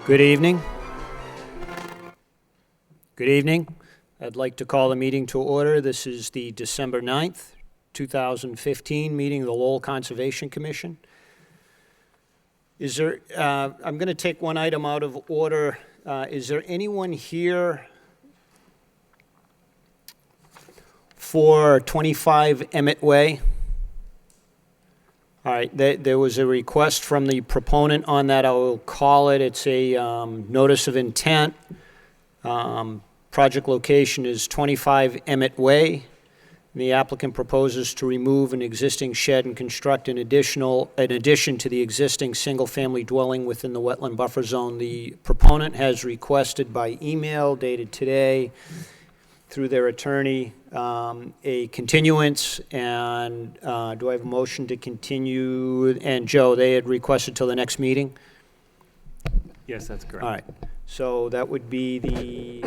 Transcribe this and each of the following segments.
Good evening. Good evening. I'd like to call the meeting to order. This is the December 9th, 2015 meeting of the Lowell Conservation Commission. I'm going to take one item out of order. Is there anyone here for 25 Emmett Way? All right, there was a request from the proponent on that. I will call it. It's a notice of intent. Project location is 25 Emmett Way. The applicant proposes to remove an existing shed and construct an addition to the existing single-family dwelling within the wetland buffer zone. The proponent has requested by email dated today through their attorney a continuance, and do I have a motion to continue? And Joe, they had requested till the next meeting? Yes, that's correct. All right, so that would be the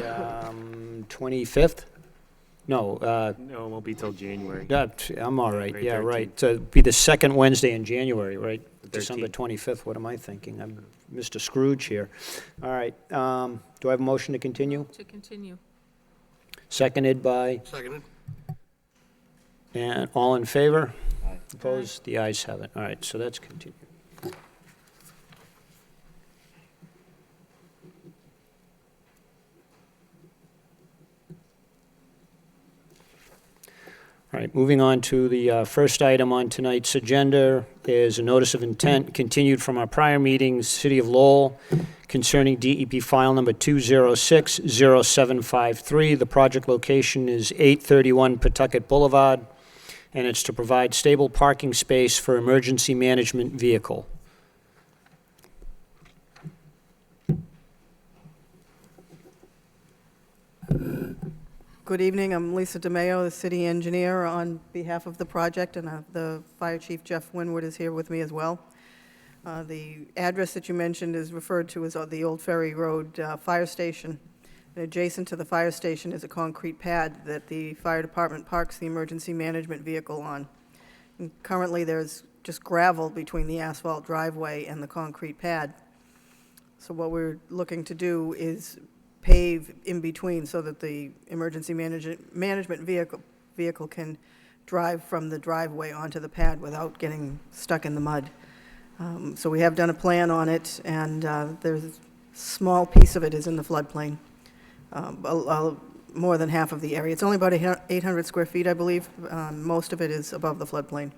25th? No. No, it won't be till January. I'm all right, January yeah, 13th. right. So it'd be the second Wednesday in January, right? The December 13th. 25th, what am I thinking? I'm Mr. Scrooge here. All right, do I have a motion to continue? To continue. Seconded by? Seconded. And all in favor? Aye. Opposed? The ayes have it. All right, so that's continued. All right, moving on to the first item on tonight's agenda is a notice of intent continued from our prior meetings, City of Lowell, concerning DEP file number 2060753. The project location is 831 Pawtucket Boulevard, and it's to provide stable parking space for emergency management vehicle. Good evening, I'm Lisa DeMayo, the city engineer on behalf of the project, and the fire chief, Jeff Winwood, is here with me as well. The address that you mentioned is referred to as the Old Ferry Road Fire Station. And adjacent to the fire station is a concrete pad that the fire department parks the emergency management vehicle on. And currently, there's just gravel between the asphalt driveway and the concrete pad. So what we're looking to do is pave in between so that the emergency management vehicle can drive from the driveway onto the pad without getting stuck in the mud. So we have done a plan on it, and there's a small piece of it is in the floodplain. More than half of the area. It's only about 800 square feet, I believe. Most of it is above the floodplain.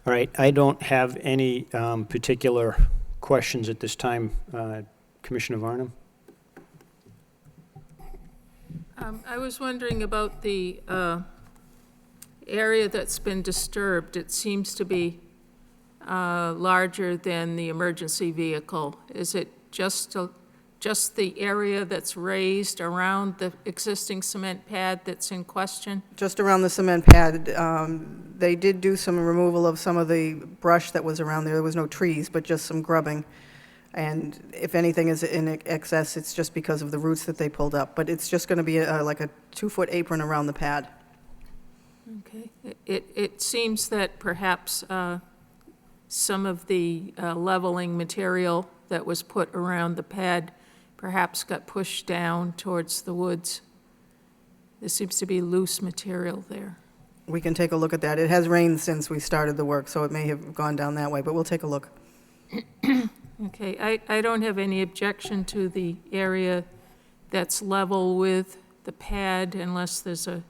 All right, I don't have any particular questions at this time. Commissioner Varnum? I was wondering about the area that's been disturbed. It seems to be larger than the emergency vehicle. Is it just the area that's raised around the existing cement pad that's in question? Just around the cement pad, they did do some removal of some of the brush that was around there. There was no trees, but just some grubbing. And if anything is in excess, it's just because of the roots that they pulled up. But it's just going to be like a 2-foot apron around the pad. Okay. It seems that perhaps some of the leveling material that was put around the pad perhaps got pushed down towards the woods. There seems to be loose material there. We can take a look at that. It has rained since we started the work, so it may have gone down that way, but we'll take a look. Okay, I don't have any objection to the area that's level with the pad unless there's a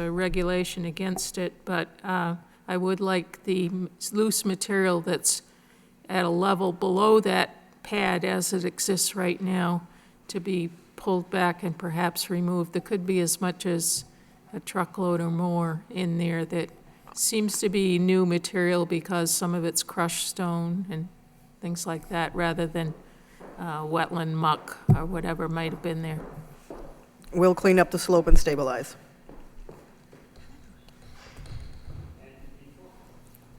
regulation against it, but I would like the loose material that's at a level below that pad as it exists right now to be pulled back and perhaps removed. There could be as much as a truckload or more in there that seems to be new material because some of it's crushed stone and things like that, rather than wetland muck or whatever might have been there. We'll clean up the slope and stabilize.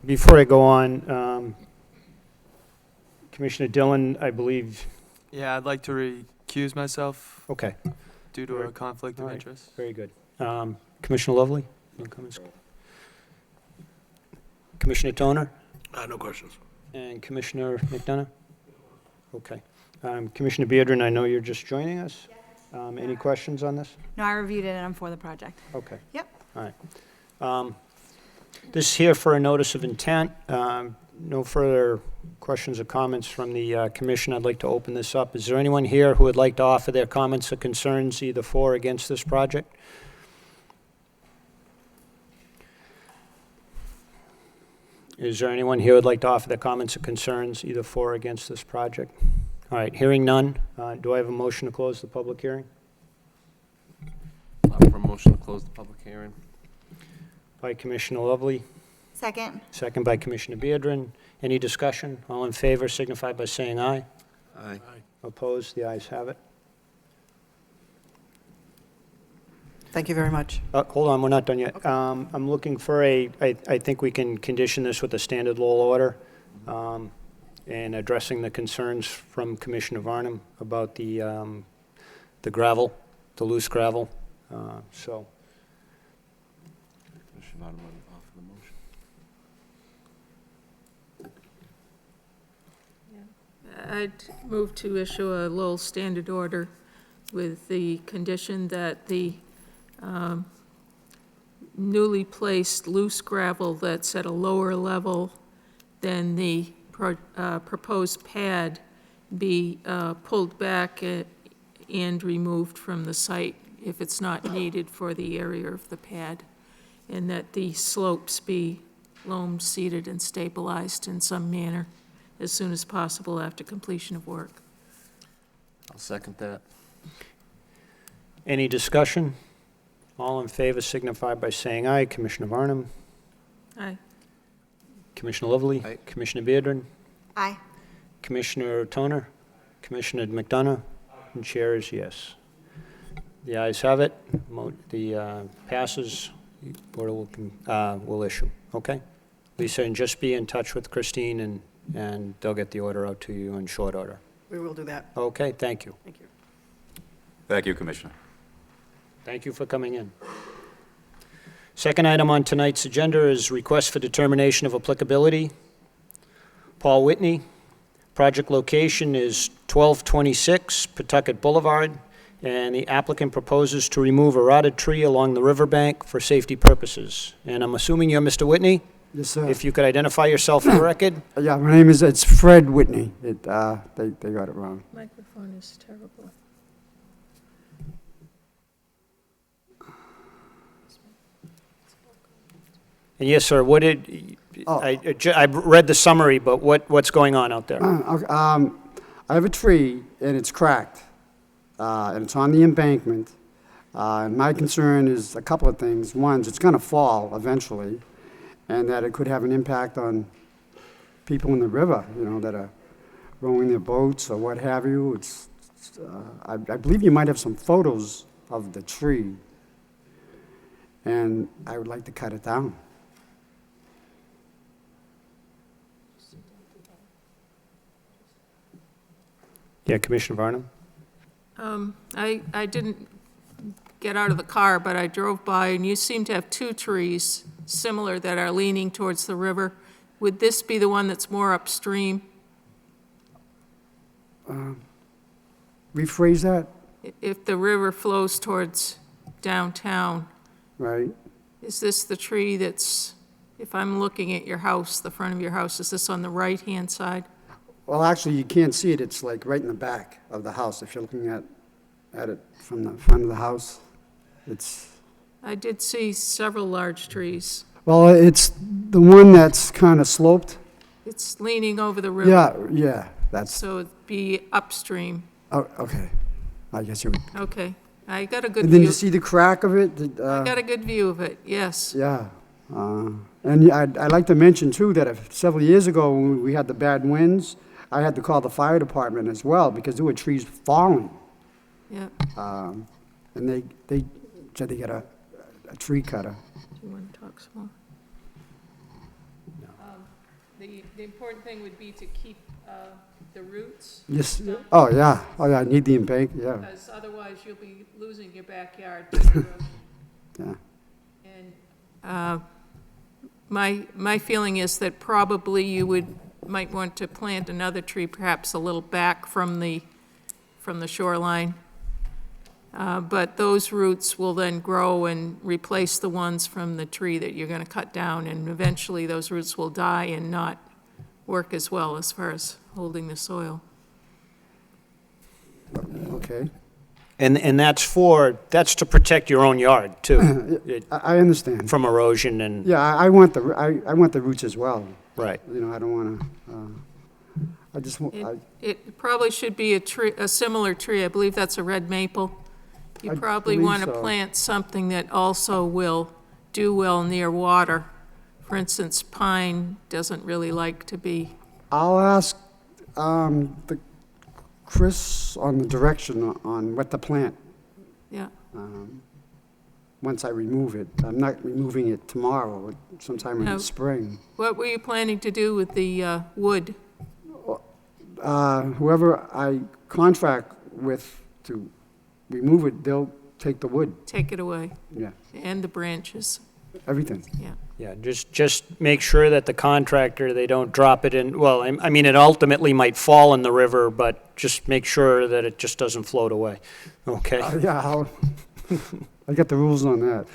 Before I go on, Commissioner Dillon, I believe Yeah, I'd like to recuse myself Okay, due to a conflict of All right. interest. very good. Commissioner Lovely? Any comments? Commissioner Toner? No questions. And Commissioner McDonough? Okay. Commissioner Beardron, I know you're just joining us. Any questions on this? No, I reviewed it and I'm for the project. Okay. Yep. All right. This is here for a notice of intent. No further questions or comments from the commission. I'd like to open this up. Is there anyone here who would like to offer their comments or concerns either for or against this project? Is there anyone here who would like to offer their comments or concerns either for or against this project? All right, hearing none, do I have a motion to close the public hearing? For a motion to close the public hearing. By Commissioner Lovely, Second. second by Commissioner Beardron. Any discussion? All in favor signify by saying aye. Aye. Opposed? The ayes have it. Thank you very much. Hold on, we're not done yet. I'm looking for I think we can condition this with a standard Lowell order, and addressing the concerns from Commissioner Varnum about the gravel, the loose gravel. So, Commissioner Vaughn will offer the motion. I'd move to issue a Lowell standard order with the condition that the newly placed loose gravel that's at a lower level than the proposed pad be pulled back and removed from the site if it's not needed for the area of the pad, and that the slopes be loam seeded and stabilized in some manner as soon as possible after completion of work. I'll second that. any discussion? All in favor signify by saying aye. Commissioner Varnum, Aye. Commissioner Lovely, Aye. Commissioner Beardron, Aye. Commissioner Toner, Commissioner McDonough, and chair is yes. The ayes have it. The passes. Order will issue. Okay, Lisa, and just be in touch with Christine, and they'll get the order out to you in short order. We will do that. Okay, thank you. Thank you. Thank you, Commissioner. Thank you for coming in. Second item on tonight's agenda is request for determination of applicability. Paul Whitney. Project location is 1226 Pawtucket Boulevard, and the applicant proposes to remove a rotted tree along the riverbank for safety purposes. And I'm assuming you're Mr. Whitney? Yes, sir. If you could identify yourself for the record? Yeah, my name is, it's Fred Whitney. They got it wrong. Microphone is terrible. And yes, sir, what did, Oh. I read the summary, but what's going on out there? Okay, I have a tree, and it's cracked, and it's on the embankment. And my concern is a couple of things. One, is it's going to fall eventually, and that it could have an impact on people in the river, that are rowing their boats or what have you. I believe you might have some photos of the tree, and I would like to cut it down. Yeah, Commissioner Varnum? I didn't get out of the car, but I drove by, and you seem to have two trees similar that are leaning towards the river. Would this be the one that's more upstream? Rephrase that, If the river flows towards downtown, right? is this the tree that's, if I'm looking at your house, the front of your house, is this on the right-hand side? Well, actually, you can't see it. It's like right in the back of the house. If you're looking at it from the front of the house, it's, I did see several large trees. well, it's the one that's kind of sloped. It's leaning over the river. Yeah, that's, So it'd be upstream. oh, okay. I guess you would. Okay. I got a good And then view. you see the crack of it? I got a good view of it, yes. Yeah. And I'd like to mention, too, that several years ago, when we had the bad winds, I had to call the fire department as well, because there were trees falling. Yeah. And they said they got a tree cutter. Do you want to talk some more? The important thing would be to keep the roots, Yes, oh, yeah, I need the yeah, because otherwise you'll be losing your backyard to erosion. yeah. And my feeling is that probably you might want to plant another tree perhaps a little back from the shoreline. But those roots will then grow and replace the ones from the tree that you're going to cut down, and eventually those roots will die and not work as well as far as holding the soil. Okay, And that's to protect your own yard, too, I understand. from erosion and, Yeah, I want I want the roots as well. right. You know, I don't want to, I just, It probably should be a similar tree. I believe that's a red maple. You I probably believe want to so. plant something that also will do well near water. For instance, pine doesn't really like to be, I'll ask the Chris on the direction on what to plant yeah. once I remove it. I'm not removing it tomorrow, sometime in No. the spring. What were you planning to do with the wood? Whoever I contract with to remove it, they'll take the wood, Take it away, yeah, and the branches, everything. yeah. Yeah, just make sure that the contractor, they don't drop it in, well, I mean, it ultimately might fall in the river, but just make sure that it just doesn't float away, okay? Yeah, I got the rules on that.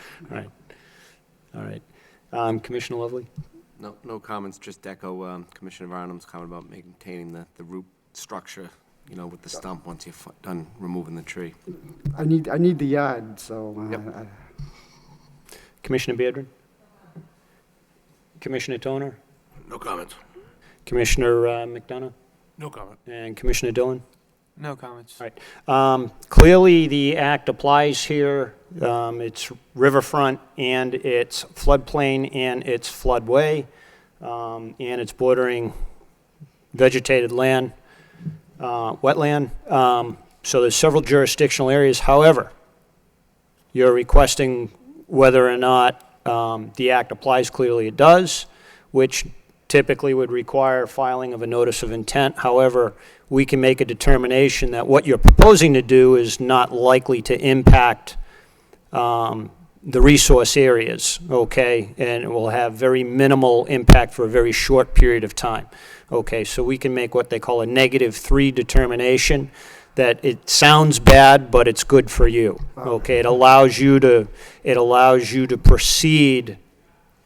All right. Commissioner Lovely? No comments, just echo Commissioner Varnum's comment about maintaining the root structure, you know, with the stump once you're done removing the tree. I need the yard, so, Yep. Commissioner Beardron? Commissioner Toner? No comments. Commissioner McDonough? No comment. And Commissioner Dillon? No comments. All right. Clearly, the act applies here. It's riverfront, and it's floodplain, and it's floodway, and it's bordering vegetated land, wetland. So there's several jurisdictional areas. However, you're requesting whether or not the act applies. Clearly it does, which typically would require filing of a notice of intent. However, we can make a determination that what you're proposing to do is not likely to impact the resource areas, okay? And it will have very minimal impact for a very short period of time. Okay, so we can make what they call a -3 determination, that it sounds bad, but it's good for you. Okay, it allows you to proceed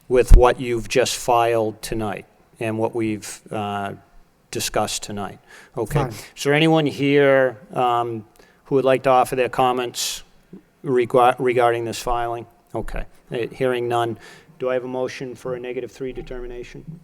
with what you've just filed tonight and what we've discussed tonight. Okay, Fine. is there anyone here who would like to offer their comments regarding this filing? Okay, hearing none. Do I have a motion for a -3 determination?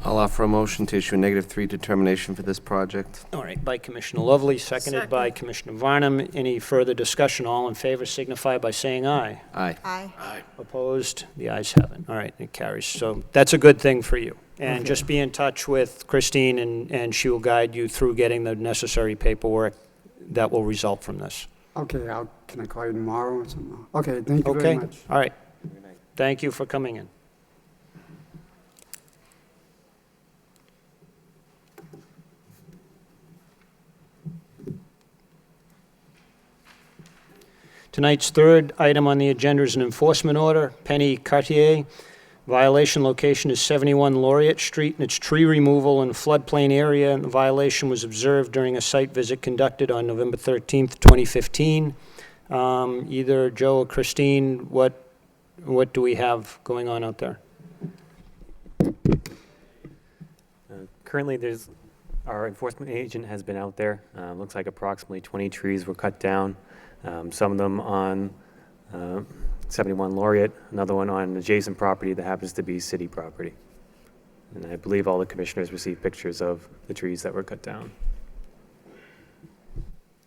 I'll offer a motion to issue a -3 determination for this project. All right, by Commissioner Lovely, seconded by Commissioner Varnum. Any further discussion? All in favor signify by saying aye. Aye. Aye. Opposed? The ayes have it. All right, it carries. So that's a good thing for you. And just be in touch with Christine, and she will guide you through getting the necessary paperwork that will result from this. Okay, can I call you tomorrow or something? Okay, thank you very Okay? much. All right. Thank you for coming in. Tonight's third item on the agenda is an enforcement order. Penny Cartier. Violation location is 71 Laureate Street, and it's tree removal in floodplain area. And the violation was observed during a site visit conducted on November 13th, 2015. Either Joe or Christine, what do we have going on out there? Currently, our enforcement agent has been out there. Looks like approximately 20 trees were cut down. Some of them on 71 Laureate, another one on an adjacent property that happens to be city property. And I believe all the commissioners received pictures of the trees that were cut down.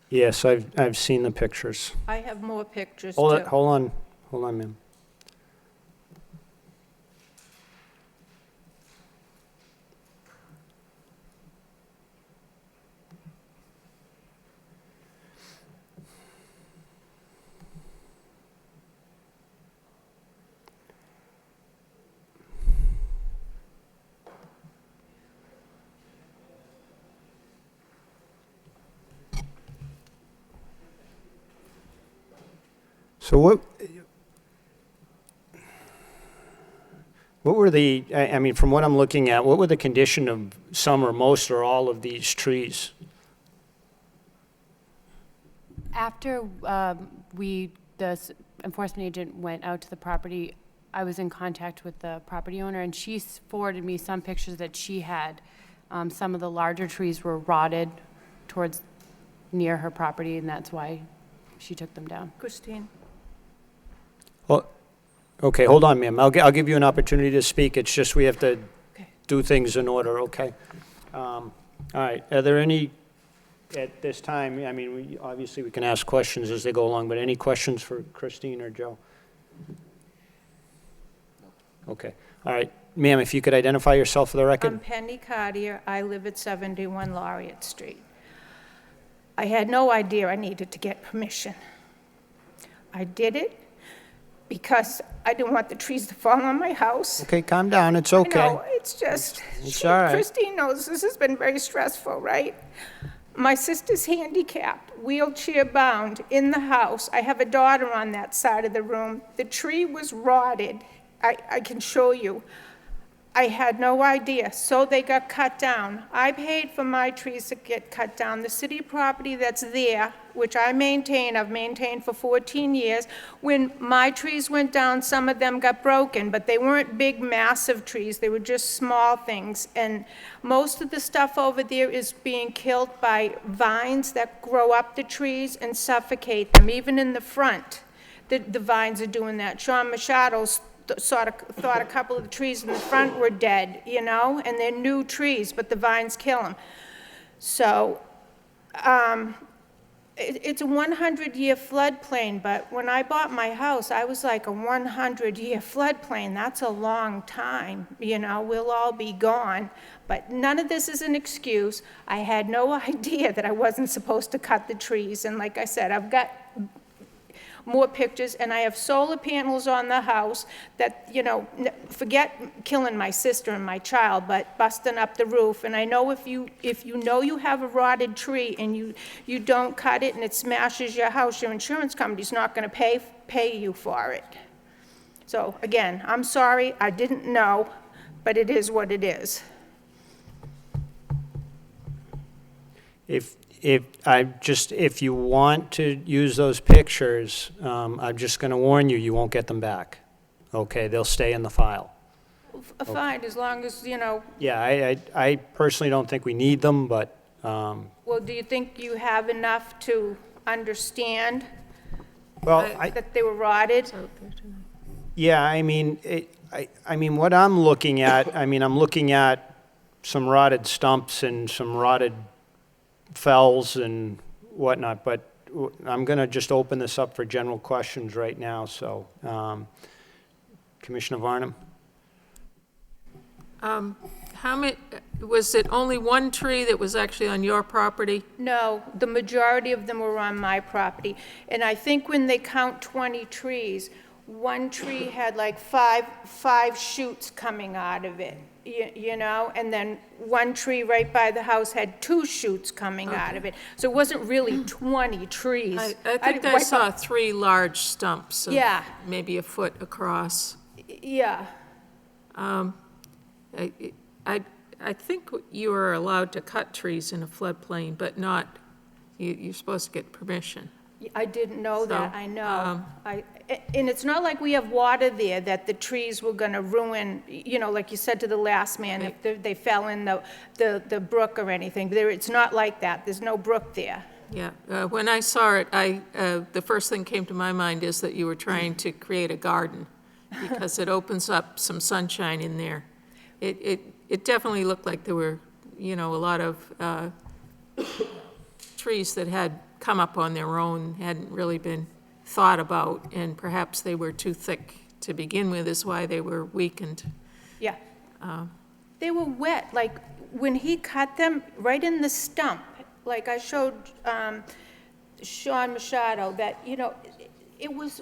Yes, I've seen the pictures. I have more pictures, Hold too. on, ma'am. So what were the, I mean, from what I'm looking at, what were the condition of some or most or all of these trees? After the enforcement agent went out to the property, I was in contact with the property owner, and she forwarded me some pictures that she had. Some of the larger trees were rotted towards near her property, and that's why she took them down. Christine? Well, okay, hold on, ma'am. I'll give you an opportunity to speak. It's just we have to Okay. do things in order, okay? All right, are there any, at this time, I mean, obviously we can ask questions as they go along, but any questions for Christine or Joe? Okay, all right. Ma'am, if you could identify yourself for the I'm record? Penny Cartier. I live at 71 Laureate Street. I had no idea I needed to get permission. I did it because I didn't want the trees to fall on my house. Okay, calm down, it's I okay. know, it's just, It's all right. Christine knows this has been very stressful, right? My sister's handicapped, wheelchair bound, in the house. I have a daughter on that side of the room. The tree was rotted. I can show you. I had no idea, so they got cut down. I paid for my trees to get cut down. The city property that's there, which I maintain, I've maintained for 14 years, when my trees went down, some of them got broken, but they weren't big, massive trees. They were just small things. And most of the stuff over there is being killed by vines that grow up the trees and suffocate them, even in the front. The vines are doing that. Sean Machado's thought a couple of the trees in the front were dead, you know, and they're new trees, but the vines kill them. So it's a 100-year floodplain, but when I bought my house, I was like, a 100-year floodplain, that's a long time, you know, we'll all be gone. But none of this is an excuse. I had no idea that I wasn't supposed to cut the trees, and like I said, I've got more pictures, and I have solar panels on the house that, you know, forget killing my sister and my child, but busting up the roof. And I know if you know you have a rotted tree and you don't cut it and it smashes your house, your insurance company's not going to pay you for it. So again, I'm sorry, I didn't know, but it is what it is. If you want to use those pictures, I'm just going to warn you, you won't get them back. Okay, they'll stay in the file. Fine, as long as, you know, Yeah, I personally don't think we need them, but, well, do you think you have enough to understand well, that they were rotted? yeah, I mean, I mean, what I'm looking at, I'm looking at some rotted stumps and some rotted fells and whatnot, but I'm going to just open this up for general questions right now, so, Commissioner Varnum? How many, was it only one tree that was actually on your property? No, the majority of them were on my property. And I think when they count 20 trees, one tree had like five shoots coming out of it, you know? And then one tree right by the house had 2 shoots coming out of it. So it wasn't really 20 trees. I think I saw 3 large stumps of Yeah. maybe a foot across. Yeah. I think you are allowed to cut trees in a floodplain, but not, you're supposed to get permission. I didn't know that, So, I know. And it's not like we have water there that the trees were gonna ruin, you know, like you said to the last man, if they fell in the brook or anything. It's not like that, there's no brook there. Yeah, when I saw it, the first thing came to my mind is that you were trying to create a garden, because it opens up some sunshine in there. It definitely looked like there were, you know, a lot of trees that had come up on their own, hadn't really been thought about, and perhaps they were too thick to begin with, is why they were weakened. Yeah. They were wet, like, when he cut them, right in the stump, like I showed Sean Machado, that, you know, it was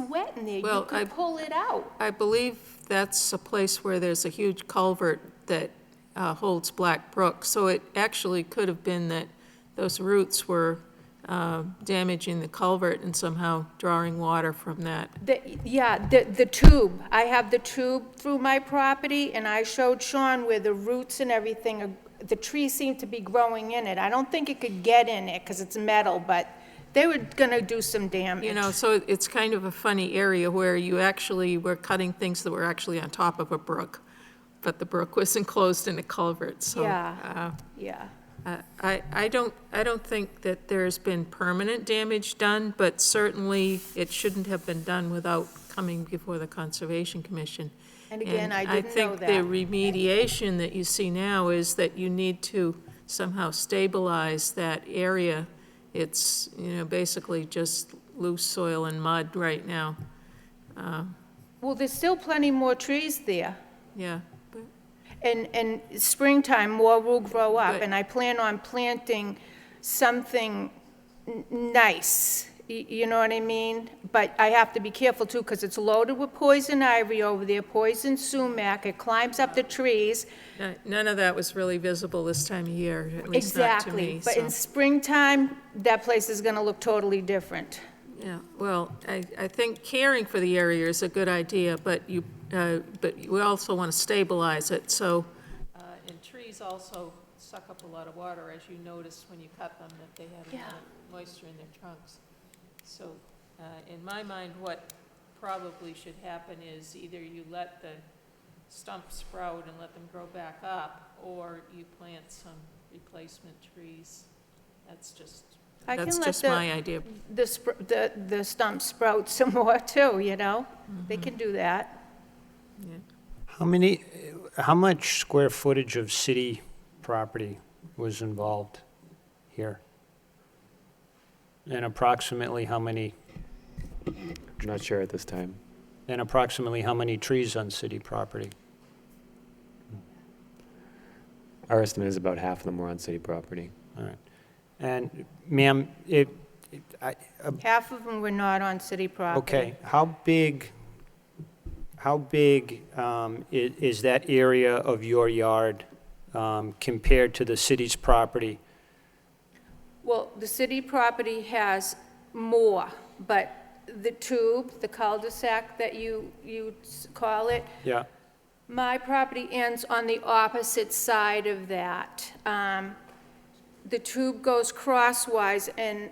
wet in there. Well, You could pull it out. I believe that's a place where there's a huge culvert that holds Black Brook, so it actually could have been that those roots were damaging the culvert and somehow drawing water from that. The tube, I have the tube through my property, and I showed Sean where the roots and everything, the trees seem to be growing in it. I don't think it could get in it, because it's metal, but they were gonna do some damage. You know, so it's kind of a funny area where you actually were cutting things that were actually on top of a brook, but the brook was enclosed in a culvert, so. Yeah, yeah. I don't think that there's been permanent damage done, but certainly it shouldn't have been done without coming before the Conservation Commission. And again, I didn't know I think the that. remediation that you see now is that you need to somehow stabilize that area. It's, you know, basically just loose soil and mud right now. Well, there's still plenty more trees there. Yeah. And springtime, more will grow up, But- and I plan on planting something nice, you know what I mean? But I have to be careful too, because it's loaded with poison ivy over there, poison sumac, it climbs up the trees. None of that was really visible this time of year, at least not to me. Exactly, but so. in springtime, that place is gonna look totally different. Yeah, well, I think caring for the area is a good idea, but we also want to stabilize it, so. And trees also suck up a lot of water, as you noticed when you cut them, that they have a lot of moisture in their trunks. So, in my mind, what probably should happen is either you let the stumps sprout and let them grow back up, or you plant some replacement trees. That's just my idea. The stumps sprout some more too, you know? They can do that. Yeah. How much square footage of city property was involved here? And approximately how many, I'm not sure at this time. and approximately how many trees on city property? Our estimate is about half of them were on city property. All right. And ma'am, Half of them were not on city property. okay, how big is that area of your yard compared to the city's property? Well, the city property has more, but the tube, the cul-de-sac that you call it, Yeah, my property ends on the opposite side of that. The tube goes crosswise, and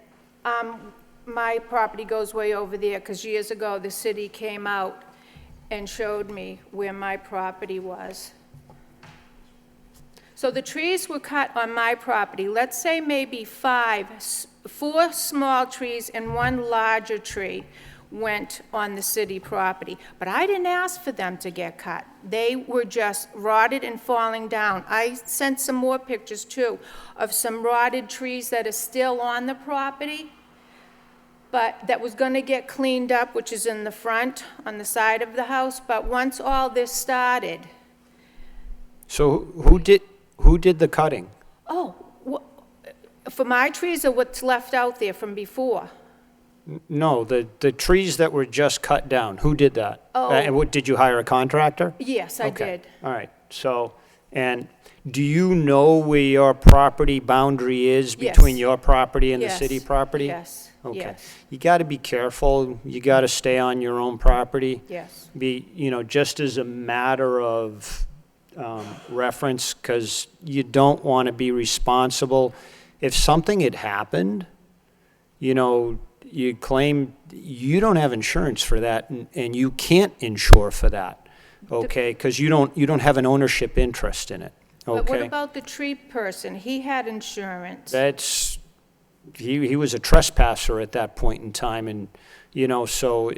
my property goes way over there, because years ago, the city came out and showed me where my property was. So the trees were cut on my property, let's say maybe 4 small trees and 1 larger tree went on the city property. But I didn't ask for them to get cut. They were just rotted and falling down. I sent some more pictures too of some rotted trees that are still on the property, but that was gonna get cleaned up, which is in the front, on the side of the house. But once all this started, so who did the cutting? for my trees or what's left out there from before? No, the trees that were just cut down, who did that? Oh. And what, did you hire a contractor? Yes, I Okay. did. All right, so, and do you know where your property boundary is Yes. between your property and the Yes. city property? Yes, Okay. yes, You got to be careful, you got to stay on your own property. yes. Just as a matter of reference, because you don't want to be responsible. If something had happened, you claim you don't have insurance for that, and you can't insure for that, okay? Because you don't have an ownership interest in it, But what okay? about the tree person? He had insurance. He was a trespasser at that point in time, and, so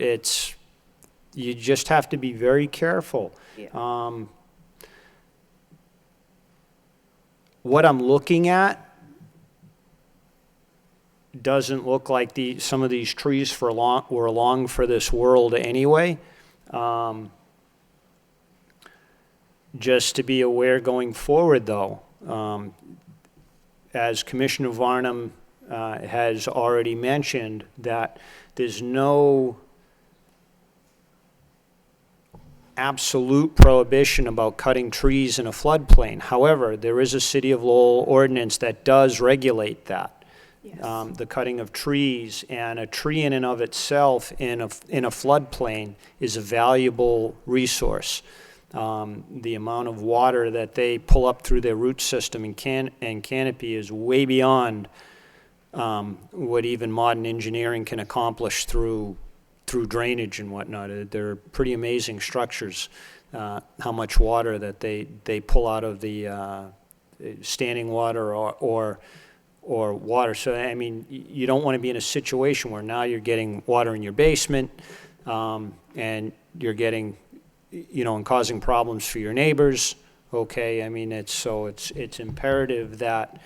you just have to be very careful. Yeah. What I'm looking at doesn't look like some of these trees were long for this world anyway. Just to be aware going forward, though, as Commissioner Varnum has already mentioned, that there's no absolute prohibition about cutting trees in a floodplain. However, there is a City of Lowell ordinance that does regulate that. Yes. the cutting of trees, and a tree in and of itself in a floodplain is a valuable resource. The amount of water that they pull up through their root system and canopy is way beyond what even modern engineering can accomplish through drainage and whatnot. They're pretty amazing structures, how much water that they pull out of the standing water or water. So, I mean, you don't want to be in a situation where now you're getting water in your basement, and you're getting, and causing problems for your neighbors, okay? I mean, it's imperative that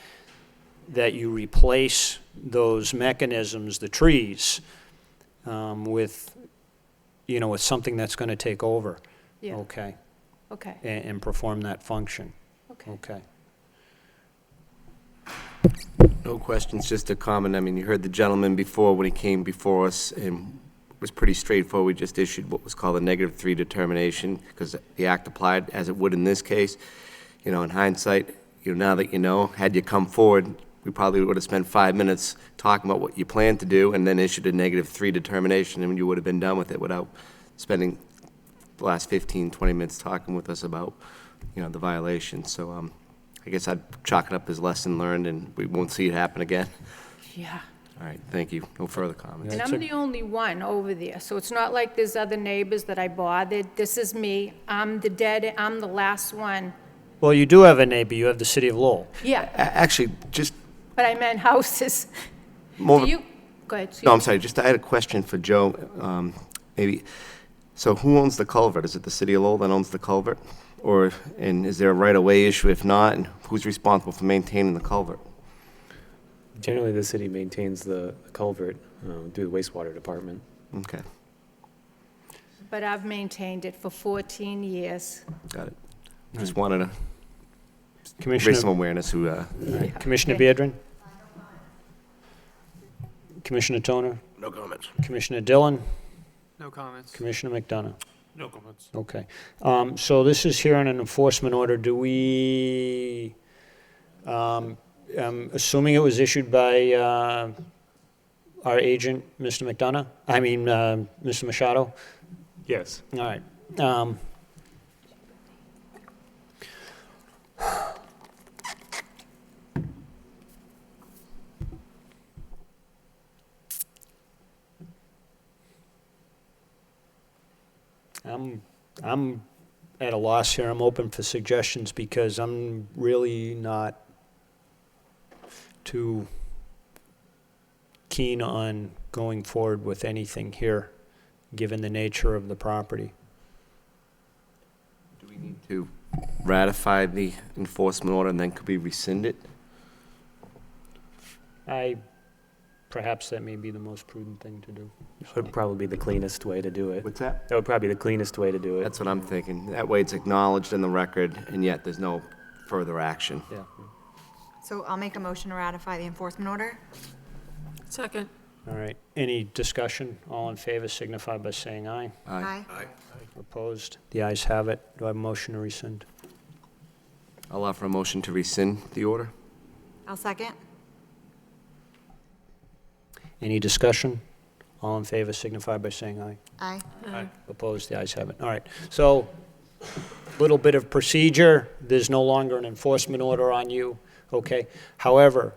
you replace those mechanisms, the trees, with something that's going to take over, Yeah. okay? Okay, And perform that function, okay. okay? No questions, just a comment. I mean, you heard the gentleman before when he came before us, and it was pretty straightforward. We just issued what was called a -3 determination, because the act applied as it would in this case. In hindsight, now that had you come forward, we probably would have spent 5 minutes talking about what you planned to do, and then issued a -3 determination, and you would have been done with it without spending the last 15, 20 minutes talking with us about, the violation. So, I guess I'd chalk it up as lesson learned, and we won't see it happen again. Yeah. All right, thank you. No further comments. And I'm the only one over there, so it's not like there's other neighbors that I bothered. This is me. I'm the last one. Well, you do have a neighbor. You have the city of Lowell. Yeah, Actually, just but I meant houses. more. Do you, go ahead, No, I'm excuse sorry, just I had a question for Joe, maybe. So who owns the culvert? Is it the city of Lowell that owns the culvert? And is there a right-of-way issue? If not, and who's responsible for maintaining the culvert? Generally, the city maintains the culvert through the wastewater department. Okay, but I've maintained it for 14 years. got it. Just wanted to raise some Commissioner, awareness who, Commissioner Okay. Beardron? Commissioner Toner? No comments. Commissioner Dillon? No comments. Commissioner McDonough? No comments. Okay. So this is here on an enforcement order. Do we, I'm assuming it was issued by our agent, Mr. McDonough? Mr. Machado? Yes. All right. I'm at a loss here. I'm open for suggestions because I'm really not too keen on going forward with anything here, given the nature of the property. do we need to ratify the enforcement order and then could we rescind it? Perhaps that may be the most prudent thing to do. That would probably be the cleanest way to do it. What's that? That would probably be the cleanest way to do it. That's what I'm thinking. That way it's acknowledged in the record, and yet there's no further action. Yeah. So I'll make a motion to ratify the enforcement order. Second. All right. Any discussion? All in favor signify by saying aye. Aye. Opposed? The ayes have it. Do I have a motion to rescind? I'll offer a motion to rescind the order. I'll second. Any discussion? All in favor signify by saying aye. Aye. Opposed? The ayes have it. All right. So, little bit of procedure. There's no longer an enforcement order on you, okay? However,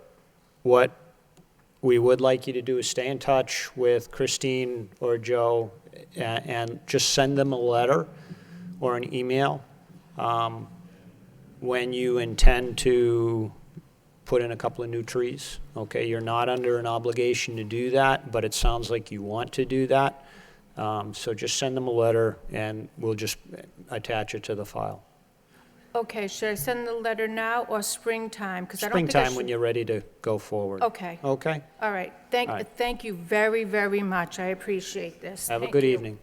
what we would like you to do is stay in touch with Christine or Joe and just send them a letter or an email when you intend to put in a couple of new trees, okay? You're not under an obligation to do that, but it sounds like you want to do that. So just send them a letter, and we'll just attach it to the file. Okay, should I send the letter now or springtime? 'Cause I don't think I Springtime when should- you're ready to go forward. Okay, Okay? all right. All right. Thank you very, very much. I appreciate this. Have a Thank good you. evening.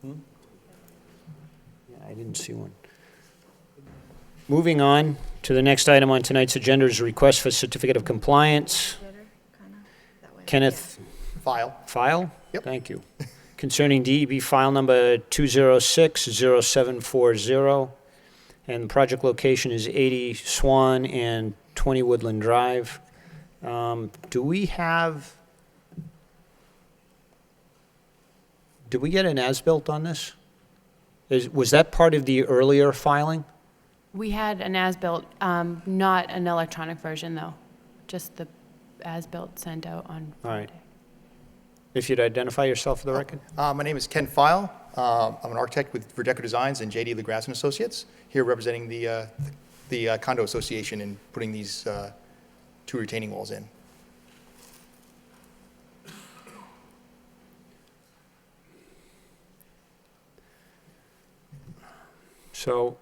Yeah, I didn't see one. Moving on, To the next item on tonight's agenda is a request for certificate of compliance. Kenneth File? Yep. Thank you. Concerning DEB file number 2060740, and the project location is 80 Swan and 20 Woodland Drive. Do we get an as-built on this? Was that part of the earlier filing? We had an as-built, not an electronic version, though, just the as-built sent out on All right. Friday. If you'd identify yourself for the record? My name is Ken File. I'm an architect with Verdeco Designs and J.D. LeGrasse and Associates, here representing the condo association in putting these 2 retaining walls in. So,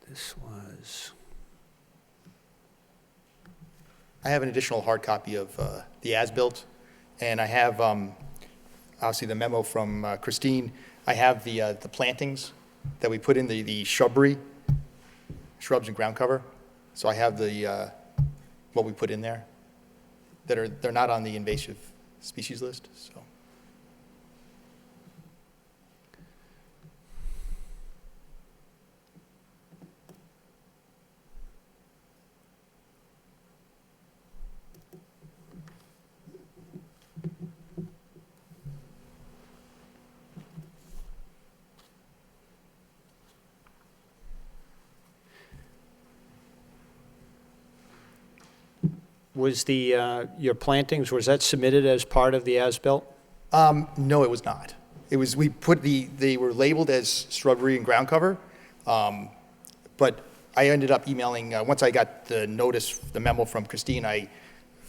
this was, I have an additional hard copy of the as-built, and I have, obviously, the memo from Christine. I have the plantings that we put in, the shrubs and ground cover. So I have what we put in there. They're not on the invasive species list, so. was your plantings, was that submitted as part of the as-built? No, it was not. It was, they were labeled as shrubbery and ground cover, but I ended up emailing, once I got the notice, the memo from Christine, I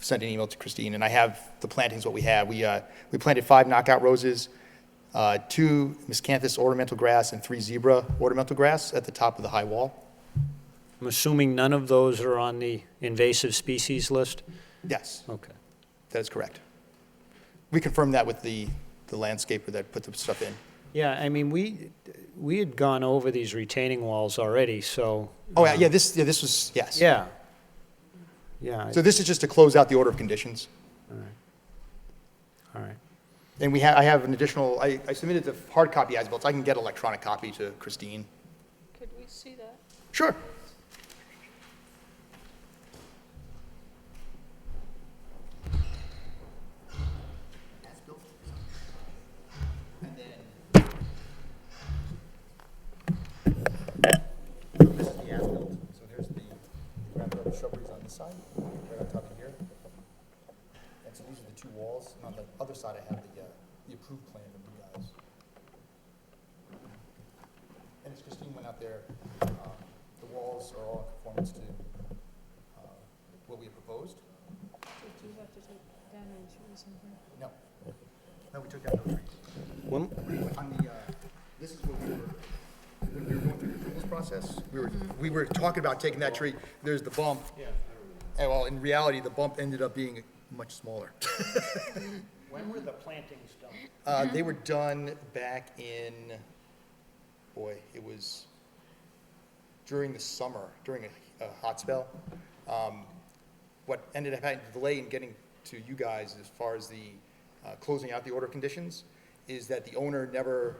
sent an email to Christine, and I have the plantings, what we have. We planted 5 knockout roses, 2 miscanthus ornamental grass, and 3 zebra ornamental grass at the top of the high wall. I'm assuming none of those are on the invasive species list? Yes, Okay. that is correct. We confirmed that with the landscaper that put the stuff in. Yeah, I mean, we had gone over these retaining walls already, so. Oh, yeah, this was, yes. Yeah. Yeah. So this is just to close out the order of conditions. All right. And I have an additional, I submitted the hard copy as-built. I can get electronic copy to Christine. Could we see that? Sure. This is the as-built. So there's the ground cover shrubberies on this side, right on top of here. And so these are the 2 walls. And on the other side, I have the approved plan from you guys. And as Christine went out there, the walls are all in conformance to what we had proposed. Do you have to take down any trees in here? No. No, we took down no trees. When, This is what when we were going through the approvals process, we were talking about taking that tree. There's the bump. Yeah. And well, in reality, the bump ended up being much smaller. when were the plantings done? They were done back in, it was during the summer, during a hot spell. What ended up having to delay in getting to you guys as far as the closing out the order of conditions is that the owner never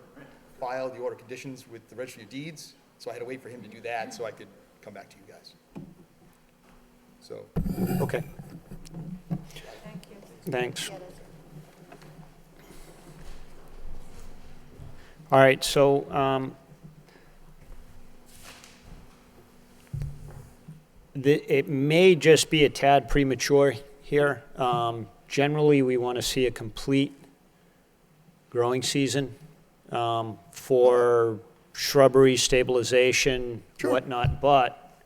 filed the order of conditions with the Registry of Deeds, so I had to wait for him to do that so I could come back to you guys. So, Okay, Thank you. thanks. All right, so it may just be a tad premature here. Generally, we want to see a complete growing season for shrubbery stabilization, whatnot, but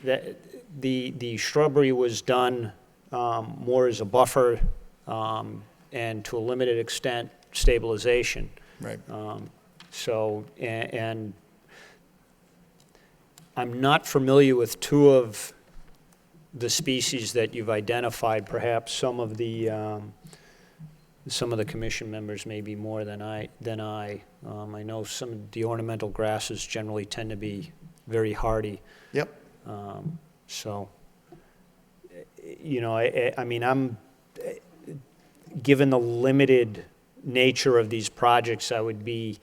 the shrubbery was done more as a buffer and to a limited extent stabilization. right. So, and I'm not familiar with 2 of the species that you've identified, perhaps some of the some of the commission members maybe more than I. I know some of the ornamental grasses generally tend to be very hardy. Yep. So, I mean, given the limited nature of these projects, I would be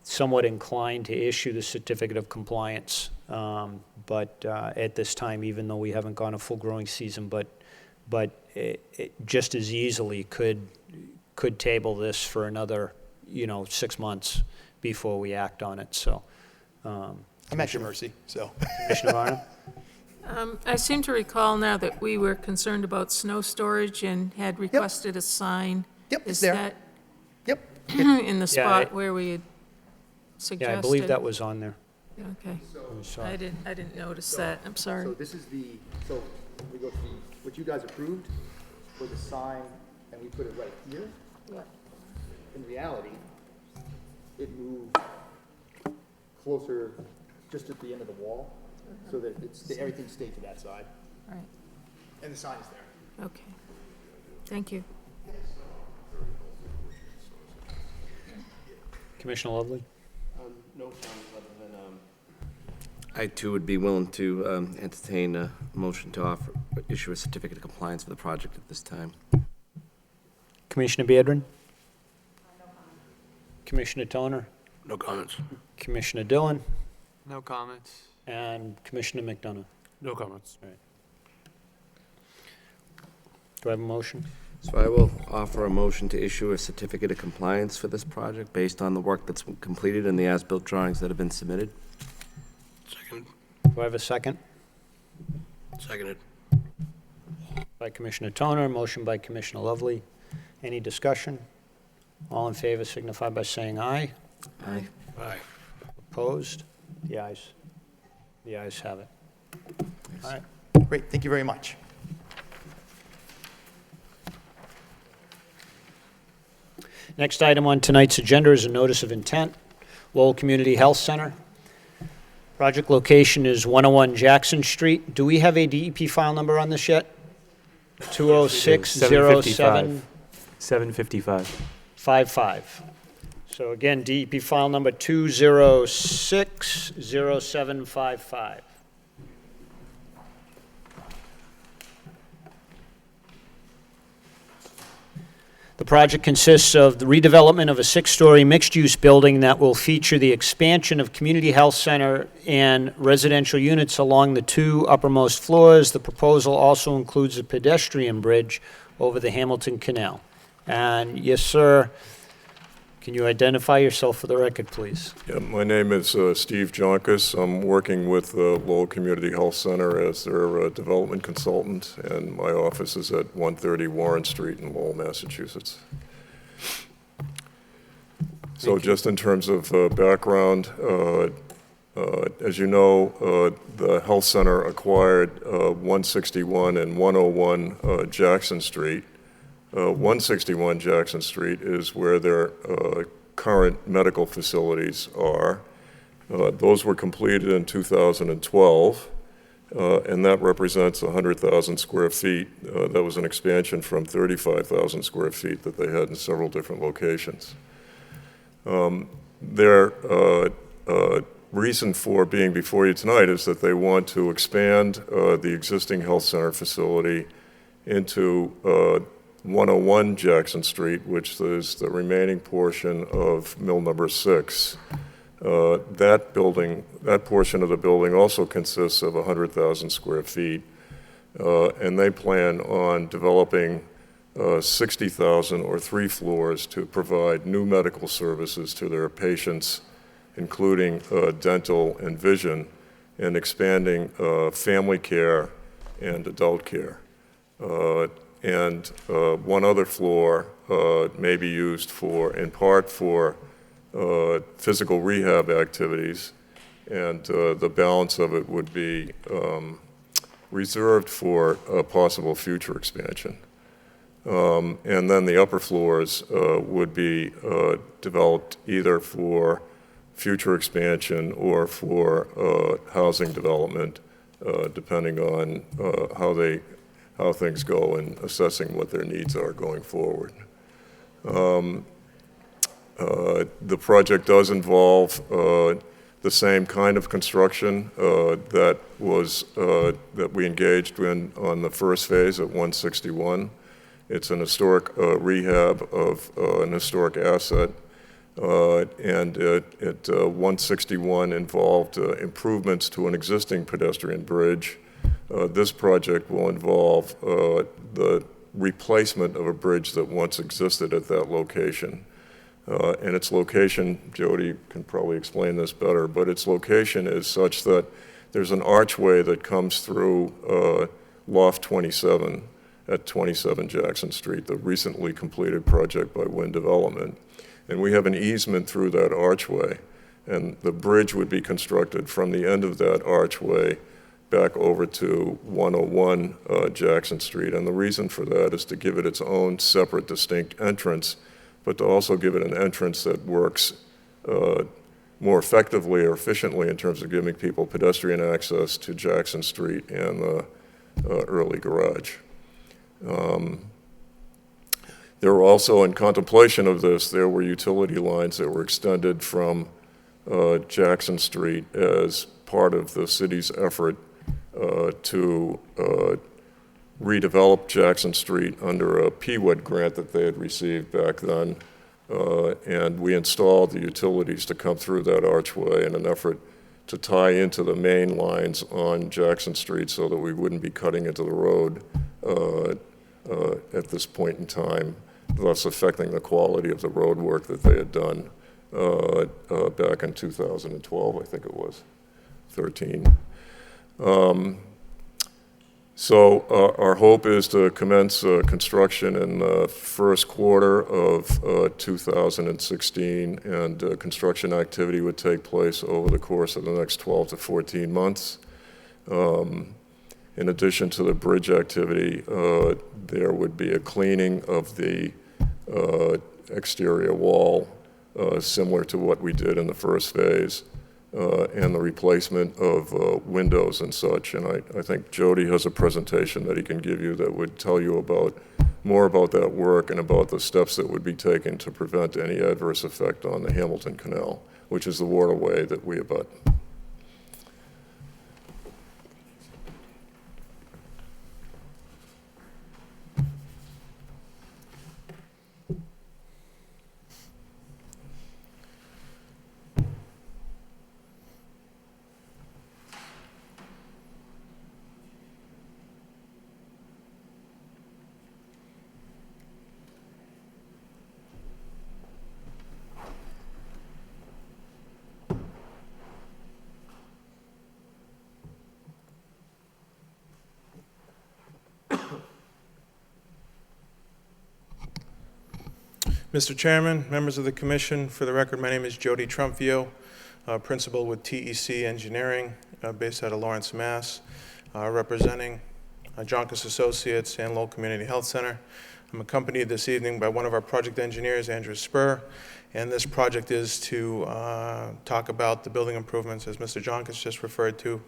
somewhat inclined to issue the certificate of compliance. But at this time, even though we haven't gone a full growing season, but it just as easily could table this for another, 6 months before we act on it, so. I'm at your mercy, so. Commissioner Varner? I seem to recall now that we were concerned about snow storage and had requested a sign. Yep, it's Is there. that Yep. in the Yeah, spot where we had suggested? Yeah, I believe that was on there. Okay. We saw I it. didn't notice that. I'm sorry. So this is so we go to what you guys approved was a sign, and we put it right here. In reality, it moved closer, just at the end of the wall, so that everything stayed to that side. Right. And the sign is there. Okay. Thank you. Commissioner Lovely? No comments other than, I too would be willing to entertain a motion to issue a certificate of compliance for the project at this time. Commissioner Beardron? Commissioner Toner? No comments. Commissioner Dillon? No comments. And Commissioner McDonough? No comments. Do I have a motion? So I will offer a motion to issue a certificate of compliance for this project based on the work that's completed and the as-built drawings that have been submitted. Second. Do I have a second? Seconded. By Commissioner Toner, motion by Commissioner Lovely. Any discussion? All in favor signify by saying aye. Aye. Aye. Opposed? The ayes have it. All right. Great, thank you very much. Next item on tonight's agenda is a notice of intent, Lowell Community Health Center. Project location is 101 Jackson Street. Do we have a DEP file number on this yet? 2060755. 755. So again, DEP file number 2060755. The project consists of the redevelopment of a 6-story mixed-use building that will feature the expansion of community health center and residential units along the 2 uppermost floors. The proposal also includes a pedestrian bridge over the Hamilton Canal. And yes, sir, can you identify yourself for the record, please? Yeah, my name is Steve Jonkus. I'm working with Lowell Community Health Center as their development consultant, and my office is at 130 Warren Street in Lowell, Massachusetts. So just in terms of background, as you know, the health center acquired 161 and 101 Jackson Street. 161 Jackson Street is where their current medical facilities are. Those were completed in 2012, and that represents 100,000 square feet. That was an expansion from 35,000 square feet that they had in several different locations. Their reason for being before you tonight is that they want to expand the existing health center facility into 101 Jackson Street, which is the remaining portion of mill number 6. That portion of the building also consists of 100,000 square feet, and they plan on developing 60,000 or 3 floors to provide new medical services to their patients, including dental and vision, and expanding family care and adult care. And one other floor may be used in part for physical rehab activities, and the balance of it would be reserved for a possible future expansion. And then the upper floors would be developed either for future expansion or for housing development, depending on how things go in assessing what their needs are going forward. The project does involve the same kind of construction that we engaged in on the first phase at 161. It's an historic rehab of an historic asset, and at 161 involved improvements to an existing pedestrian bridge. This project will involve the replacement of a bridge that once existed at that location. And its location, Jody can probably explain this better, but its location is such that there's an archway that comes through Loft 27 at 27 Jackson Street, the recently completed project by Wind Development. And we have an easement through that archway, and the bridge would be constructed from the end of that archway back over to 101 Jackson Street. And the reason for that is to give it its own separate, distinct entrance, but to also give it an entrance that works more effectively or efficiently in terms of giving people pedestrian access to Jackson Street and the early garage. There were also, in contemplation of this, there were utility lines that were extended from Jackson Street as part of the city's effort to redevelop Jackson Street under a PWED grant that they had received back then. And we installed the utilities to come through that archway in an effort to tie into the main lines on Jackson Street so that we wouldn't be cutting into the road at this point in time, thus affecting the quality of the road work that they had done back in 2012, I think it was, 13. So our hope is to commence construction in the first quarter of 2016, and construction activity would take place over the course of the next 12 to 14 months. In addition to the bridge activity, there would be a cleaning of the exterior wall, similar to what we did in the first phase, and the replacement of windows and such. And I think Jody has a presentation that he can give you that would tell you more about that work and about the steps that would be taken to prevent any adverse effect on the Hamilton Canal, which is the waterway that we abut. Mr. Chairman, members of the commission, for the record, my name is Jody Trumpvio, principal with TEC Engineering, based out of Lawrence, Mass, representing Joncas Associates and Lowell Community Health Center. I'm accompanied this evening by one of our project engineers, Andrew Spur, and this project is to talk about the building improvements, as Mr. Joncas just referred to,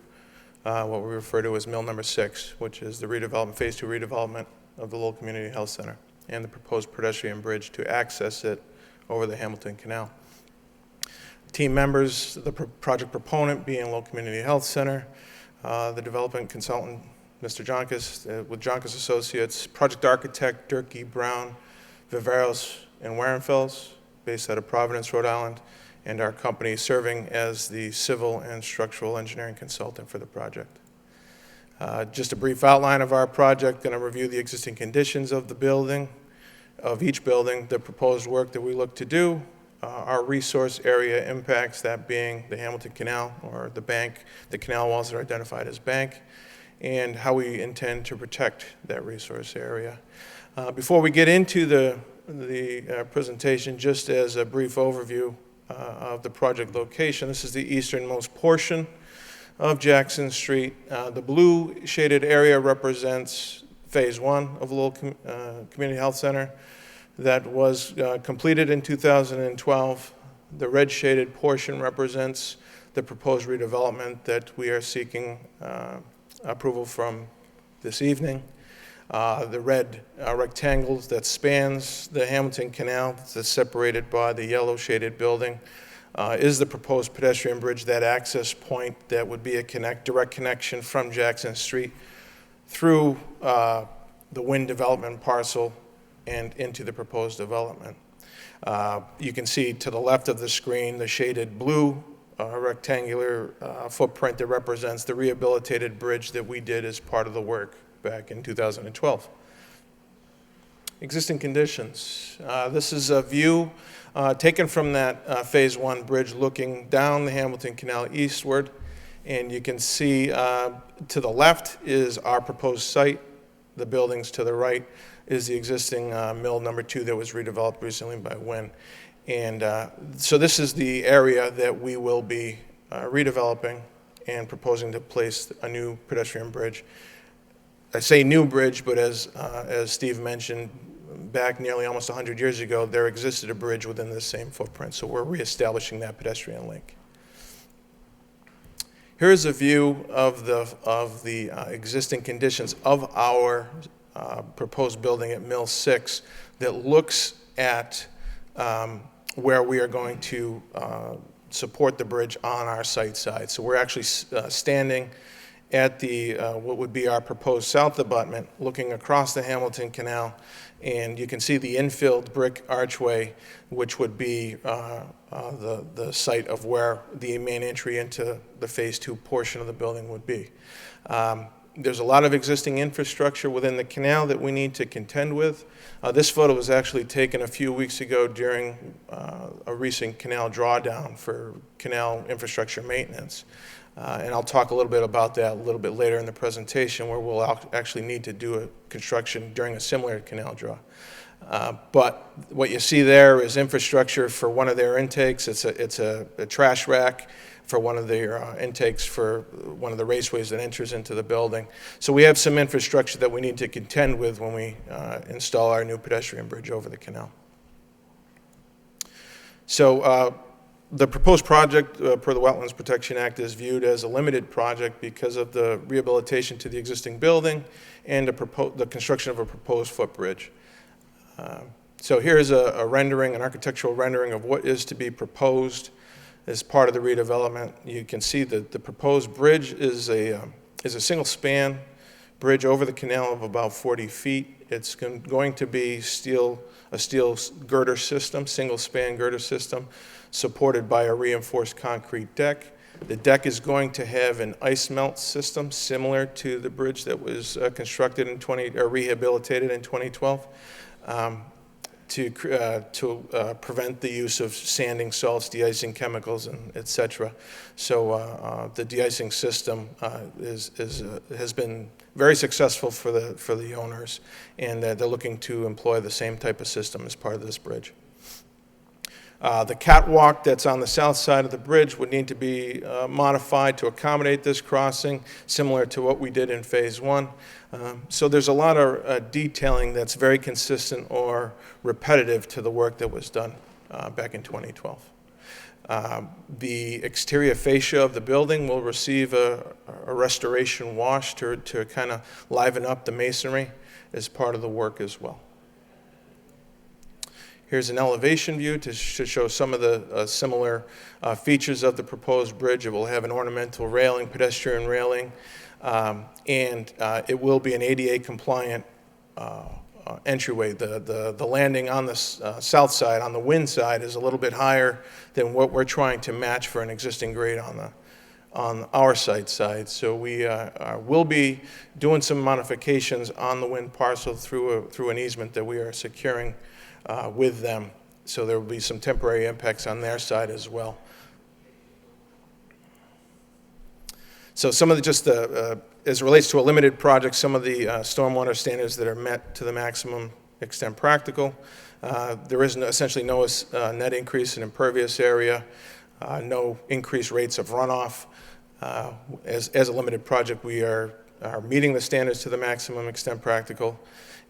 what we refer to as Mill Number 6, which is the redevelopment, Phase 2 redevelopment of the Lowell Community Health Center, and the proposed pedestrian bridge to access it over the Hamilton Canal. Team members, the project proponent being Lowell Community Health Center, the development consultant, Mr. Joncas, with Joncas Associates, project architect Durkee Brown, Viveros and Warenfels, based out of Providence, Rhode Island, and our company serving as the civil and structural engineering consultant for the project. Just a brief outline of our project, going to review the existing conditions of the building, of each building, the proposed work that we look to do, our resource area impacts, that being the Hamilton Canal or the bank, the canal walls that are identified as bank, and how we intend to protect that resource area. Before we get into the presentation, just as a brief overview of the project location, this is the easternmost portion of Jackson Street. The blue shaded area represents Phase 1 of Lowell Community Health Center that was completed in 2012. The red shaded portion represents the proposed redevelopment that we are seeking approval from this evening. The red rectangles that spans the Hamilton Canal, that's separated by the yellow shaded building, is the proposed pedestrian bridge, that access point that would be a direct connection from Jackson Street through the wind development parcel and into the proposed development. You can see to the left of the screen the shaded blue rectangular footprint that represents the rehabilitated bridge that we did as part of the work back in 2012. Existing conditions. This is a view taken from that Phase 1 bridge looking down the Hamilton Canal eastward, and you can see to the left is our proposed site. The buildings to the right is the existing mill number 2 that was redeveloped recently by Wynn. And so this is the area that we will be redeveloping and proposing to place a new pedestrian bridge. I say new bridge, but as Steve mentioned, back nearly almost 100 years ago, there existed a bridge within the same footprint. So we're reestablishing that pedestrian link. Here's a view of the existing conditions of our proposed building at Mill 6 that looks at where we are going to support the bridge on our site side. So we're actually standing at the what would be our proposed south abutment, looking across the Hamilton Canal, and you can see the infilled brick archway, which would be the site of where the main entry into the Phase 2 portion of the building would be. There's a lot of existing infrastructure within the canal that we need to contend with. This photo was actually taken a few weeks ago during a recent canal drawdown for canal infrastructure maintenance. And I'll talk a little bit about that a little bit later in the presentation, where we'll actually need to do a construction during a similar canal draw. But what you see there is infrastructure for one of their intakes. It's a trash rack for one of their intakes for one of the raceways that enters into the building. So we have some infrastructure that we need to contend with when we install our new pedestrian bridge over the canal. So the proposed project per the Wetlands Protection Act is viewed as a limited project because of the rehabilitation to the existing building and the construction of a proposed footbridge. So here's a rendering, an architectural rendering of what is to be proposed as part of the redevelopment. You can see that the proposed bridge is a single span bridge over the canal of about 40 feet. It's going to be a steel girder system, single span girder system, supported by a reinforced concrete deck. The deck is going to have an ice melt system similar to the bridge that was constructed rehabilitated in 2012. To prevent the use of sanding salts, de-icing chemicals, and et cetera. So the de-icing system has been very successful for the owners, and they're looking to employ the same type of system as part of this bridge. The catwalk that's on the south side of the bridge would need to be modified to accommodate this crossing, similar to what we did in Phase 1. So there's a lot of detailing that's very consistent or repetitive to the work that was done back in 2012. The exterior fascia of the building will receive a restoration wash to kind of liven up the masonry as part of the work as well. Here's an elevation view to show some of the similar features of the proposed bridge. It will have an ornamental railing, pedestrian railing, and it will be an ADA compliant entryway. The landing on the south side, on the wind side, is a little bit higher than what we're trying to match for an existing grade on our site side. So we will be doing some modifications on the wind parcel through an easement that we are securing with them. So there will be some temporary impacts on their side as well. So some of as it relates to a limited project, some of the stormwater standards that are met to the maximum extent practical. There is essentially no net increase in impervious area, no increased rates of runoff. As a limited project, we are meeting the standards to the maximum extent practical,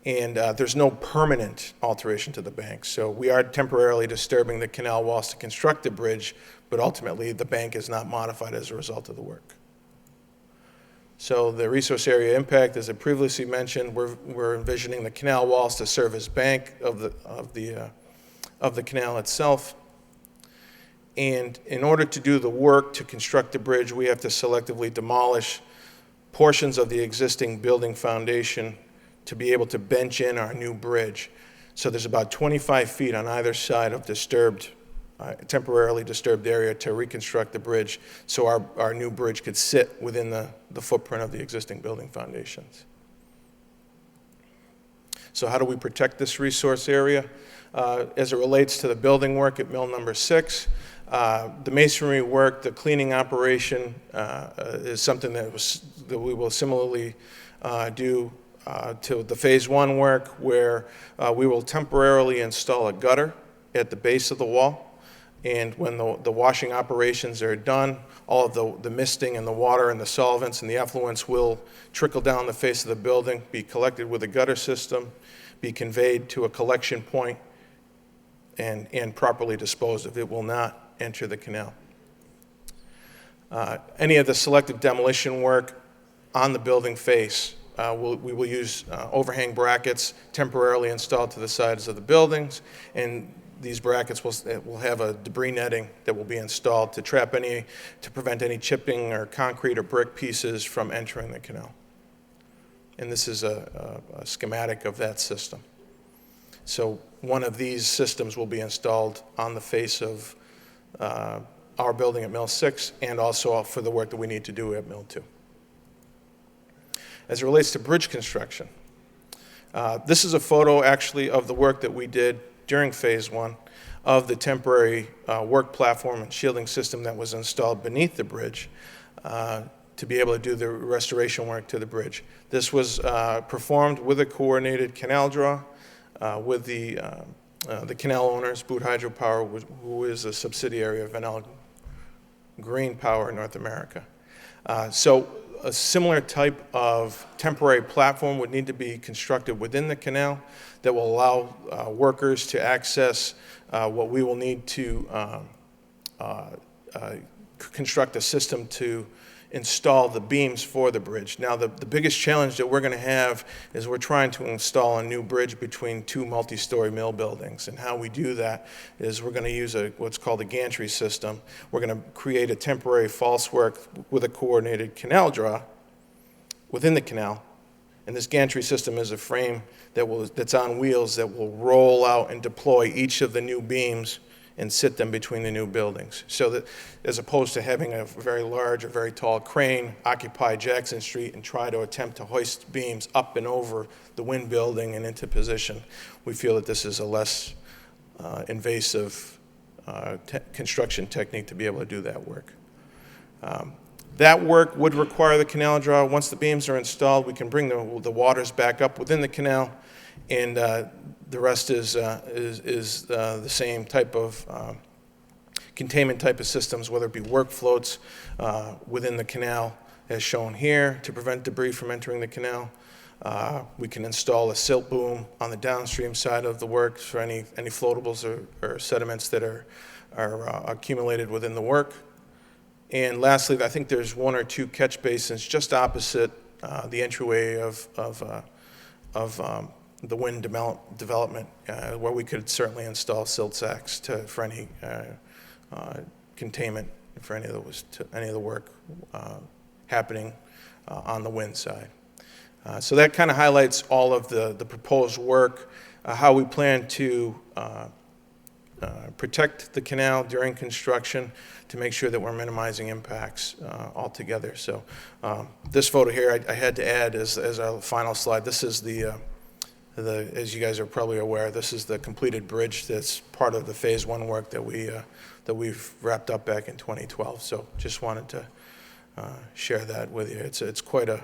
and there's no permanent alteration to the bank. So we are temporarily disturbing the canal walls to construct the bridge, but ultimately the bank is not modified as a result of the work. So the resource area impact, as I previously mentioned, we're envisioning the canal walls to serve as bank of the canal itself. And in order to do the work to construct the bridge, we have to selectively demolish portions of the existing building foundation to be able to bench in our new bridge. So there's about 25 feet on either side of temporarily disturbed area to reconstruct the bridge so our new bridge could sit within the footprint of the existing building foundations. So how do we protect this resource area? As it relates to the building work at mill number 6, the masonry work, the cleaning operation is something that we will similarly do to the phase 1 work, where we will temporarily install a gutter at the base of the wall. And when the washing operations are done, all of the misting and the water and the solvents and the effluents will trickle down the face of the building, be collected with a gutter system, be conveyed to a collection point, and properly disposed of. It will not enter the canal. Any of the selective demolition work on the building face, we will use overhang brackets temporarily installed to the sides of the buildings, and these brackets will have a debris netting that will be installed to prevent any chipping or concrete or brick pieces from entering the canal. And this is a schematic of that system. So one of these systems will be installed on the face of our building at Mill 6, and also for the work that we need to do at Mill 2. As it relates to bridge construction, this is a photo actually of the work that we did during phase 1 of the temporary work platform and shielding system that was installed beneath the bridge to be able to do the restoration work to the bridge. This was performed with a coordinated canal draw with the canal owners, Boot Hydropower, who is a subsidiary of Enel Green Power in North America. So a similar type of temporary platform would need to be constructed within the canal that will allow workers to access what we will need to construct a system to install the beams for the bridge. Now, the biggest challenge that we're going to have is we're trying to install a new bridge between 2 multi-story mill buildings. And how we do that is we're going to use what's called a gantry system. We're going to create a temporary false work with a coordinated canal draw within the canal. And this gantry system is a frame that's on wheels that will roll out and deploy each of the new beams and sit them between the new buildings. So that, as opposed to having a very large or very tall crane occupy Jackson Street and try to attempt to hoist beams up and over the Wynn building and into position, we feel that this is a less invasive construction technique to be able to do that work. That work would require the canal draw. Once the beams are installed, we can bring the waters back up within the canal, and the rest is the same type of containment type of systems, whether it be work floats within the canal, as shown here, to prevent debris from entering the canal. We can install a silt boom on the downstream side of the work for any floatables or sediments that are accumulated within the work. And lastly, I think there's 1 or 2 catch basins just opposite the entryway of the Wynn development, where we could certainly install silt sacks for any containment for any of the work happening on the Wynn side. So that kind of highlights all of the proposed work, how we plan to protect the canal during construction to make sure that we're minimizing impacts altogether. So this photo here I had to add as our final slide. This is as you guys are probably aware, this is the completed bridge that's part of the phase 1 work that we've wrapped up back in 2012. So just wanted to share that with you. It's quite a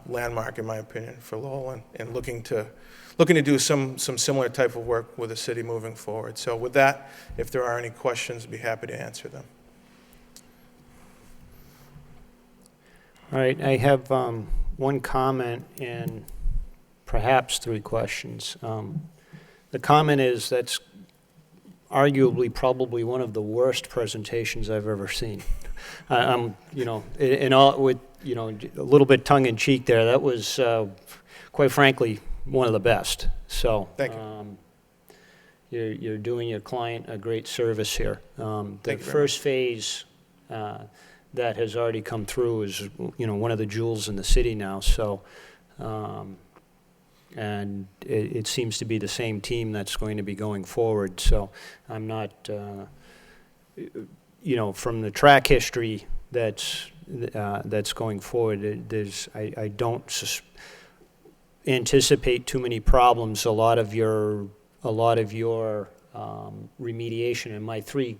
landmark, in my opinion, for Lowell, and looking to do some similar type of work with the city moving forward. So with that, if there are any questions, I'd be happy to answer them. All right, I have one comment and perhaps 3 questions. The comment is that's arguably probably one of the worst presentations I've ever seen. I'm, you know, in all, with, you know, a little bit tongue-in-cheek there, that was, quite frankly, one of the best. So, Thank you. You're doing your client a great service here. The Thank you very first phase that has already come through is, you know, one of the jewels in the city now, so, and it seems to be the same team that's going to be going forward, so I'm not, you know, from the track history that's going forward, I don't anticipate too many problems. A lot of your remediation, and my three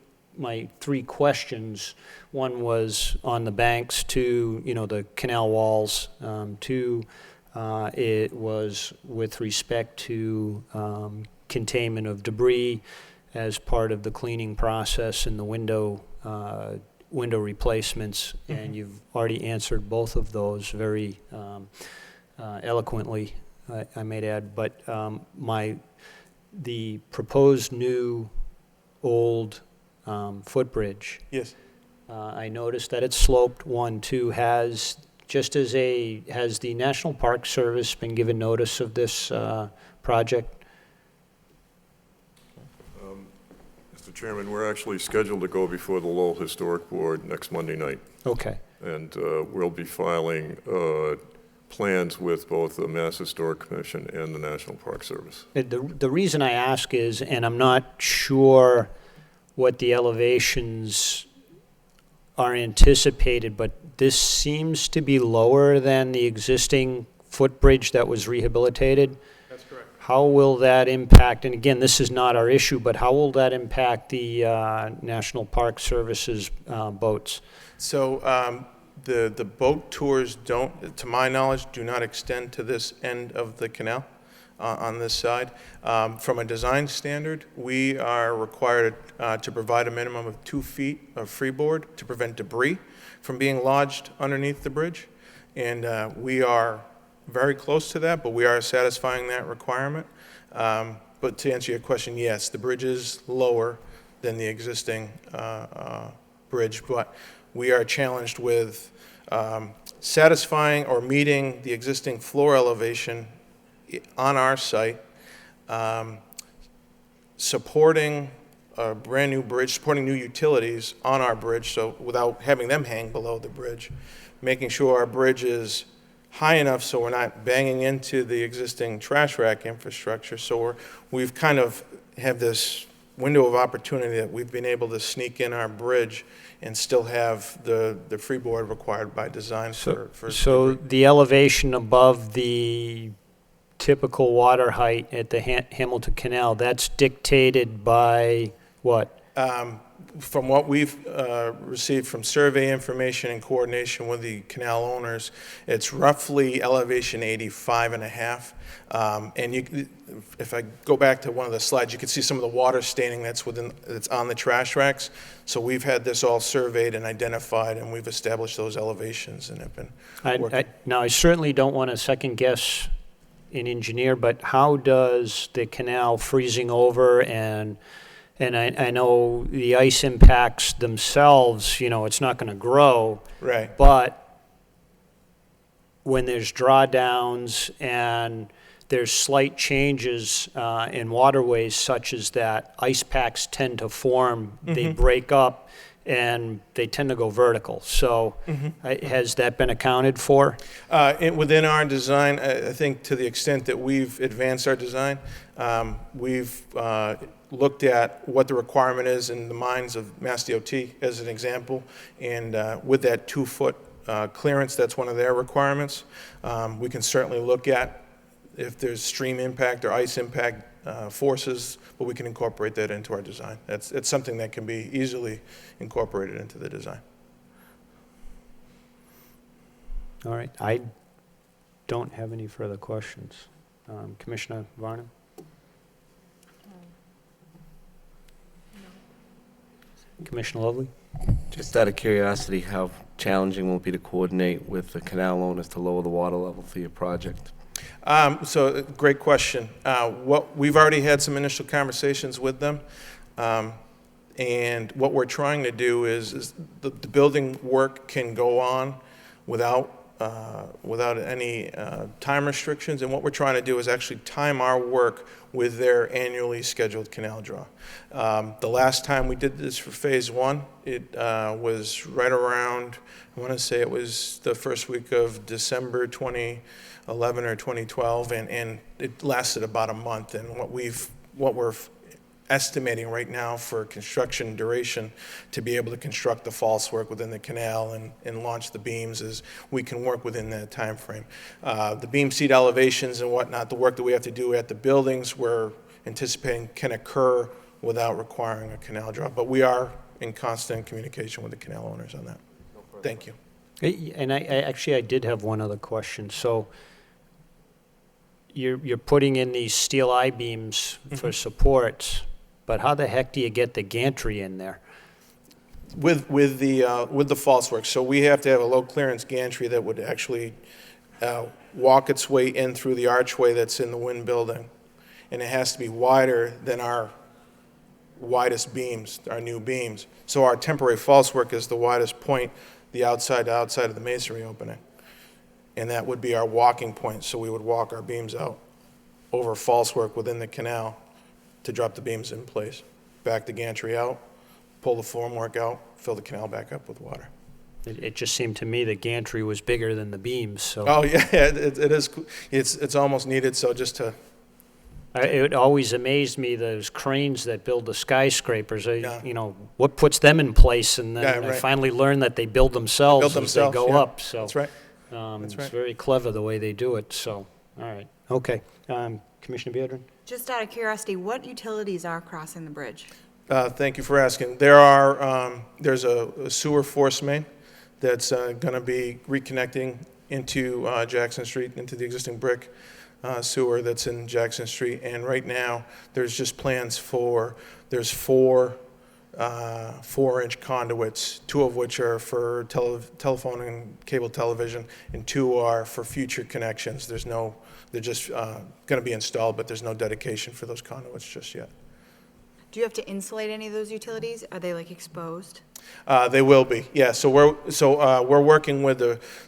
questions, one was on the banks, two, you know, the canal walls, two, it was with respect to containment of debris as part of the cleaning process and the window replacements, and you've already answered both of those very eloquently, I might add. But the proposed new old footbridge. Yes. I noticed that it's sloped. 1, 2 has the National Park Service been given notice of this project? Mr. Chairman, we're actually scheduled to go before the Lowell Historic Board next Monday night. Okay. And we'll be filing plans with both the Mass Historic Commission and the National Park Service. The reason I ask is, and I'm not sure what the elevations are anticipated, but this seems to be lower than the existing footbridge that was rehabilitated. That's correct. How will that impact, and again, this is not our issue, but how will that impact the National Park Service's boats? So the boat tours don't, to my knowledge, do not extend to this end of the canal on this side. From a design standard, we are required to provide a minimum of 2 feet of freeboard to prevent debris from being lodged underneath the bridge. And we are very close to that, but we are satisfying that requirement. But to answer your question, yes, the bridge is lower than the existing bridge, but we are challenged with satisfying or meeting the existing floor elevation on our site, supporting a brand new bridge, supporting new utilities on our bridge, so without having them hang below the bridge, making sure our bridge is high enough so we're not banging into the existing trash rack infrastructure. So we've kind of have this window of opportunity that we've been able to sneak in our bridge and still have the freeboard required by design for. So the elevation above the typical water height at the Hamilton Canal, that's dictated by what? From what we've received from survey information in coordination with the canal owners, it's roughly elevation 85.5. And if I go back to one of the slides, you can see some of the water staining that's on the trash racks. So we've had this all surveyed and identified, and we've established those elevations and have been working. Now, I certainly don't want to second guess an engineer, but how does the canal freezing over and I know the ice impacts themselves, you know, it's not going to grow. Right. But when there's drawdowns and there's slight changes in waterways such as that, ice packs tend to form, they break up, and they tend to go vertical. So has that been accounted for? Within our design, I think to the extent that we've advanced our design, we've looked at what the requirement is in the minds of Mass DOT as an example, and with that 2-foot clearance, that's one of their requirements. We can certainly look at if there's stream impact or ice impact forces, but we can incorporate that into our design. It's something that can be easily incorporated into the design. All right, I don't have any further questions. Commissioner Varnum? Commissioner Lovely? Just out of curiosity, how challenging will it be to coordinate with the canal owners to lower the water level for your project? So, great question. We've already had some initial conversations with them. And what we're trying to do is the building work can go on without any time restrictions. And what we're trying to do is actually time our work with their annually scheduled canal draw. The last time we did this for phase one, it was right around, I want to say it was the first week of December 2011 or 2012, and it lasted about a month. And what we're estimating right now for construction duration to be able to construct the false work within the canal and launch the beams is we can work within that time frame. The beam seat elevations and whatnot, the work that we have to do at the buildings, we're anticipating can occur without requiring a canal draw. But we are in constant communication with the canal owners on that. Thank you. And I did have one other question. So you're putting in these steel I-beams for supports, but how the heck do you get the gantry in there? With the false work. So we have to have a low clearance gantry that would actually walk its way in through the archway that's in the wind building. And it has to be wider than our widest beams, our new beams. So our temporary false work is the widest point, the outside to outside of the masonry opening. And that would be our walking point. So we would walk our beams out over false work within the canal to drop the beams in place. Back the gantry out, pull the formwork out, fill the canal back up with water. It just seemed to me the gantry was bigger than the beams, so. Oh, yeah, it is. It's almost needed, so just to, It always amazed me, those cranes that build the skyscrapers, Yeah. you know, what puts them in place? And then Yeah, I right. finally learned that they build themselves as they themselves, go yeah. up, so. That's right. That's It's right. very clever the way they do it, so, all right, okay. Commissioner Beardron? Just out of curiosity, what utilities are crossing the bridge? Thank you for asking. There's a sewer force main that's going to be reconnecting into Jackson Street, into the existing brick sewer that's in Jackson Street. And right now, there's just plans there's four 4-inch conduits, 2 of which are for telephone and cable television, and 2 are for future connections. They're just going to be installed, but there's no dedication for those conduits just yet. Do you have to insulate any of those utilities? Are they like exposed? They will be, yeah. So we're working with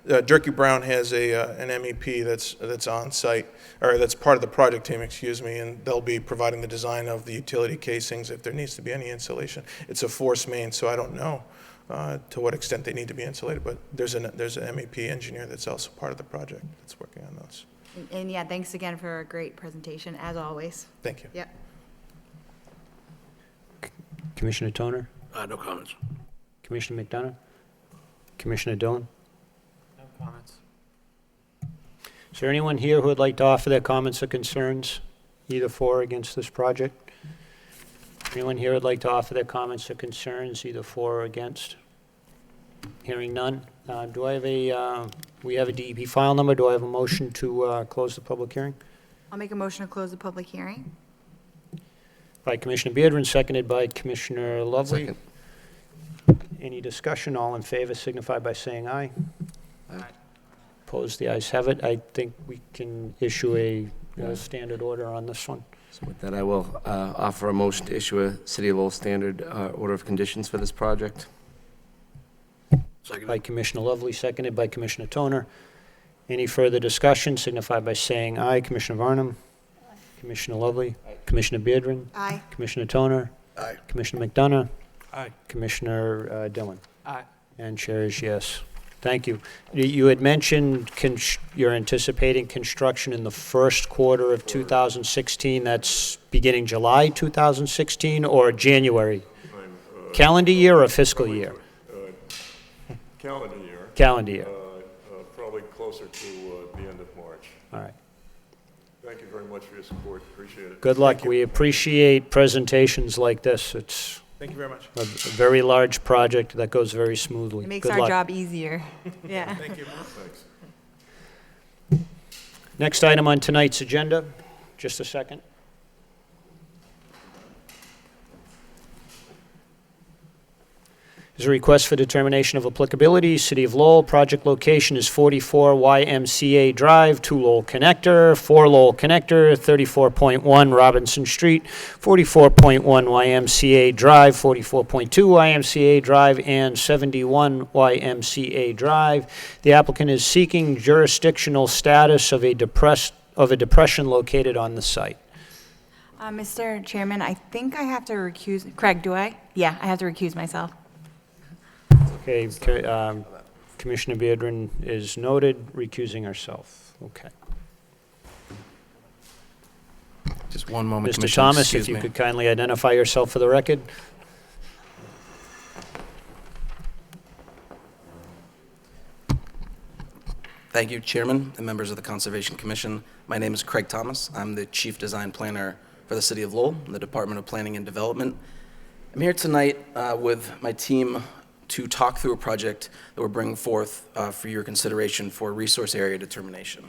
Durkee Brown has an MEP that's on site, or that's part of the project team, excuse me, and they'll be providing the design of the utility casings if there needs to be any insulation. It's a force main, so I don't know to what extent they need to be insulated, but there's an MEP engineer that's also part of the project that's working on those. And yeah, thanks again for a great presentation, as always. Thank you. Yep. Commissioner Toner? No comments. Commissioner McDonough? Commissioner Dillon? No comments. Is there anyone here who would like to offer their comments or concerns, either for or against this project? Anyone here would like to offer their comments or concerns, either for or against? Hearing none. Do I have we have a DEP file number. Do I have a motion to close the public hearing? I'll make a motion to close the public hearing. By Commissioner Beardron, seconded by Commissioner Lovely. Second. Any discussion? All in favor signify by saying aye. Aye. Opposed, the ayes have it. I think we can issue a standard order on this one. So with that, I will offer a motion to issue a City of Lowell standard order of conditions for this project. By Commissioner Lovely, seconded by Commissioner Toner. Any further discussion? Signify by saying aye. Commissioner Varnum? Commissioner Lovely? Commissioner Beardron? Aye. Commissioner Toner? Aye. Commissioner McDonough? Aye. Commissioner Dillon? Aye. And chair is yes. Thank you. You had mentioned you're anticipating construction in the first quarter of 2016. That's beginning July 2016 or January? Calendar year or fiscal year? Calendar year. Calendar year. Probably closer to the end of March. All right. Thank you very much for your support. Appreciate it. Good luck. We appreciate presentations like this. It's Thank you very much. a very large project that goes very smoothly. It makes Good our luck. job easier. Yeah. Thank you. Thanks. Next item on tonight's agenda, just a second. Is There's a request for determination of applicability. City of Lowell, project location is 44 YMCA Drive, 2 Lowell Connector, 4 Lowell Connector, 34.1 Robinson Street, 44.1 YMCA Drive, 44.2 YMCA Drive, and 71 YMCA Drive. The applicant is seeking jurisdictional status of a depression located on the site. Mr. Chairman, I think I have to recuse, Craig, do I? Yeah, I have to recuse myself. Okay, Commissioner Beardron is noted, recusing herself. Okay. Just one moment, Mr. Commissioner, Thomas, excuse if you me. could kindly identify yourself for the record. Thank you, Chairman and members of the Conservation Commission. My name is Craig Thomas. I'm the Chief Design Planner for the City of Lowell, in the Department of Planning and Development. I'm here tonight with my team to talk through a project that we're bringing forth for your consideration for resource area determination.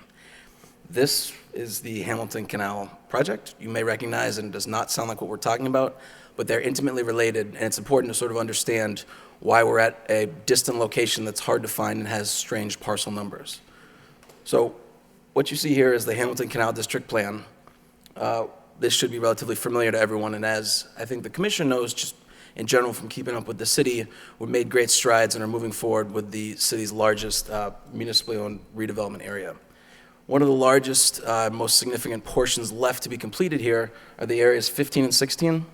This is the Hamilton Canal project. You may recognize, and it does not sound like what we're talking about, but they're intimately related, and it's important to sort of understand why we're at a distant location that's hard to find and has strange parcel numbers. So what you see here is the Hamilton Canal District Plan. This should be relatively familiar to everyone, and as I think the Commission knows, just in general from keeping up with the city, we've made great strides and are moving forward with the city's largest municipally owned redevelopment area. One of the largest, most significant portions left to be completed here are the areas 15 and 16,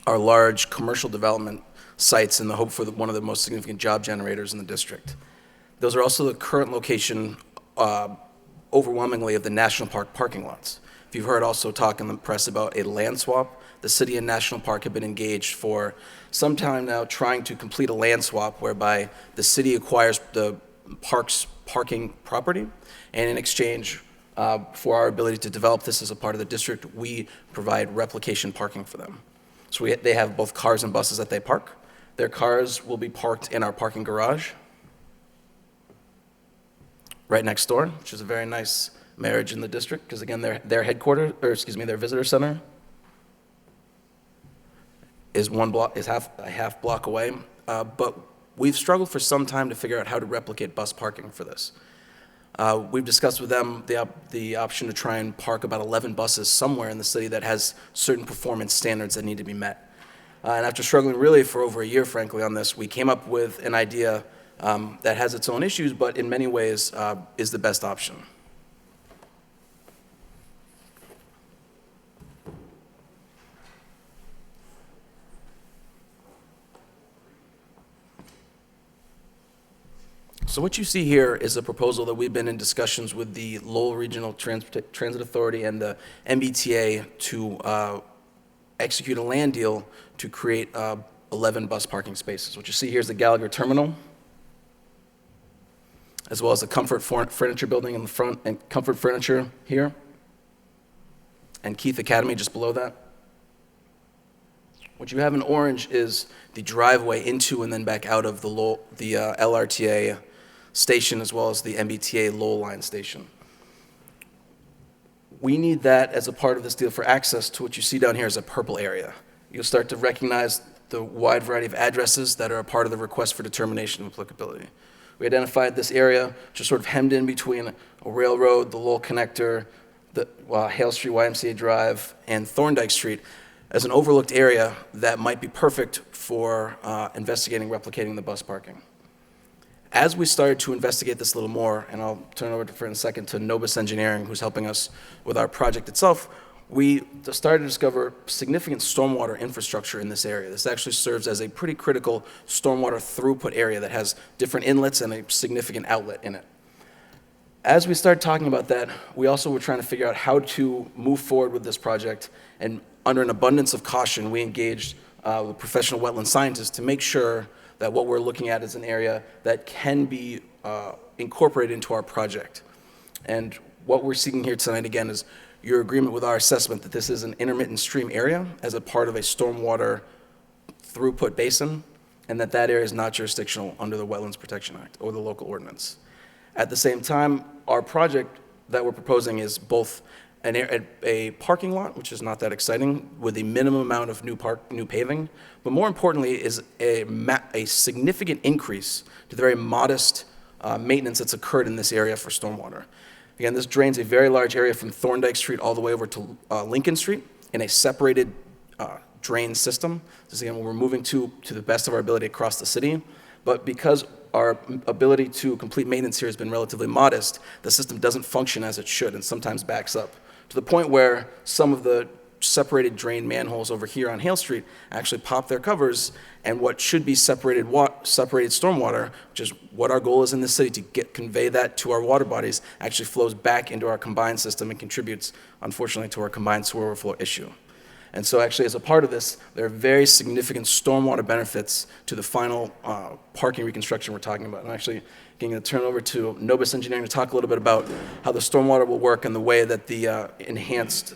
are large commercial development sites in the hope for one of the most significant job generators in the district. Those are also the current location, overwhelmingly, of the National Park parking lots. If you've heard also talk in the press about a land swap, the city and National Park have been engaged for some time now trying to complete a land swap whereby the city acquires the park's parking property, and in exchange for our ability to develop this as a part of the district, we provide replication parking for them. So they have both cars and buses that they park. Their cars will be parked in our parking garage right next door, which is a very nice marriage in the district, because again, their headquarters, or excuse me, their visitor center is a half block away. But we've struggled for some time to figure out how to replicate bus parking for this. We've discussed with them the option to try and park about 11 buses somewhere in the city that has certain performance standards that need to be met. And after struggling really for over a year, frankly, on this, we came up with an idea that has its own issues, but in many ways is the best option. So what you see here is a proposal that we've been in discussions with the Lowell Regional Transit Authority and the MBTA to execute a land deal to create 11 bus parking spaces. What you see here is the Gallagher Terminal, as well as the Comfort Furniture Building in the front, and Comfort Furniture here, and Keith Academy just below that. What you have in orange is the driveway into and then back out of the LRTA station, as well as the MBTA Lowell line station. We need that as a part of this deal for access to what you see down here as a purple area. You'll start to recognize the wide variety of addresses that are a part of the request for determination of applicability. We identified this area just sort of hemmed in between a railroad, the Lowell Connector, the Hale Street, YMCA Drive, and Thorndike Street as an overlooked area that might be perfect for investigating replicating the bus parking. As we started to investigate this a little more, and I'll turn it over for in a second to Nobis Engineering, who's helping us with our project itself, we started to discover significant stormwater infrastructure in this area. This actually serves as a pretty critical stormwater throughput area that has different inlets and a significant outlet in it. As we started talking about that, we also were trying to figure out how to move forward with this project, and under an abundance of caution, we engaged with professional wetland scientists to make sure that what we're looking at is an area that can be incorporated into our project. And what we're seeking here tonight, again, is your agreement with our assessment that this is an intermittent stream area as a part of a stormwater throughput basin, and that area is not jurisdictional under the Wetlands Protection Act or the local ordinance. At the same time, our project that we're proposing is both a parking lot, which is not that exciting, with a minimum amount of new paving, but more importantly is a significant increase to the very modest maintenance that's occurred in this area for stormwater. Again, this drains a very large area from Thorndike Street all the way over to Lincoln Street in a separated drain system. This is, again, what we're moving to the best of our ability across the city. But because our ability to complete maintenance here has been relatively modest, the system doesn't function as it should and sometimes backs up to the point where some of the separated drain manholes over here on Hale Street actually pop their covers, and what should be separated stormwater, which is what our goal is in this city, to convey that to our water bodies, actually flows back into our combined system and contributes, unfortunately, to our combined sewer overflow issue. And so actually, as a part of this, there are very significant stormwater benefits to the final parking reconstruction we're talking about. I'm actually going to turn over to Nobis Engineering to talk a little bit about how the stormwater will work and the way that the enhanced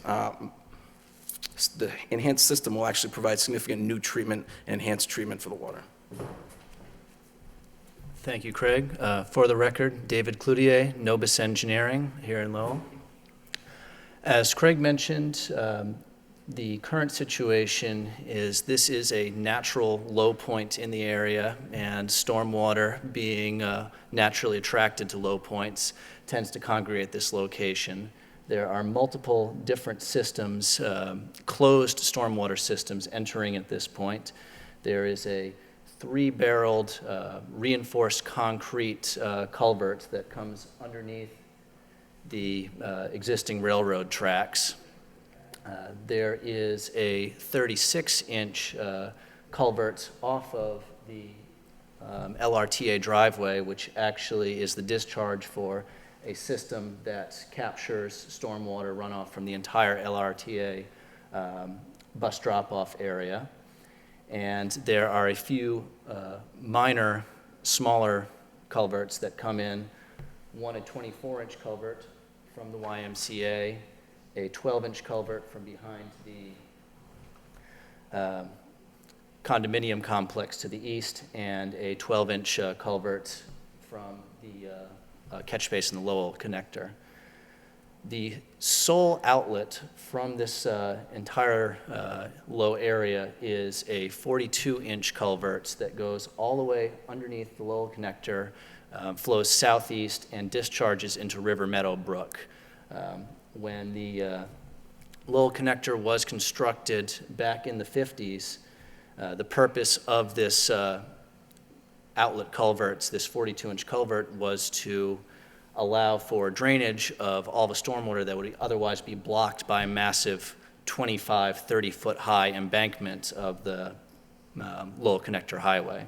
system will actually provide significant new treatment and enhanced treatment for the water. Thank you, Craig. For the record, David Cloutier, Nobis Engineering here in Lowell. As Craig mentioned, the current situation is this is a natural low point in the area, and stormwater, being naturally attracted to low points, tends to congregate this location. There are multiple different systems, closed stormwater systems entering at this point. There is a 3-barreled reinforced concrete culvert that comes underneath the existing railroad tracks. There is a 36-inch culvert off of the LRTA driveway, which actually is the discharge for a system that captures stormwater runoff from the entire LRTA bus drop-off area. And there are a few minor, smaller culverts that come in. One, a 24-inch culvert from the YMCA, a 12-inch culvert from behind the condominium complex to the east, and a 12-inch culvert from the catch basin, the Lowell connector. The sole outlet from this entire low area is a 42-inch culvert that goes all the way underneath the Lowell connector, flows southeast, and discharges into River Meadow Brook. When the Lowell connector was constructed back in the 50s, the purpose of this outlet culverts, this 42-inch culvert, was to allow for drainage of all the stormwater that would otherwise be blocked by a massive 25, 30-foot high embankment of the Lowell Connector Highway.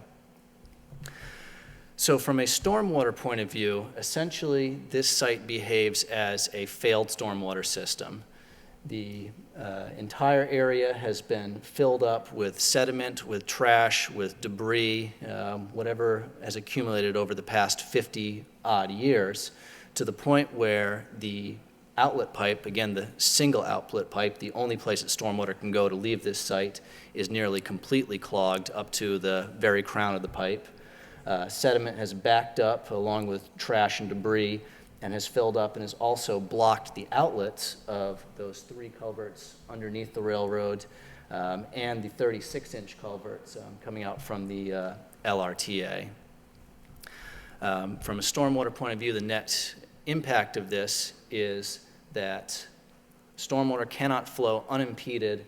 So from a stormwater point of view, essentially this site behaves as a failed stormwater system. The entire area has been filled up with sediment, with trash, with debris, whatever has accumulated over the past 50-odd years, to the point where the outlet pipe, again, the single outlet pipe, the only place that stormwater can go to leave this site, is nearly completely clogged up to the very crown of the pipe. Sediment has backed up along with trash and debris and has filled up and has also blocked the outlets of those 3 culverts underneath the railroad and the 36-inch culverts coming out from the LRTA. From a stormwater point of view, the net impact of this is that stormwater cannot flow unimpeded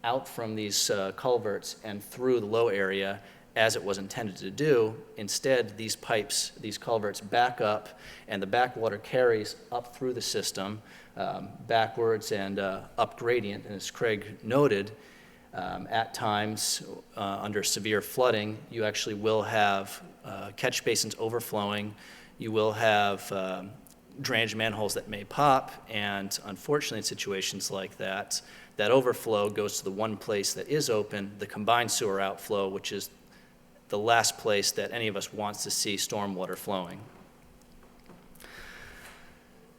out from these culverts and through the low area as it was intended to do. Instead, these pipes, these culverts back up, and the backwater carries up through the system backwards and up gradient. And as Craig noted, at times under severe flooding, you actually will have catch basins overflowing. You will have drainage manholes that may pop, and unfortunately in situations like that, that overflow goes to the one place that is open, the combined sewer outflow, which is the last place that any of us wants to see stormwater flowing.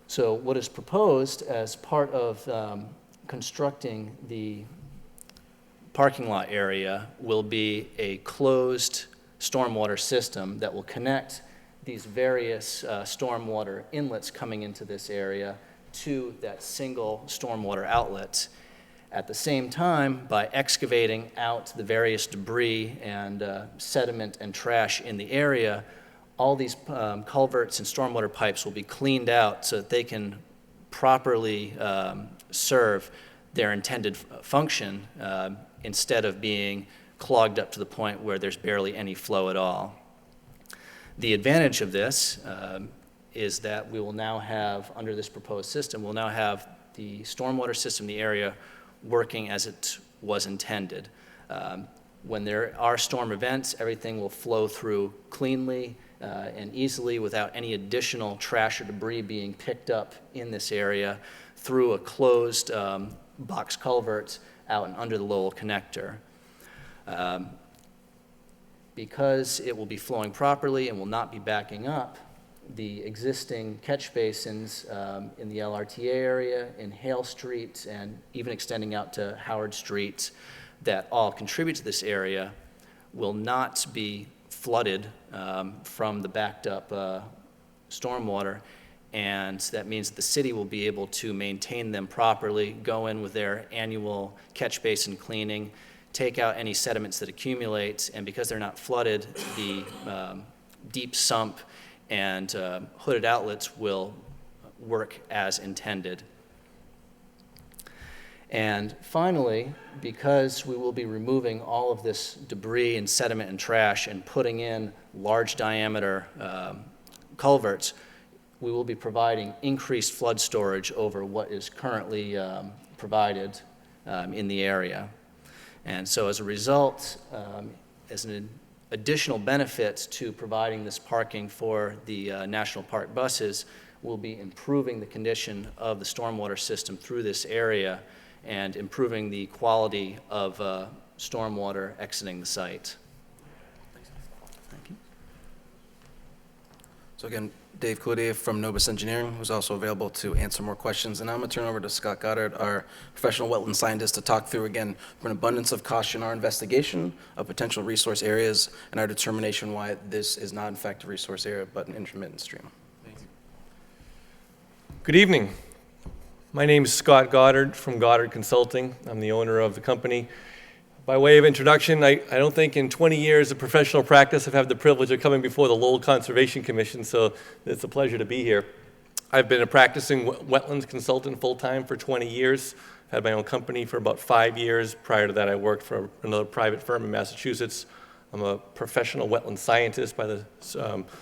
So what is proposed as part of constructing the parking lot area will be a closed stormwater system that will connect these various stormwater inlets coming into this area to that single stormwater outlet. At the same time, by excavating out the various debris and sediment and trash in the area, all these culverts and stormwater pipes will be cleaned out so that they can properly serve their intended function instead of being clogged up to the point where there's barely any flow at all. The advantage of this is that we will now have, under this proposed system, we'll now have the stormwater system in the area working as it was intended. When there are storm events, everything will flow through cleanly and easily without any additional trash or debris being picked up in this area through a closed box culvert out and under the Lowell connector. Because it will be flowing properly and will not be backing up, the existing catch basins in the LRTA area, in Hale Street, and even extending out to Howard Street that all contribute to this area will not be flooded from the backed up stormwater, and that means that the city will be able to maintain them properly, go in with their annual catch basin cleaning, take out any sediments that accumulate, and because they're not flooded, the deep sump and hooded outlets will work as intended. And finally, because we will be removing all of this debris and sediment and trash and putting in large diameter culverts, we will be providing increased flood storage over what is currently provided in the area. And so as a result, as an additional benefit to providing this parking for the National Park buses, we'll be improving the condition of the stormwater system through this area and improving the quality of stormwater exiting the site. Thank you. So again, Dave Cloutier from Nobis Engineering, who's also available to answer more questions. And I'm going to turn over to Scott Goddard, our professional wetland scientist, to talk through, again, for an abundance of caution, our investigation of potential resource areas and our determination why this is not, in fact, a resource area, but an intermittent stream. Good evening. My name is Scott Goddard from Goddard Consulting. I'm the owner of the company. By way of introduction, I don't think in 20 years of professional practice I've had the privilege of coming before the Lowell Conservation Commission, so it's a pleasure to be here. I've been a practicing wetlands consultant full-time for 20 years. I've had my own company for about 5 years. Prior to that, I worked for another private firm in Massachusetts. I'm a professional wetland scientist,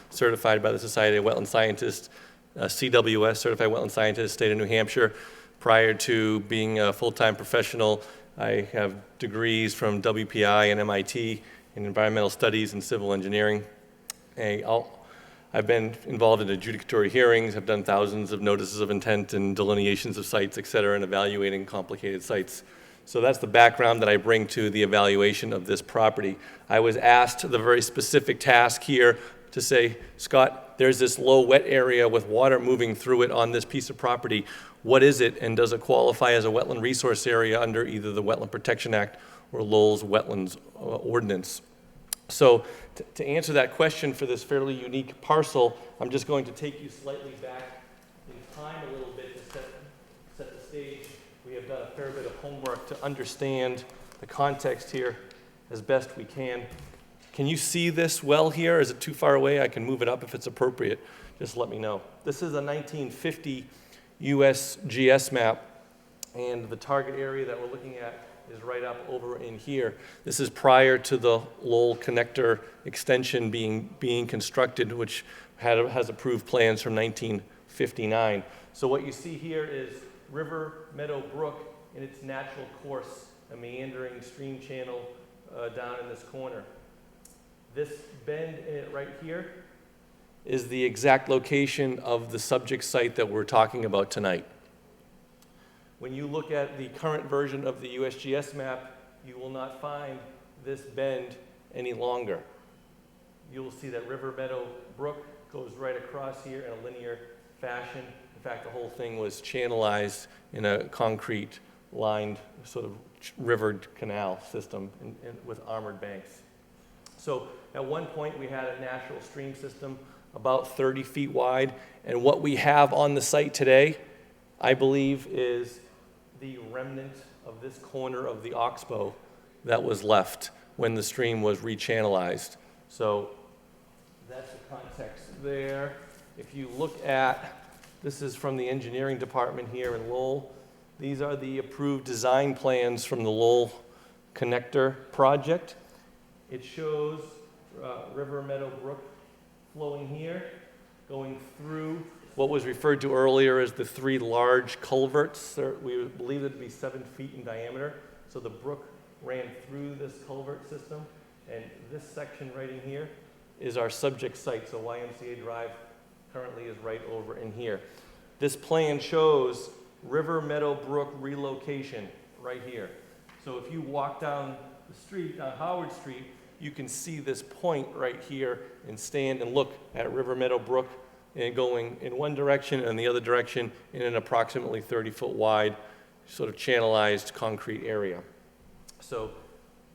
certified by the Society of Wetland Scientists, CWS, Certified Wetland Scientist, State of New Hampshire. Prior to being a full-time professional, I have degrees from WPI and MIT in environmental studies and civil engineering. I've been involved in adjudicatory hearings. I've done thousands of notices of intent and delineations of sites, et cetera, and evaluating complicated sites. So that's the background that I bring to the evaluation of this property. I was asked the very specific task here to say, Scott, there's this low wet area with water moving through it on this piece of property. What is it, and does it qualify as a wetland resource area under either the Wetland Protection Act or Lowell's Wetlands Ordinance? So to answer that question for this fairly unique parcel, I'm just going to take you slightly back in time a little bit to set the stage. We have done a fair bit of homework to understand the context here as best we can. Can you see this well here? Is it too far away? I can move it up if it's appropriate. Just let me know. This is a 1950 USGS map, and the target area that we're looking at is right up over in here. This is prior to the Lowell connector extension being constructed, which has approved plans from 1959. So what you see here is River Meadow Brook in its natural course, a meandering stream channel down in this corner. This bend in it right here is the exact location of the subject site that we're talking about tonight. When you look at the current version of the USGS map, you will not find this bend any longer. You will see that River Meadow Brook goes right across here in a linear fashion. In fact, the whole thing was channelized in a concrete lined sort of river canal system with armored banks. So at one point we had a natural stream system about 30 feet wide, and what we have on the site today I believe, is the remnant of this corner of the oxbow that was left when the stream was rechannelized. So that's the context there. If you look at, this is from the engineering department here in Lowell. These are the approved design plans from the Lowell connector project. It shows River Meadow Brook flowing here, going through what was referred to earlier as the 3 large culverts. We believe it to be 7 feet in diameter. So the brook ran through this culvert system, and this section right in here is our subject site. So YMCA Drive currently is right over in here. This plan shows River Meadow Brook relocation right here. So if you walk down the street, down Howard Street, you can see this point right here and stand and look at River Meadow Brook and going in one direction and the other direction in an approximately 30-foot wide sort of channelized concrete area. So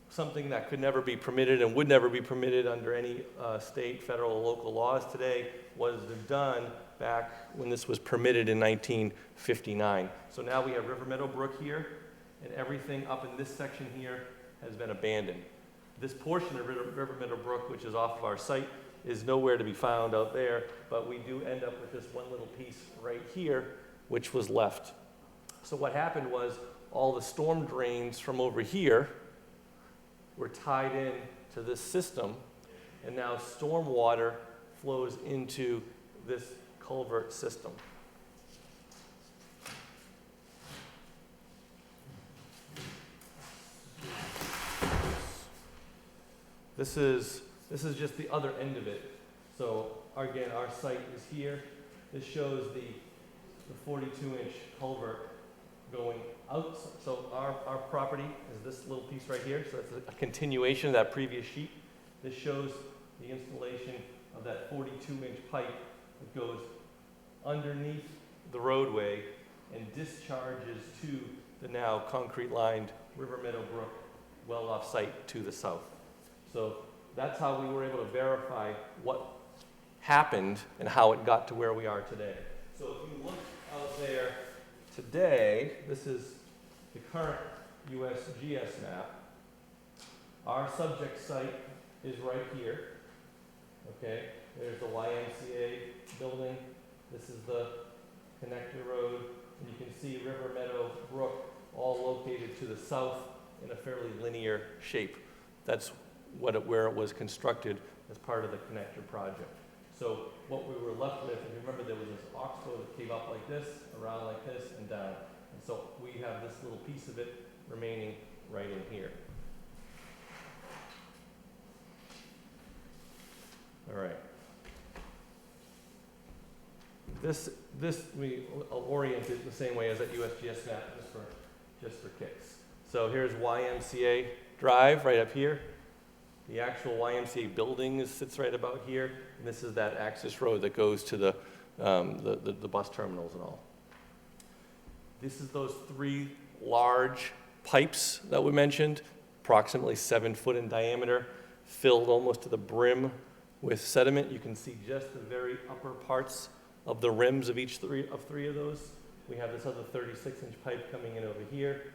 something that could never be permitted and would never be permitted under any state, federal, or local laws today was done back when this was permitted in 1959. So now we have River Meadow Brook here, and everything up in this section here has been abandoned. This portion of River Meadow Brook, which is off of our site, is nowhere to be found out there, but we do end up with this one little piece right here, which was left. So what happened was all the storm drains from over here were tied in to this system, and now storm water flows into this culvert system. This is just the other end of it. So again, our site is here. This shows the 42-inch culvert going out. So our property is this little piece right here. So that's a continuation of that previous sheet. This shows the installation of that 42-inch pipe that goes underneath the roadway and discharges to the now concrete-lined River Meadow Brook well off-site to the south. So that's how we were able to verify what happened and how it got to where we are today. So if you look out there today, this is the current USGS map. Our subject site is right here. Okay, there's the YMCA building. This is the connector road, and you can see River Meadow Brook all located to the south in a fairly linear shape. That's where it was constructed as part of the connector project. So what we were left with, if you remember, there was this oxbow that came up like this, around like this, and down. And so we have this little piece of it remaining right in here. All right. This we oriented the same way as that USGS map, just for kicks. So here's YMCA Drive right up here. The actual YMCA building sits right about here, and this is that access road that goes to the bus terminals and all. This is those 3 large pipes that we mentioned, approximately 7 foot in diameter, filled almost to the brim with sediment. You can see just the very upper parts of the rims of each 3 of those. We have this other 36-inch pipe coming in over here.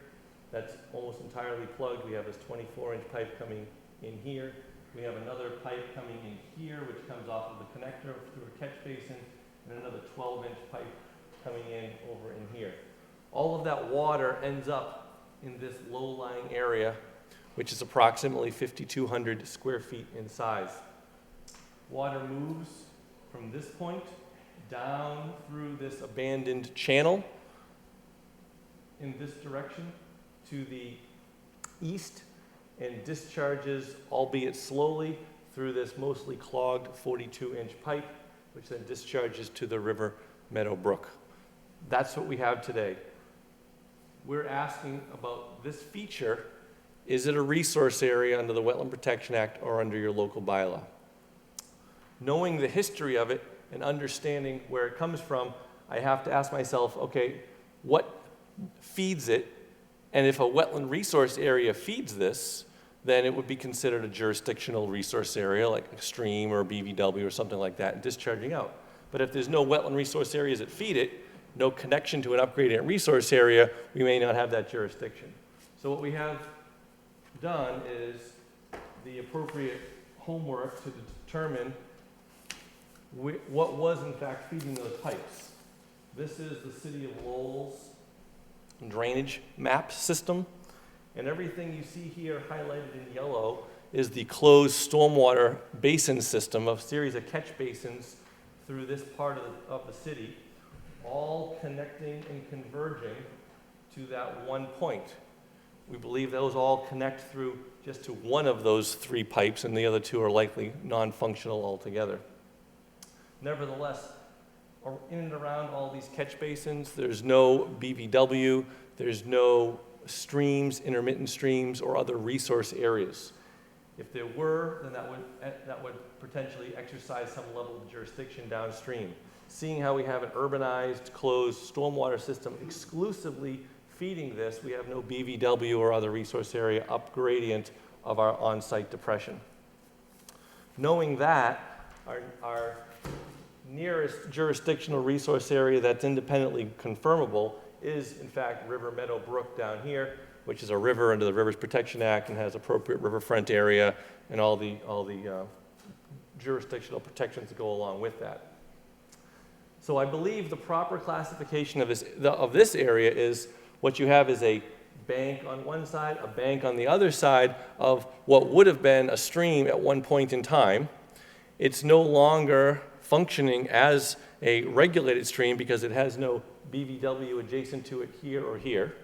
That's almost entirely plugged. We have this 24-inch pipe coming in here. We have another pipe coming in here, which comes off of the connector through a catch basin, and another 12-inch pipe coming in over in here. All of that water ends up in this low-lying area, which is approximately 5,200 square feet in size. Water moves from this point down through this abandoned channel in this direction to the east and discharges, albeit slowly, through this mostly clogged 42-inch pipe, which then discharges to the River Meadow Brook. That's what we have today. We're asking about this feature. Is it a resource area under the Wetland Protection Act or under your local bylaw? Knowing the history of it and understanding where it comes from, I have to ask myself, okay, what feeds it? And if a wetland resource area feeds this, then it would be considered a jurisdictional resource area, like a stream or a BVW or something like that, and discharging out. But if there's no wetland resource areas that feed it, no connection to an upgraded resource area, we may not have that jurisdiction. So what we have done is the appropriate homework to determine what was in fact feeding those pipes. This is the city of Lowell's drainage map system, and everything you see here highlighted in yellow is the closed stormwater basin system, a series of catch basins through this part of the city, all connecting and converging to that one point. We believe those all connect through just to one of those 3 pipes, and the other 2 are likely non-functional altogether. Nevertheless, in and around all these catch basins, there's no BVW, there's no streams, intermittent streams, or other resource areas. If there were, then that would potentially exercise some level of jurisdiction downstream. Seeing how we have an urbanized, closed stormwater system exclusively feeding this, we have no BVW or other resource area up gradient of our on-site depression. Knowing that, our nearest jurisdictional resource area that's independently confirmable is, in fact, River Meadow Brook down here, which is a river under the Rivers Protection Act and has appropriate riverfront area and all the jurisdictional protections that go along with that. So I believe the proper classification of this area is what you have is a bank on one side, a bank on the other side of what would have been a stream at one point in time. It's no longer functioning as a regulated stream because it has no BVW adjacent to it here or here.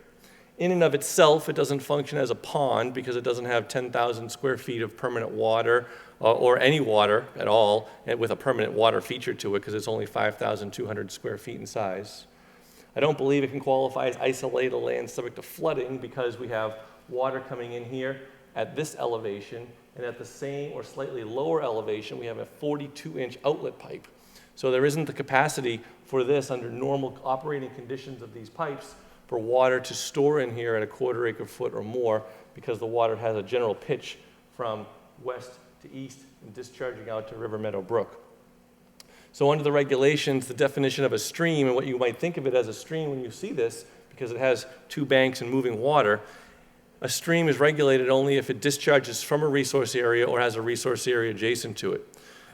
In and of itself, it doesn't function as a pond because it doesn't have 10,000 square feet of permanent water or any water at all, and with a permanent water feature to it because it's only 5,200 square feet in size. I don't believe it can qualify as isolated land subject to flooding because we have water coming in here at this elevation, and at the same or slightly lower elevation, we have a 42-inch outlet pipe. So there isn't the capacity for this under normal operating conditions of these pipes for water to store in here at a 1/4 acre foot or more because the water has a general pitch from west to east and discharging out to River Meadow Brook. So under the regulations, the definition of a stream, and what you might think of it as a stream when you see this, because it has 2 banks and moving water, a stream is regulated only if it discharges from a resource area or has a resource area adjacent to it.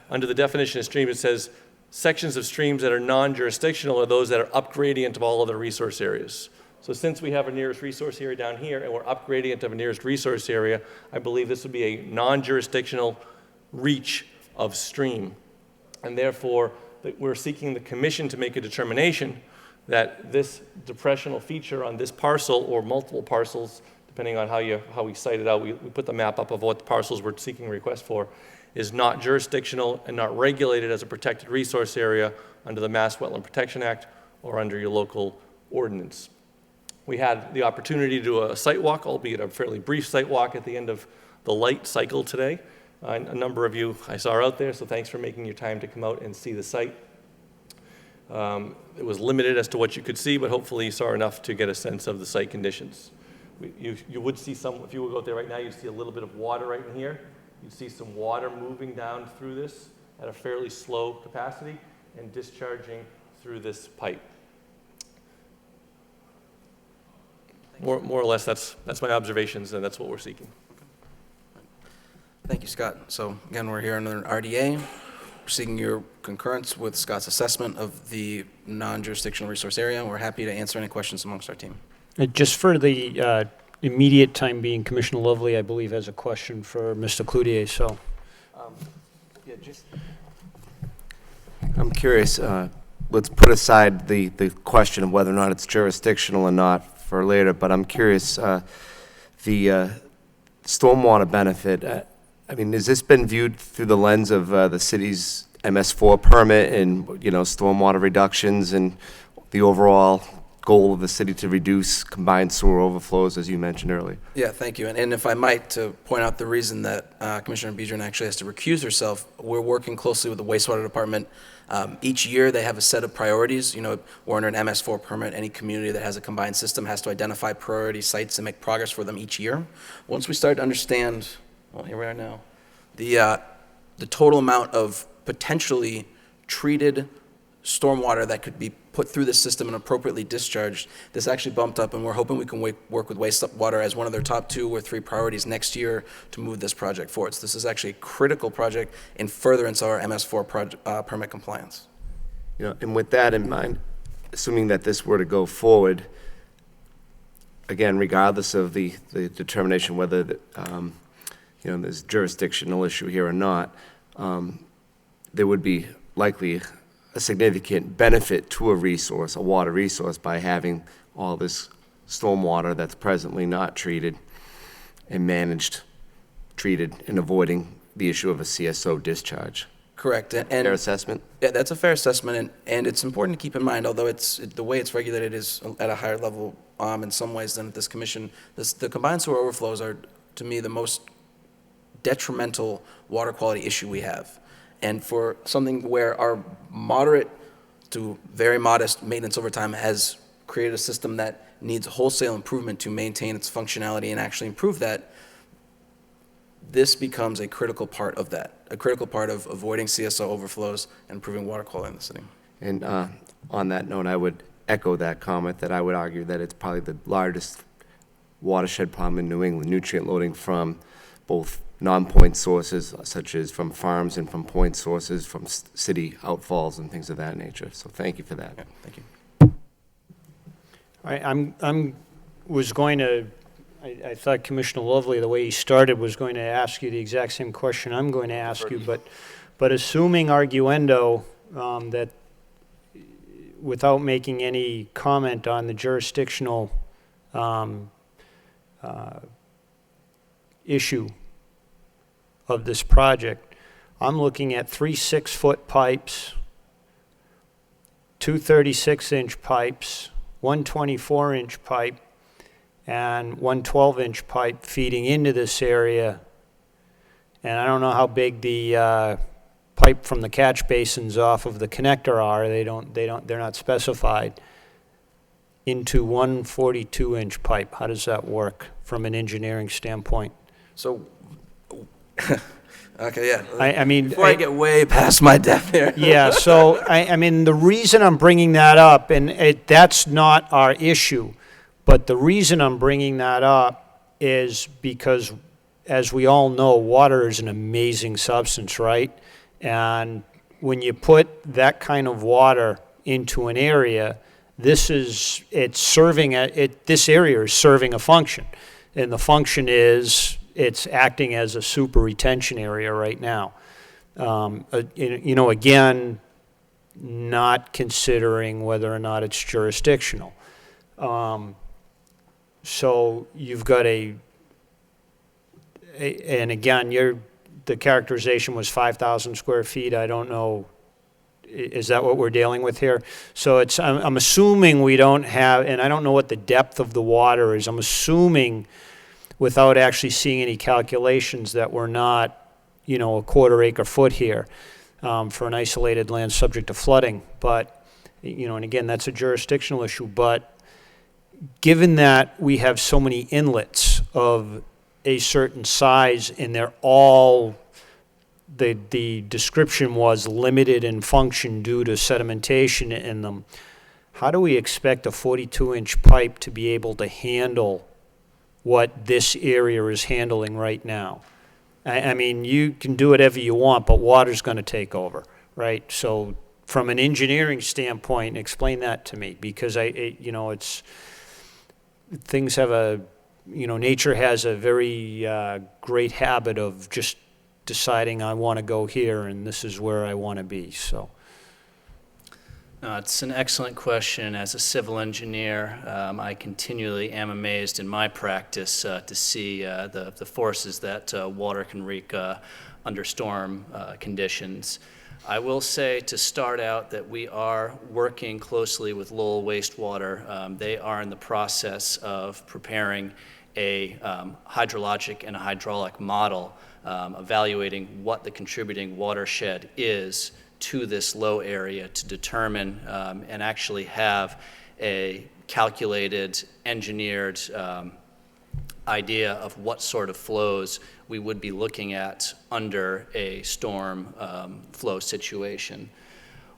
Under the definition of stream, it says sections of streams that are non-jurisdictional are those that are up gradient of all other resource areas. So since we have a nearest resource area down here and we're up gradient of a nearest resource area, I believe this would be a non-jurisdictional reach of stream. And therefore, we're seeking the commission to make a determination that this depressional feature on this parcel or multiple parcels, depending on how we cite it out, we put the map up of what the parcels we're seeking a request for, is not jurisdictional and not regulated as a protected resource area under the Mass Wetland Protection Act or under your local ordinance. We had the opportunity to do a site walk, albeit a fairly brief site walk at the end of the light cycle today. A number of you I saw out there, so thanks for making your time to come out and see the site. It was limited as to what you could see, but hopefully you saw enough to get a sense of the site conditions. You would see some, if you would go out there right now, you'd see a little bit of water right in here. You'd see some water moving down through this at a fairly slow capacity and discharging through this pipe. More or less, that's my observations, and that's what we're seeking. Thank you, Scott. So again, we're here under an RDA. We're seeking your concurrence with Scott's assessment of the non-jurisdictional resource area. We're happy to answer any questions amongst our team. Just for the immediate time being, Commissioner Lovely, I believe, has a question for Mr. Cloutier, so. I'm curious, let's put aside the question of whether or not it's jurisdictional or not for later, but I'm curious, the stormwater benefit, I mean, has this been viewed through the lens of the city's MS4 permit and, stormwater reductions and the overall goal of the city to reduce combined sewer overflows, as you mentioned earlier? Yeah, thank you. And if I might, to point out the reason that Commissioner Biedron actually has to recuse herself, we're working closely with the wastewater department. Each year they have a set of priorities. We're under an MS4 permit. Any community that has a combined system has to identify priority sites and make progress for them each year. Once we start to understand, well, here we are now, the total amount of potentially treated stormwater that could be put through this system and appropriately discharged, this actually bumped up, and we're hoping we can work with wastewater as one of their top 2 or 3 priorities next year to move this project forward. So this is actually a critical project in furtherance of our MS4 permit compliance. You know, and with that in mind, assuming that this were to go forward, again, regardless of the determination whether there's jurisdictional issue here or not, there would be likely a significant benefit to a resource, a water resource, by having all this stormwater that's presently not treated and managed, treated, and avoiding the issue of a CSO discharge. Correct. And fair assessment? Yeah, that's a fair assessment, and it's important to keep in mind, although the way it's regulated is at a higher level in some ways than this commission, the combined sewer overflows are, to me, the most detrimental water quality issue we have. And for something where our moderate to very modest maintenance over time has created a system that needs wholesale improvement to maintain its functionality and actually improve that, this becomes a critical part of that, a critical part of avoiding CSO overflows and improving water quality in the city. And on that note, I would echo that comment, that I would argue that it's probably the largest watershed problem in New England, nutrient loading from both non-point sources, such as from farms, and from point sources, from city outfalls and things of that nature. So thank you for that. Yeah, thank you. I thought Commissioner Lovely, the way he started, was going to ask you the exact same question I'm going to ask you, but assuming arguendo, that without making any comment on the jurisdictional issue of this project, I'm looking at 3 6-foot pipes, 2 36-inch pipes, 1 24-inch pipe, and 1 12-inch pipe feeding into this area. And I don't know how big the pipe from the catch basins off of the connector are. They're not specified. Into 1 42-inch pipe. How does that work from an engineering standpoint? So, okay, yeah. I mean, before I get way past my depth here. Yeah, so I mean, the reason I'm bringing that up, and that's not our issue, but the reason I'm bringing that up is because, as we all know, water is an amazing substance, right? And when you put that kind of water into an area, this area is serving a function. And the function is it's acting as a super retention area right now. Again, not considering whether or not it's jurisdictional. So you've got and again, the characterization was 5,000 square feet. I don't know, is that what we're dealing with here? So I'm assuming we don't have, and I don't know what the depth of the water is. I'm assuming, without actually seeing any calculations, that we're not, a 1/4 acre foot here for an isolated land subject to flooding. But, and again, that's a jurisdictional issue. But given that we have so many inlets of a certain size, and they're all, the description was limited in function due to sedimentation in them, how do we expect a 42-inch pipe to be able to handle what this area is handling right now? I mean, you can do whatever you want, but water's going to take over, right? So from an engineering standpoint, explain that to me, because things have nature has a very great habit of just deciding I want to go here and this is where I want to be, so. It's an excellent question. As a civil engineer, I continually am amazed in my practice to see the forces that water can wreak under storm conditions. I will say to start out that we are working closely with Lowell Wastewater. They are in the process of preparing a hydrologic and a hydraulic model evaluating what the contributing watershed is to this low area to determine and actually have a calculated, engineered idea of what sort of flows we would be looking at under a storm flow situation.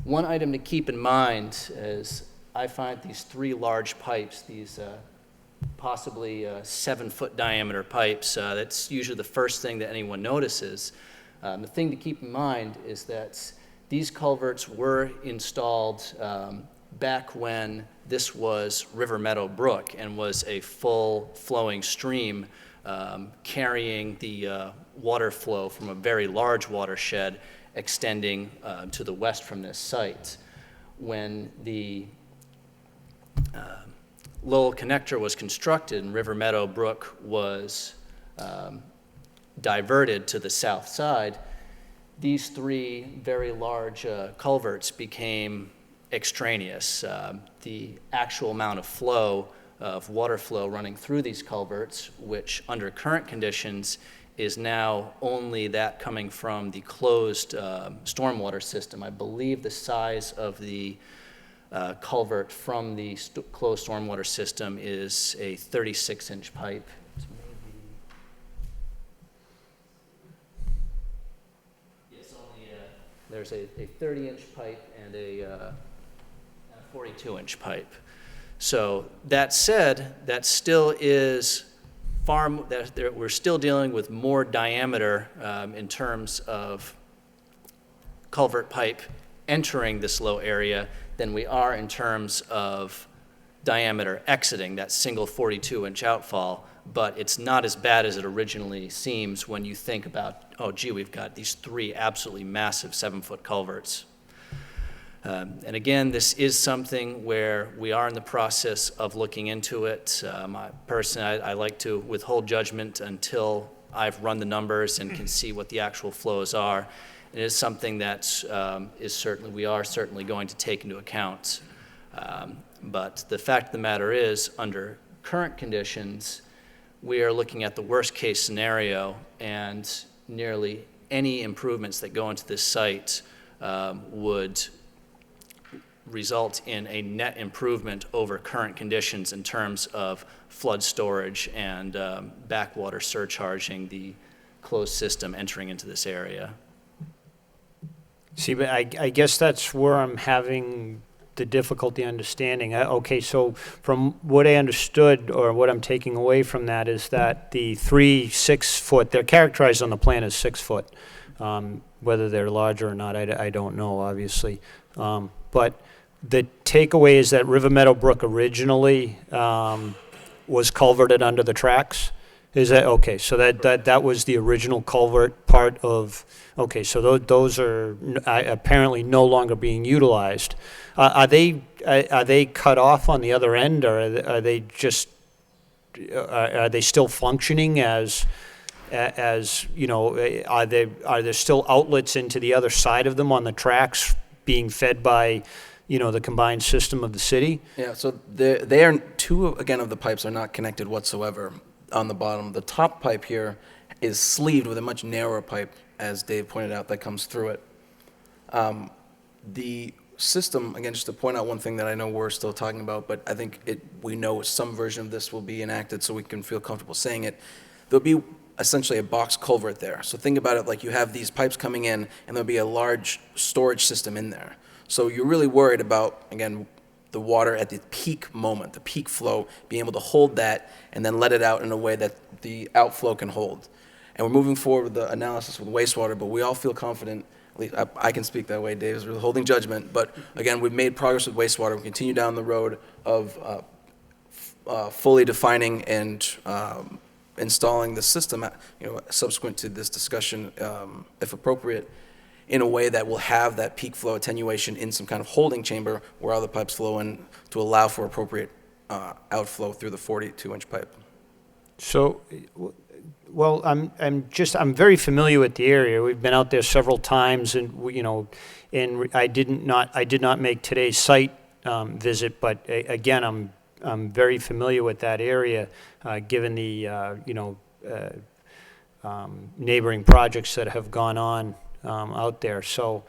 One item to keep in mind is I find these three large pipes, these possibly 7-foot diameter pipes, that's usually the first thing that anyone notices. The thing to keep in mind is that these culverts were installed back when this was River Meadow Brook and was a full flowing stream carrying the water flow from a very large watershed extending to the west from this site. When the Lowell connector was constructed and River Meadow Brook was diverted to the south side, these three very large culverts became extraneous. The actual amount of flow, of water flow running through these culverts, which under current conditions is now only that coming from the closed stormwater system. I believe the size of the culvert from the closed stormwater system is a 36-inch pipe. It's maybe, it's only there's a 30-inch pipe and a 42-inch pipe. So that said, that still is we're still dealing with more diameter in terms of culvert pipe entering this low area than we are in terms of diameter exiting that single 42-inch outfall, but it's not as bad as it originally seems when you think about, oh gee, we've got these three absolutely massive 7-foot culverts. And again, this is something where we are in the process of looking into it. Personally, I like to withhold judgment until I've run the numbers and can see what the actual flows are. It is something that we are certainly going to take into account. But the fact of the matter is, under current conditions, we are looking at the worst case scenario, and nearly any improvements that go into this site would result in a net improvement over current conditions in terms of flood storage and backwater surcharging the closed system entering into this area. See, but I guess that's where I'm having the difficulty understanding. Okay, so from what I understood, or what I'm taking away from that, is that the 3 6-foot, they're characterized on the plan as 6 foot. Whether they're larger or not, I don't know, obviously. But the takeaway is that River Meadow Brook originally was culverted under the tracks. Is that okay? So that was the original culvert part of. Okay, so those are apparently no longer being utilized. Are they cut off on the other end, or are they just are they still functioning as you know? Are there still outlets into the other side of them on the tracks being fed by, you know, the combined system of the city? Yeah, so they are two, again, of the pipes are not connected whatsoever on the bottom. The top pipe here is sleeved with a much narrower pipe, as Dave pointed out, that comes through it. The system, again, just to point out one thing that I know we're still talking about, but I think we know some version of this will be enacted so we can feel comfortable saying it. There'll be essentially a box culvert there. So think about it like you have these pipes coming in, and there'll be a large storage system in there. So you're really worried about, again, the water at the peak moment, the peak flow, being able to hold that and then let it out in a way that the outflow can hold. And we're moving forward with the analysis with wastewater, but we all feel confident, at least I can speak that way, Dave is really holding judgment, but again, we've made progress with wastewater. We continue down the road of fully defining and installing the system, you know, subsequent to this discussion, if appropriate, in a way that will have that peak flow attenuation in some kind of holding chamber where all the pipes flow in to allow for appropriate outflow through the 42-inch pipe. So, well, I'm very familiar with the area. We've been out there several times, and you know, and I did not make today's site visit, but again, I'm very familiar with that area, given the you know, neighboring projects that have gone on out there. So,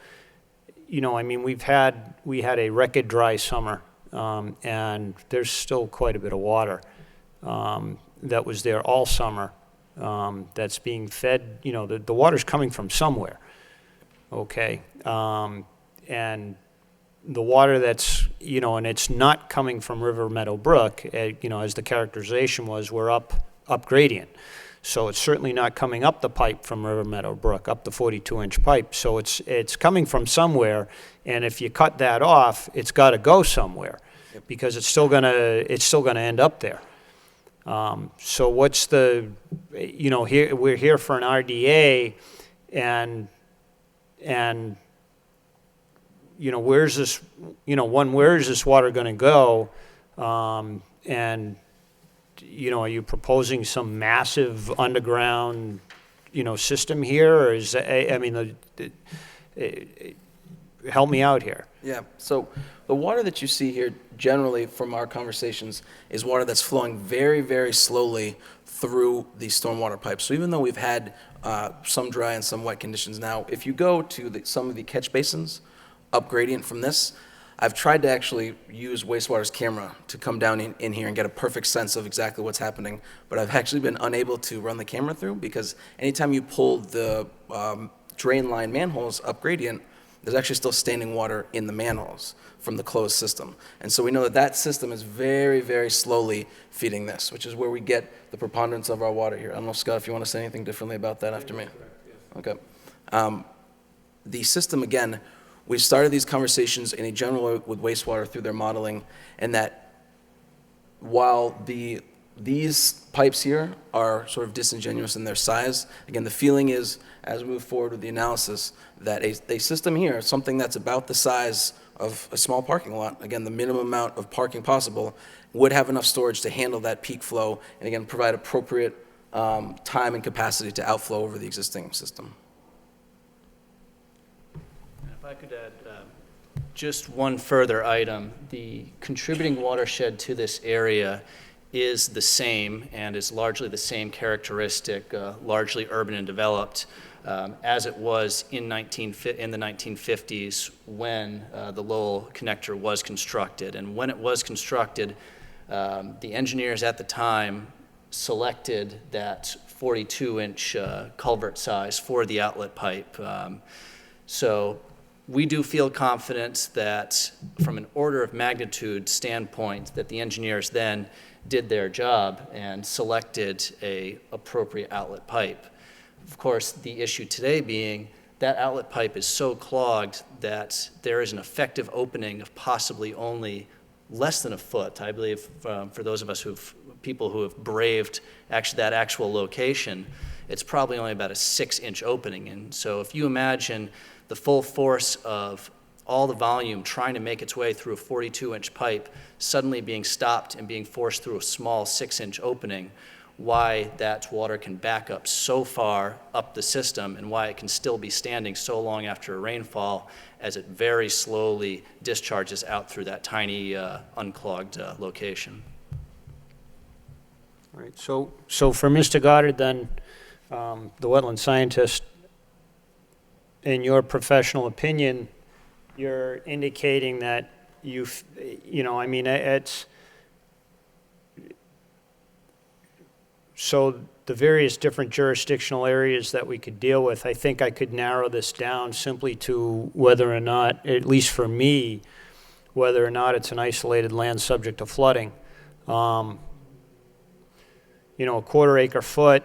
you know, I mean, we had a record dry summer, and there's still quite a bit of water that was there all summer. That's being fed, you know, the water's coming from somewhere, okay? And the water that's, you know, and it's not coming from River Meadow Brook, you know, as the characterization was, we're up gradient. So it's certainly not coming up the pipe from River Meadow Brook, up the 42-inch pipe. So it's coming from somewhere, and if you cut that off, it's got to go somewhere, because it's still gonna end up there. So what's the, you know, we're here for an RDA, and you know, where's this, you know, where is this water going to go? And, you know, are you proposing some massive underground, you know, system here, or is, I mean, help me out here. Yeah, so the water that you see here, generally from our conversations, is water that's flowing very, very slowly through the stormwater pipes. So even though we've had some dry and some wet conditions now, if you go to some of the catch basins up gradient from this, I've tried to actually use wastewater's camera to come down in here and get a perfect sense of exactly what's happening, but I've actually been unable to run the camera through, because anytime you pull the drain line manholes up gradient, there's actually still standing water in the manholes from the closed system. And so we know that that system is very, very slowly feeding this, which is where we get the preponderance of our water here. I don't know, Scott, if you want to say anything differently about that after me. Okay. The system, again, we started these conversations in a general way with wastewater through their modeling, and that while these pipes here are sort of disingenuous in their size, again, the feeling is, as we move forward with the analysis, that a system here, something that's about the size of a small parking lot, again, the minimum amount of parking possible, would have enough storage to handle that peak flow, and again, provide appropriate time and capacity to outflow over the existing system. If I could add just one further item, the contributing watershed to this area is the same, and is largely the same characteristic, largely urban and developed, as it was in the 1950s when the Lowell connector was constructed. And when it was constructed, the engineers at the time selected that 42-inch culvert size for the outlet pipe. So we do feel confident that from an order of magnitude standpoint, that the engineers then did their job and selected a appropriate outlet pipe. Of course, the issue today being that outlet pipe is so clogged that there is an effective opening of possibly only less than a foot. I believe for those of us people who have braved that actual location, it's probably only about a 6-inch opening. And so if you imagine the full force of all the volume trying to make its way through a 42-inch pipe suddenly being stopped and being forced through a small 6-inch opening, why that water can back up so far up the system, and why it can still be standing so long after a rainfall as it very slowly discharges out through that tiny unclogged location. All right, so for Mr. Goddard then, the wetland scientist, in your professional opinion, you're indicating that you know, I mean, it's, so the various different jurisdictional areas that we could deal with, I think I could narrow this down simply to whether or not, at least for me, whether or not it's an isolated land subject to flooding. You know, a 1/4 acre foot,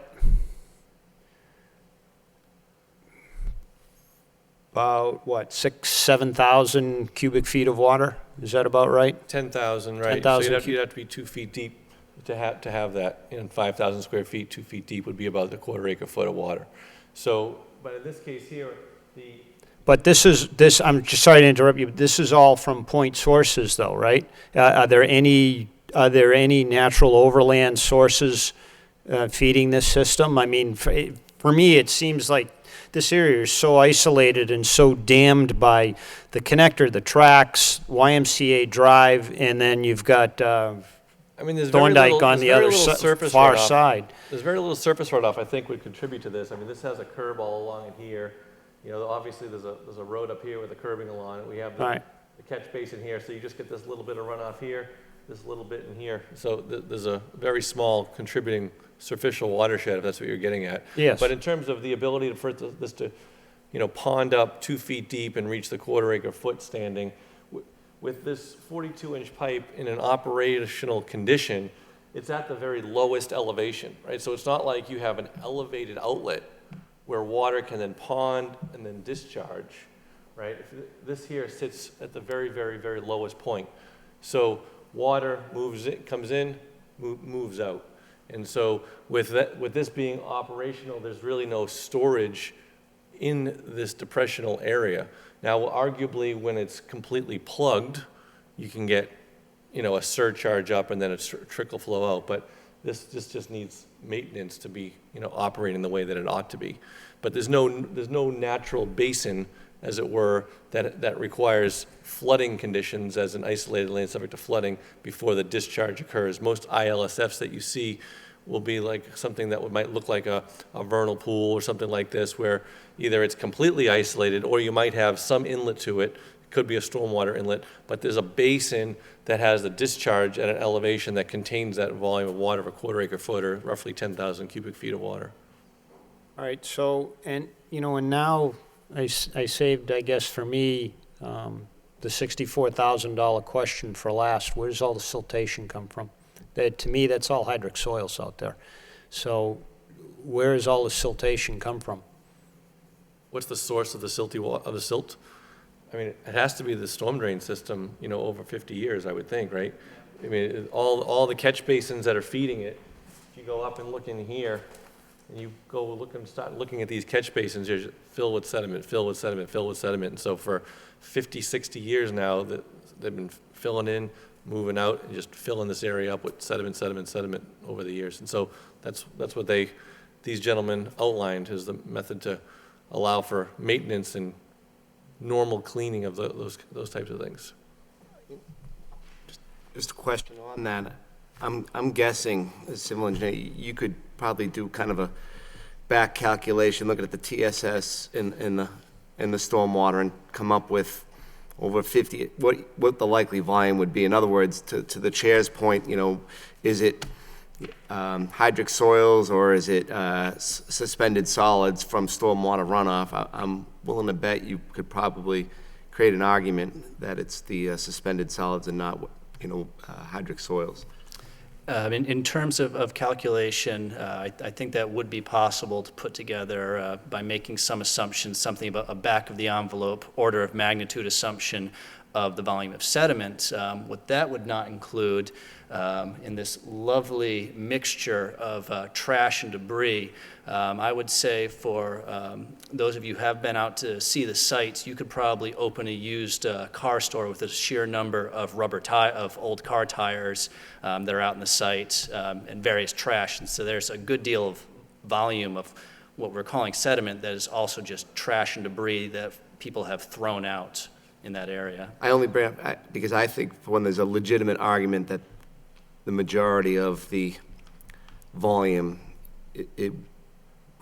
about what, 7,000 cubic feet of water? Is that about right? 10,000, right? 10,000. So you'd have to be 2 feet deep to have that. You know, 5,000 square feet, 2 feet deep would be about a 1/4 acre foot of water. So, but in this case here, But I'm just sorry to interrupt you, but this is all from point sources though, right? Are there any natural overland sources feeding this system? I mean, for me, it seems like this area is so isolated and so dammed by the connector, the tracks, YMCA Drive, and then you've got I mean, there's Thorndike on the other far side. There's very little surface runoff, I think, would contribute to this. I mean, this has a curb all along it here. You know, obviously there's a road up here with a curbing along it. We have the catch basin here, so you just get this little bit of runoff here, this little bit in here. So there's a very small contributing superficial watershed, if that's what you're getting at. Yes. But in terms of the ability for this to, you know, pond up 2 feet deep and reach the 1/4 acre foot standing, with this 42-inch pipe in an operational condition, it's at the very lowest elevation, right? So it's not like you have an elevated outlet where water can then pond and then discharge, right? This here sits at the very, very, very lowest point. So water moves in, comes in, moves out. And so with this being operational, there's really no storage in this depressional area. Now, arguably, when it's completely plugged, you can get, a surcharge up and then a trickle flow out. But this just needs maintenance to be, operating the way that it ought to be. But there's no natural basin, as it were, that requires flooding conditions as an isolated land subject to flooding before the discharge occurs. Most ILSFs that you see will be like something that might look like a vernal pool or something like this, where either it's completely isolated or you might have some inlet to it. It could be a stormwater inlet, but there's a basin that has the discharge at an elevation that contains that volume of water of a quarter acre foot, or roughly 10,000 cubic feet of water. All right, so, and now I saved, I guess, for me, the $64,000 question for last. Where does all the siltation come from? To me, that's all hydric soils out there. So where does all the siltation come from? What's the source of the silt? I mean, it has to be the storm drain system, over 50 years, I would think, right? I mean, all the catch basins that are feeding it, if you go up and look in here, and you go look and start looking at these catch basins, they're filled with sediment, filled with sediment, filled with sediment. And so for 50, 60 years now, they've been filling in, moving out, and just filling this area up with sediment over the years. And so that's what these gentlemen outlined as the method to allow for maintenance and normal cleaning of those types of things. Just a question on that. I'm guessing, as civil engineer, you could probably do kind of a back calculation, looking at the TSS in the stormwater, and come up with over 50, what the likely volume would be. In other words, to the chair's point, is it hydric soils, or is it suspended solids from stormwater runoff? I'm willing to bet you could probably create an argument that it's the suspended solids and not, hydric soils. In terms of calculation, I think that would be possible to put together by making some assumptions, something about a back of the envelope order of magnitude assumption of the volume of sediment. What that would not include in this lovely mixture of trash and debris, I would say for those of you who have been out to see the sites, you could probably open a used car store with a sheer number of of old car tires that are out in the site, and various trash. And so there's a good deal of volume of what we're calling sediment that is also just trash and debris that people have thrown out in that area. I only bring up, because I think when there's a legitimate argument that the majority of the volume, it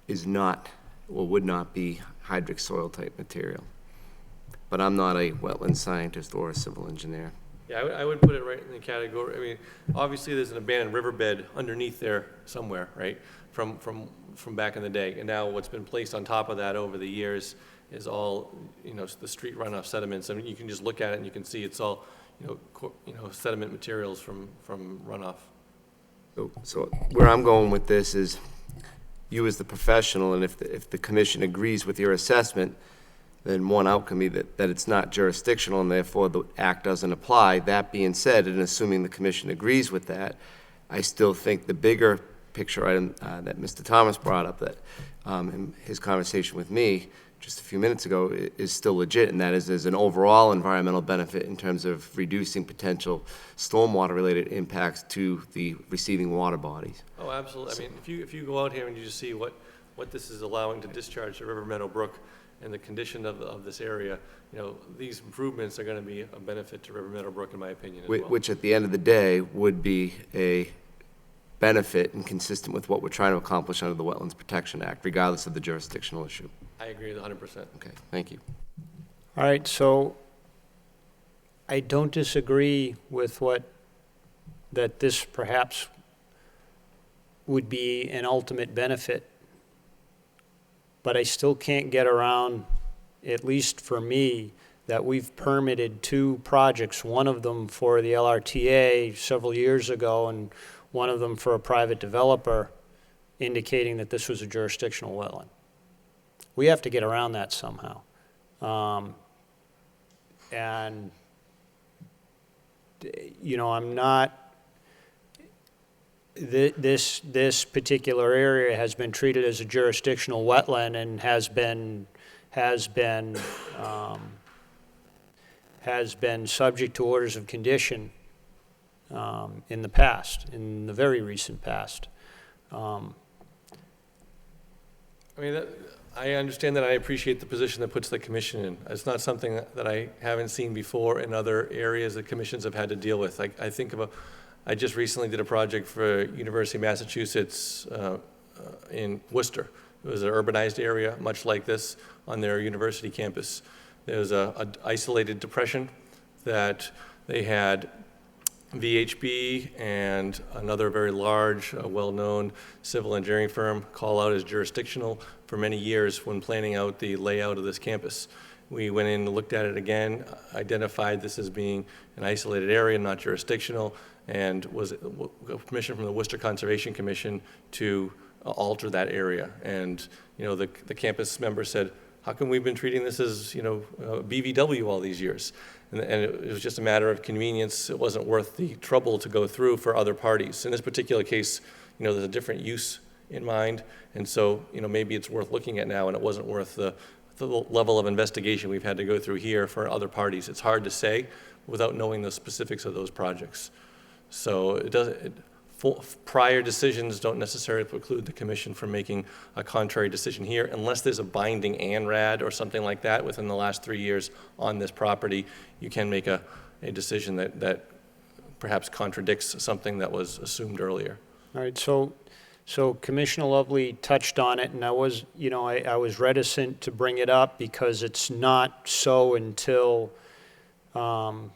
is not, or would not be, hydric soil type material. But I'm not a wetland scientist or a civil engineer. Yeah, I would put it right in the category. I mean, obviously there's an abandoned riverbed underneath there somewhere, right? From back in the day. And now what's been placed on top of that over the years is all, the street runoff sediments. I mean, you can just look at it and you can see it's all, sediment materials from runoff. So where I'm going with this is, you as the professional, and if the commission agrees with your assessment, then one outcome be that it's not jurisdictional and therefore the act doesn't apply. That being said, and assuming the commission agrees with that, I still think the bigger picture item that Mr. Thomas brought up, that in his conversation with me just a few minutes ago, is still legit, and that is there's an overall environmental benefit in terms of reducing potential stormwater-related impacts to the receiving water bodies. Oh, absolutely. I mean, if you go out here and you just see what this is allowing to discharge the River Meadow Brook and the condition of this area, these improvements are going to be a benefit to River Meadow Brook, in my opinion, as well. Which at the end of the day would be a benefit and consistent with what we're trying to accomplish under the Wetlands Protection Act, regardless of the jurisdictional issue. I agree 100%. Okay, thank you. All right, so I don't disagree with that this perhaps would be an ultimate benefit, but I still can't get around, at least for me, that we've permitted 2 projects, one of them for the LRTA several years ago, and one of them for a private developer, indicating that this was a jurisdictional wetland. We have to get around that somehow. And, you know, I'm not, this particular area has been treated as a jurisdictional wetland and has been subject to orders of condition in the past, in the very recent past. I mean, I understand that. I appreciate the position that puts the commission in. It's not something that I haven't seen before in other areas that commissions have had to deal with. I think of I just recently did a project for University of Massachusetts in Worcester. It was an urbanized area, much like this, on their university campus. There was an isolated depression that they had VHB and another very large, well-known civil engineering firm call out as jurisdictional for many years when planning out the layout of this campus. We went in and looked at it again, identified this as being an isolated area, not jurisdictional, and was permission from the Worcester Conservation Commission to alter that area. And, you know, the campus member said, how come we've been treating this as, you know, BVW all these years? And it was just a matter of convenience. It wasn't worth the trouble to go through for other parties. In this particular case, you know, there's a different use in mind, and so, you know, maybe it's worth looking at now, and it wasn't worth the level of investigation we've had to go through here for other parties. It's hard to say without knowing the specifics of those projects. So it doesn't. Prior decisions don't necessarily preclude the commission from making a contrary decision here, unless there's a binding ANRAD or something like that within the last 3 years on this property. You can make a decision that perhaps contradicts something that was assumed earlier. All right, so Commissioner Lovely touched on it, and I was, you know, I was reticent to bring it up because it's not so until the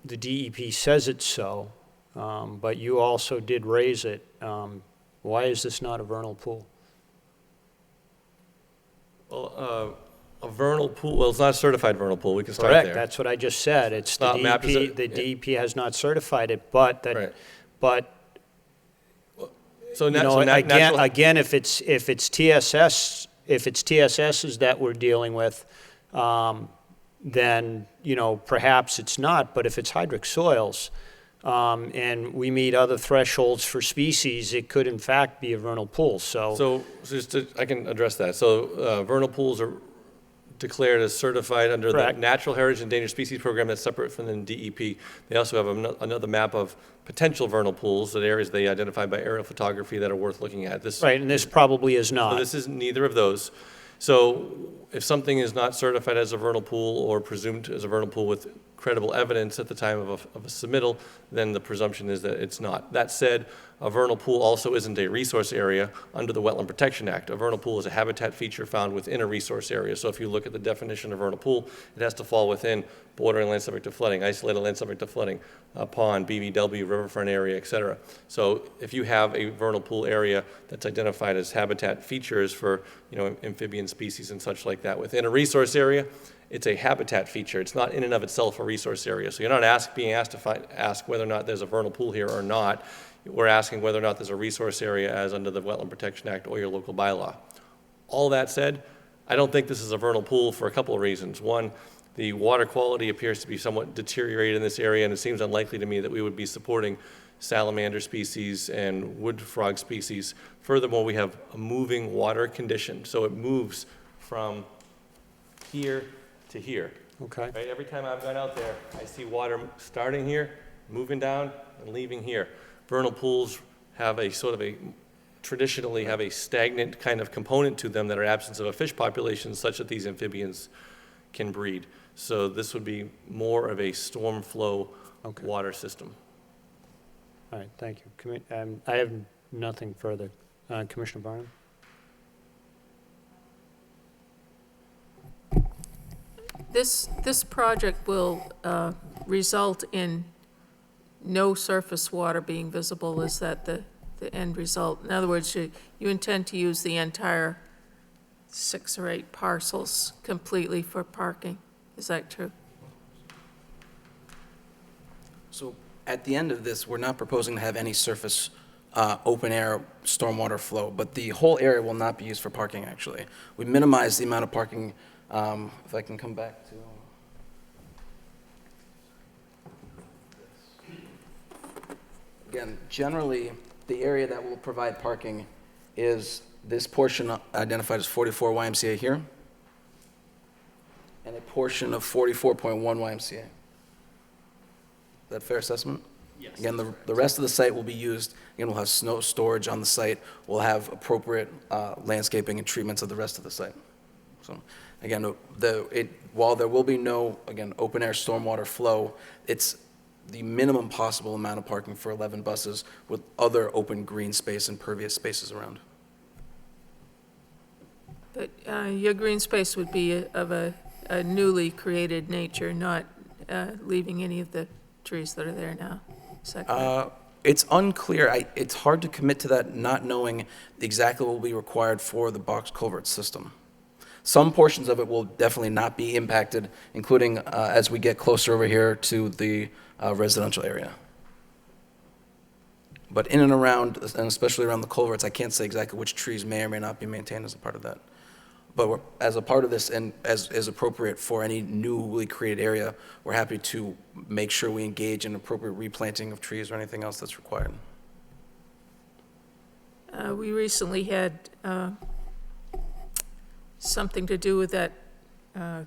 DEP says it's so. But you also did raise it. Why is this not a vernal pool? Well, a vernal pool, well, it's not a certified vernal pool. We can start there. Correct, that's what I just said. It's the not mapped as DEP, the DEP has not certified it, but that, but, so you know, again, if it's TSSs that we're dealing with, then, you know, perhaps it's not, but if it's hydric soils, and we meet other thresholds for species, it could in fact be a vernal pool, So just I can address that. So vernal pools are declared as certified under the Natural Heritage Endangered Species Program that's separate from the DEP. They also have another map of potential vernal pools, that areas they identified by aerial photography that are worth looking at. This, right, and this probably is not. So this is neither of those. So if something is not certified as a vernal pool or presumed as a vernal pool with credible evidence at the time of a submittal, then the presumption is that it's not. That said, a vernal pool also isn't a resource area under the Wetland Protection Act. A vernal pool is a habitat feature found within a resource area. So if you look at the definition of vernal pool, it has to fall within bordering land subject to flooding, isolated land subject to flooding, pond, BVW, riverfront area, et cetera. So if you have a vernal pool area that's identified as habitat features for, you know, amphibian species and such like that within a resource area, it's a habitat feature. It's not in and of itself a resource area. So you're not being asked to ask whether or not there's a vernal pool here or not. We're asking whether or not there's a resource area as under the Wetland Protection Act or your local bylaw. All that said, I don't think this is a vernal pool for a couple of reasons. One, the water quality appears to be somewhat deteriorated in this area, and it seems unlikely to me that we would be supporting salamander species and wood frog species. Furthermore, we have a moving water condition, so it moves from here to here. Okay. Right? Every time I've gone out there, I see water starting here, moving down, and leaving here. Vernal pools have a sort of traditionally have a stagnant kind of component to them that are absence of a fish population such that these amphibians can breed. So this would be more of a storm flow water system. All right, thank you. I have nothing further. Commissioner Barnum? This project will result in no surface water being visible. Is that the end result? In other words, you intend to use the entire 6 or 8 parcels completely for parking. Is that true? So at the end of this, we're not proposing to have any surface open air stormwater flow, but the whole area will not be used for parking, actually. We minimize the amount of parking, if I can come back to. Again, generally, the area that will provide parking is this portion identified as 44 YMCA here, and a portion of 44.1 YMCA. Is that a fair assessment? Yes. Again, the rest of the site will be used, again, we'll have snow storage on the site, we'll have appropriate landscaping and treatments of the rest of the site. So, again, while there will be no, again, open-air stormwater flow, it's the minimum possible amount of parking for 11 buses with other open green space and pervious spaces around. But your green space would be of a newly created nature, not leaving any of the trees that are there now. Is that correct? It's unclear. It's hard to commit to that, not knowing exactly what will be required for the box culvert system. Some portions of it will definitely not be impacted, including as we get closer over here to the residential area. But in and around, and especially around the culverts, I can't say exactly which trees may or may not be maintained as a part of that. But as a part of this, and as is appropriate for any newly created area, we're happy to make sure we engage in appropriate replanting of trees or anything else that's required. We recently had something to do with that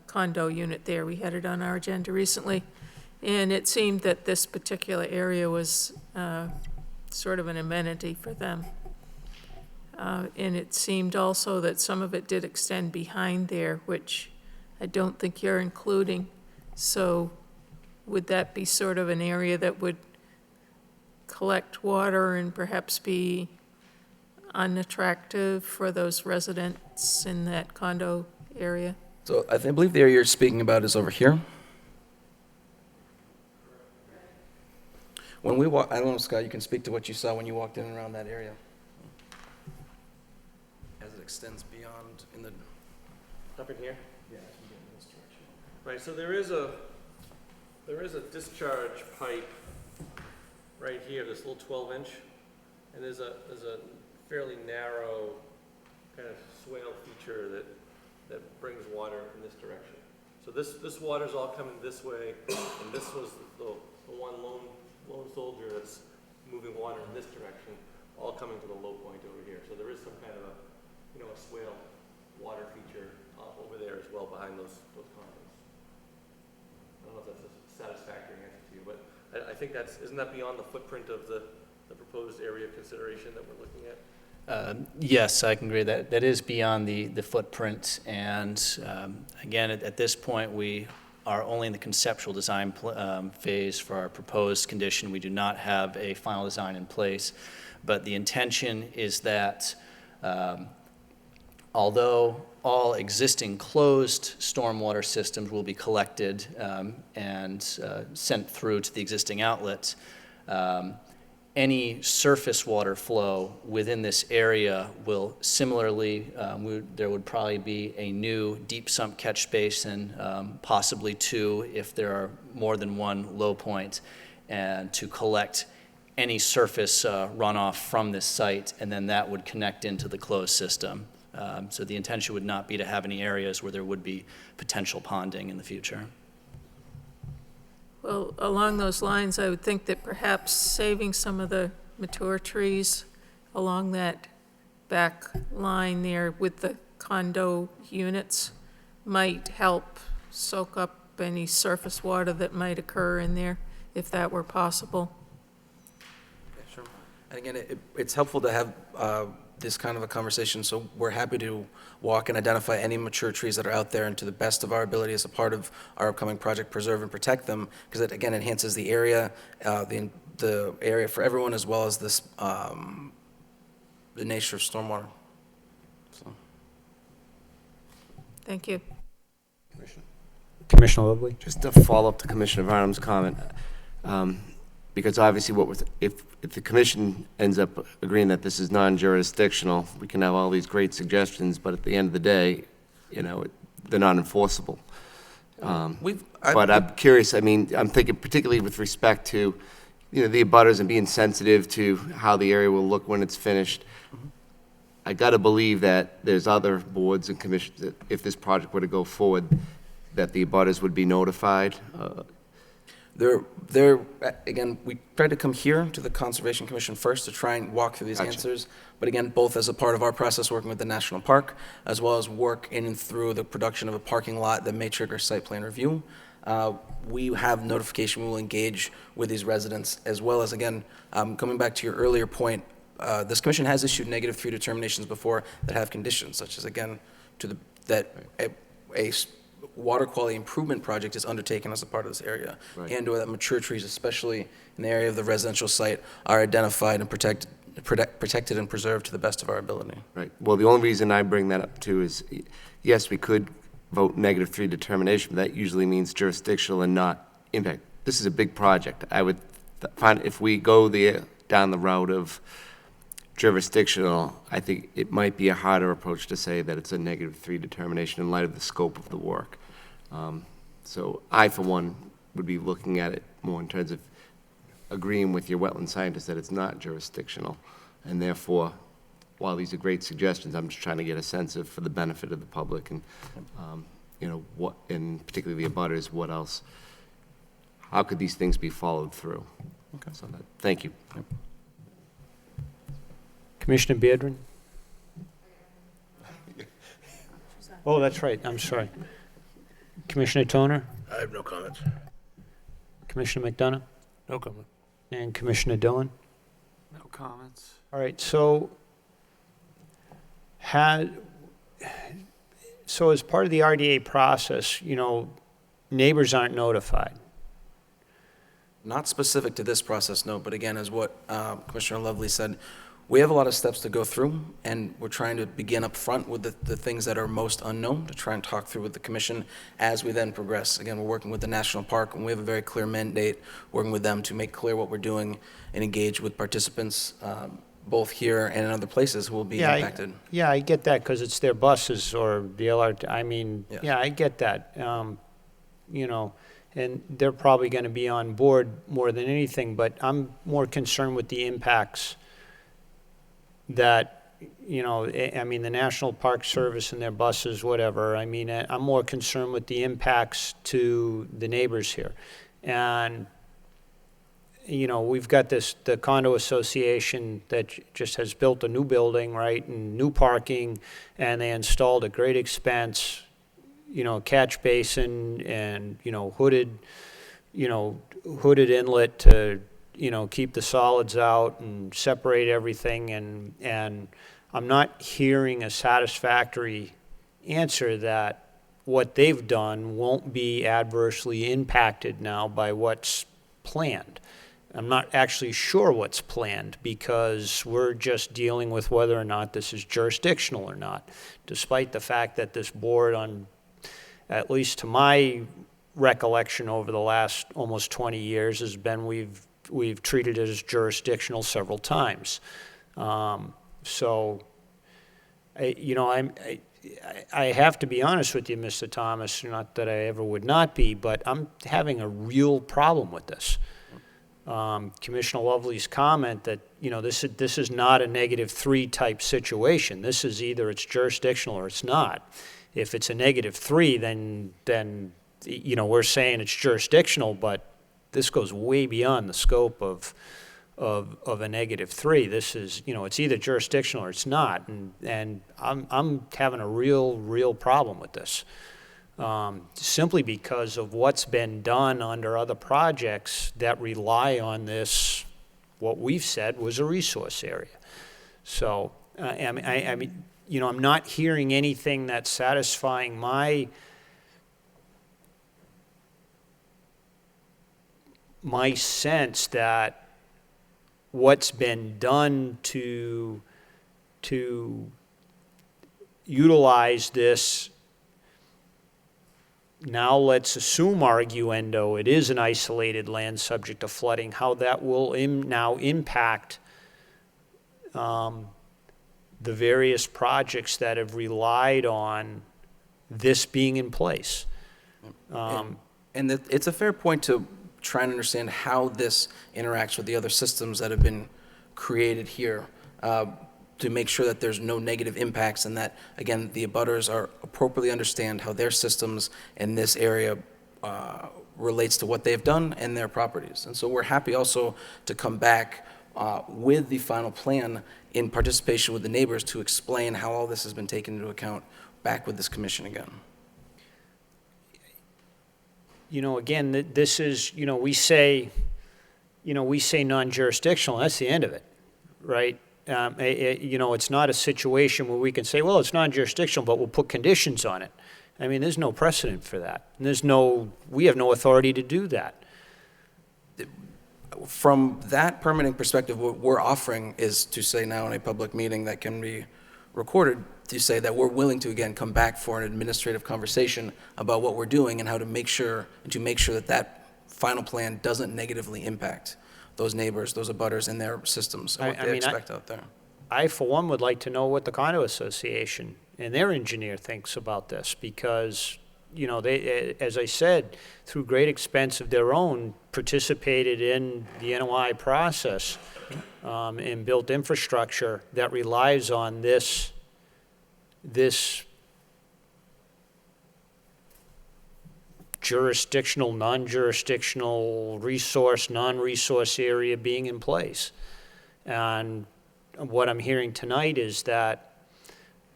condo unit there. We had it on our agenda recently, and it seemed that this particular area was sort of an amenity for them. And it seemed also that some of it did extend behind there, which I don't think you're including. So would that be sort of an area that would collect water and perhaps be unattractive for those residents in that condo area? So I believe the area you're speaking about is over here. When we walk, I don't know, Scott, you can speak to what you saw when you walked in and around that area. As it extends beyond in the. Up in here? Yeah, I can get in this direction. Right, so there is a discharge pipe right here, this little 12-inch, and there's a fairly narrow kind of swale feature that brings water in this direction. So this water's all coming this way, and this was the one lone soldier that's moving water in this direction, all coming to the low point over here. So there is some kind of a swale water feature over there as well behind those condos. I don't know if that's a satisfactory answer to you, but I think isn't that beyond the footprint of the proposed area of consideration that we're looking at? Yes, I can agree that that is beyond the footprint. And again, at this point, we are only in the conceptual design phase for our proposed condition. We do not have a final design in place, but the intention is that although all existing closed stormwater systems will be collected and sent through to the existing outlet, any surface water flow within this area will similarly, there would probably be a new deep sump catch basin, possibly two if there are more than one low point, and to collect any surface runoff from this site, and then that would connect into the closed system. So the intention would not be to have any areas where there would be potential ponding in the future. Well, along those lines, I would think that perhaps saving some of the mature trees along that back line there with the condo units might help soak up any surface water that might occur in there, if that were possible. Yeah, sure. And again, it's helpful to have this kind of a conversation, so we're happy to walk and identify any mature trees that are out there, and to the best of our ability as a part of our upcoming project, preserve and protect them, because it again enhances the area, the area for everyone, as well as this the nature of stormwater. So. Thank you. Commissioner Lovely? Just to follow up to Commissioner Varnum's comment, because obviously if the commission ends up agreeing that this is non-jurisdictional, we can have all these great suggestions, but at the end of the day, they're not enforceable. But I'm curious, I mean, I'm thinking particularly with respect to, the abutters and being sensitive to how the area will look when it's finished. I got to believe that there's other boards and commissions, that if this project were to go forward, that the abutters would be notified. Again, we tried to come here to the Conservation Commission first to try and walk through these answers. But again, both as a part of our process working with the National Park, as well as work in and through the production of a parking lot that may trigger site plan review. We have notification, we will engage with these residents, as well as, again, coming back to your earlier point, this commission has issued -3 determinations before that have conditions, such as, again, that a water quality improvement project is undertaken as a part of this area, and/or that mature trees, especially in the area of the residential site, are identified and protected and preserved to the best of our ability. Right. Well, the only reason I bring that up too is, yes, we could vote -3 determination, but that usually means jurisdictional and not impact. This is a big project. I would find if we go down the route of jurisdictional, I think it might be a harder approach to say that it's a -3 determination in light of the scope of the work. So I, for one, would be looking at it more in terms of agreeing with your wetland scientist that it's not jurisdictional, and therefore, while these are great suggestions, I'm just trying to get a sense of, for the benefit of the public and, what, and particularly the abutters, what else, how could these things be followed through? Okay. So thank you. Yep. Commissioner Beardron? Oh, that's right, I'm sorry. Commissioner Toner? I have no comments. Commissioner McDonough? No comment. And Commissioner Dillon? No comments. All right, so as part of the RDA process, neighbors aren't notified. Not specific to this process, no, but again, as what Commissioner Lovely said, we have a lot of steps to go through, and we're trying to begin up front with the things that are most unknown to try and talk through with the commission as we then progress. Again, we're working with the National Park, and we have a very clear mandate working with them to make clear what we're doing and engage with participants both here and in other places who will be impacted. I get that because it's their buses or the LRT. I mean, Yes. I get that. And they're probably going to be on board more than anything, but I'm more concerned with the impacts that, the National Park Service and their buses, whatever. I mean, I'm more concerned with the impacts to the neighbors here. And, we've got the condo association that just has built a new building, right, and new parking, and they installed at great expense, catch basin and, hooded inlet to, keep the solids out and separate everything, and I'm not hearing a satisfactory answer that what they've done won't be adversely impacted now by what's planned. I'm not actually sure what's planned because we're just dealing with whether or not this is jurisdictional or not, despite the fact that this board, on at least to my recollection over the last almost 20 years, has been we've treated it as jurisdictional several times. So, I have to be honest with you, Mr. Thomas, not that I ever would not be, but I'm having a real problem with this. Commissioner Lovely's comment that, this is not a -3 type situation. This is either it's jurisdictional or it's not. If it's a -3, then we're saying it's jurisdictional, but this goes way beyond the scope of a -3. This is, it's either jurisdictional or it's not, and I'm having a real problem with this. Simply because of what's been done under other projects that rely on this, what we've said was a resource area. So, I mean, I'm not hearing anything that's satisfying my sense that what's been done to utilize this. Now let's assume, arguendo, it is an isolated land subject to flooding, how that will now impact the various projects that have relied on this being in place. And it's a fair point to try and understand how this interacts with the other systems that have been created here, to make sure that there's no negative impacts and that, again, the abutters are appropriately understand how their systems in this area relates to what they've done and their properties. And so we're happy also to come back with the final plan in participation with the neighbors to explain how all this has been taken into account back with this commission again. Again, this is, we say non-jurisdictional, that's the end of it, right? It's not a situation where we can say, well, it's non-jurisdictional, but we'll put conditions on it. I mean, there's no precedent for that. And we have no authority to do that. From that permitting perspective, what we're offering is to say now in a public meeting that can be recorded, to say that we're willing to, again, come back for an administrative conversation about what we're doing and how to make sure that that final plan doesn't negatively impact those neighbors, those abutters and their systems and what they expect out there. I, for one, would like to know what the condo association and their engineer thinks about this, because, they, as I said, through great expense of their own, participated in the NOI process and built infrastructure that relies on this jurisdictional, non-jurisdictional, resource, non-resource area being in place. And what I'm hearing tonight is that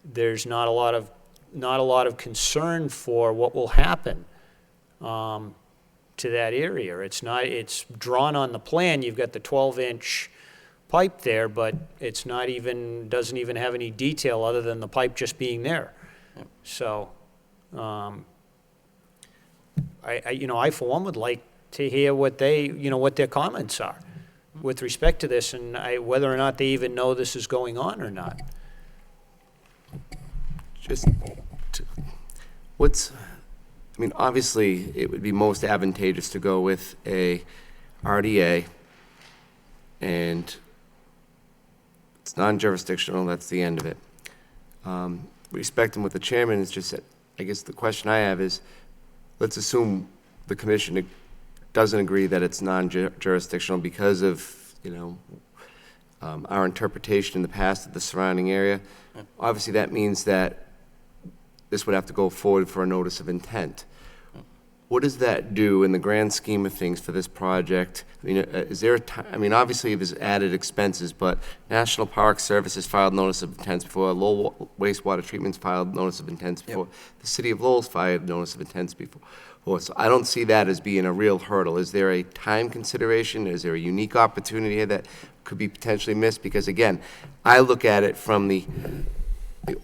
there's not a lot of concern for what will happen to that area. It's drawn on the plan. You've got the 12-inch pipe there, but doesn't even have any detail other than the pipe just being there. Yep. So, I for one would like to hear what their comments are with respect to this, and whether or not they even know this is going on or not. Obviously, it would be most advantageous to go with a RDA, and it's non-jurisdictional, that's the end of it. Respecting what the chairman has just said, I guess the question I have is, let's assume the commission doesn't agree that it's non-jurisdictional because of, our interpretation in the past of the surrounding area. Obviously, that means that this would have to go forward for a notice of intent. What does that do in the grand scheme of things for this project? Is there obviously there's added expenses, but National Park Service has filed notice of intents before, Lowell Wastewater Treatment's filed notice of intents before, the City of Lowell's filed notice of intents before. So I don't see that as being a real hurdle. Is there a time consideration? Is there a unique opportunity here that could be potentially missed? Because again, I look at it from the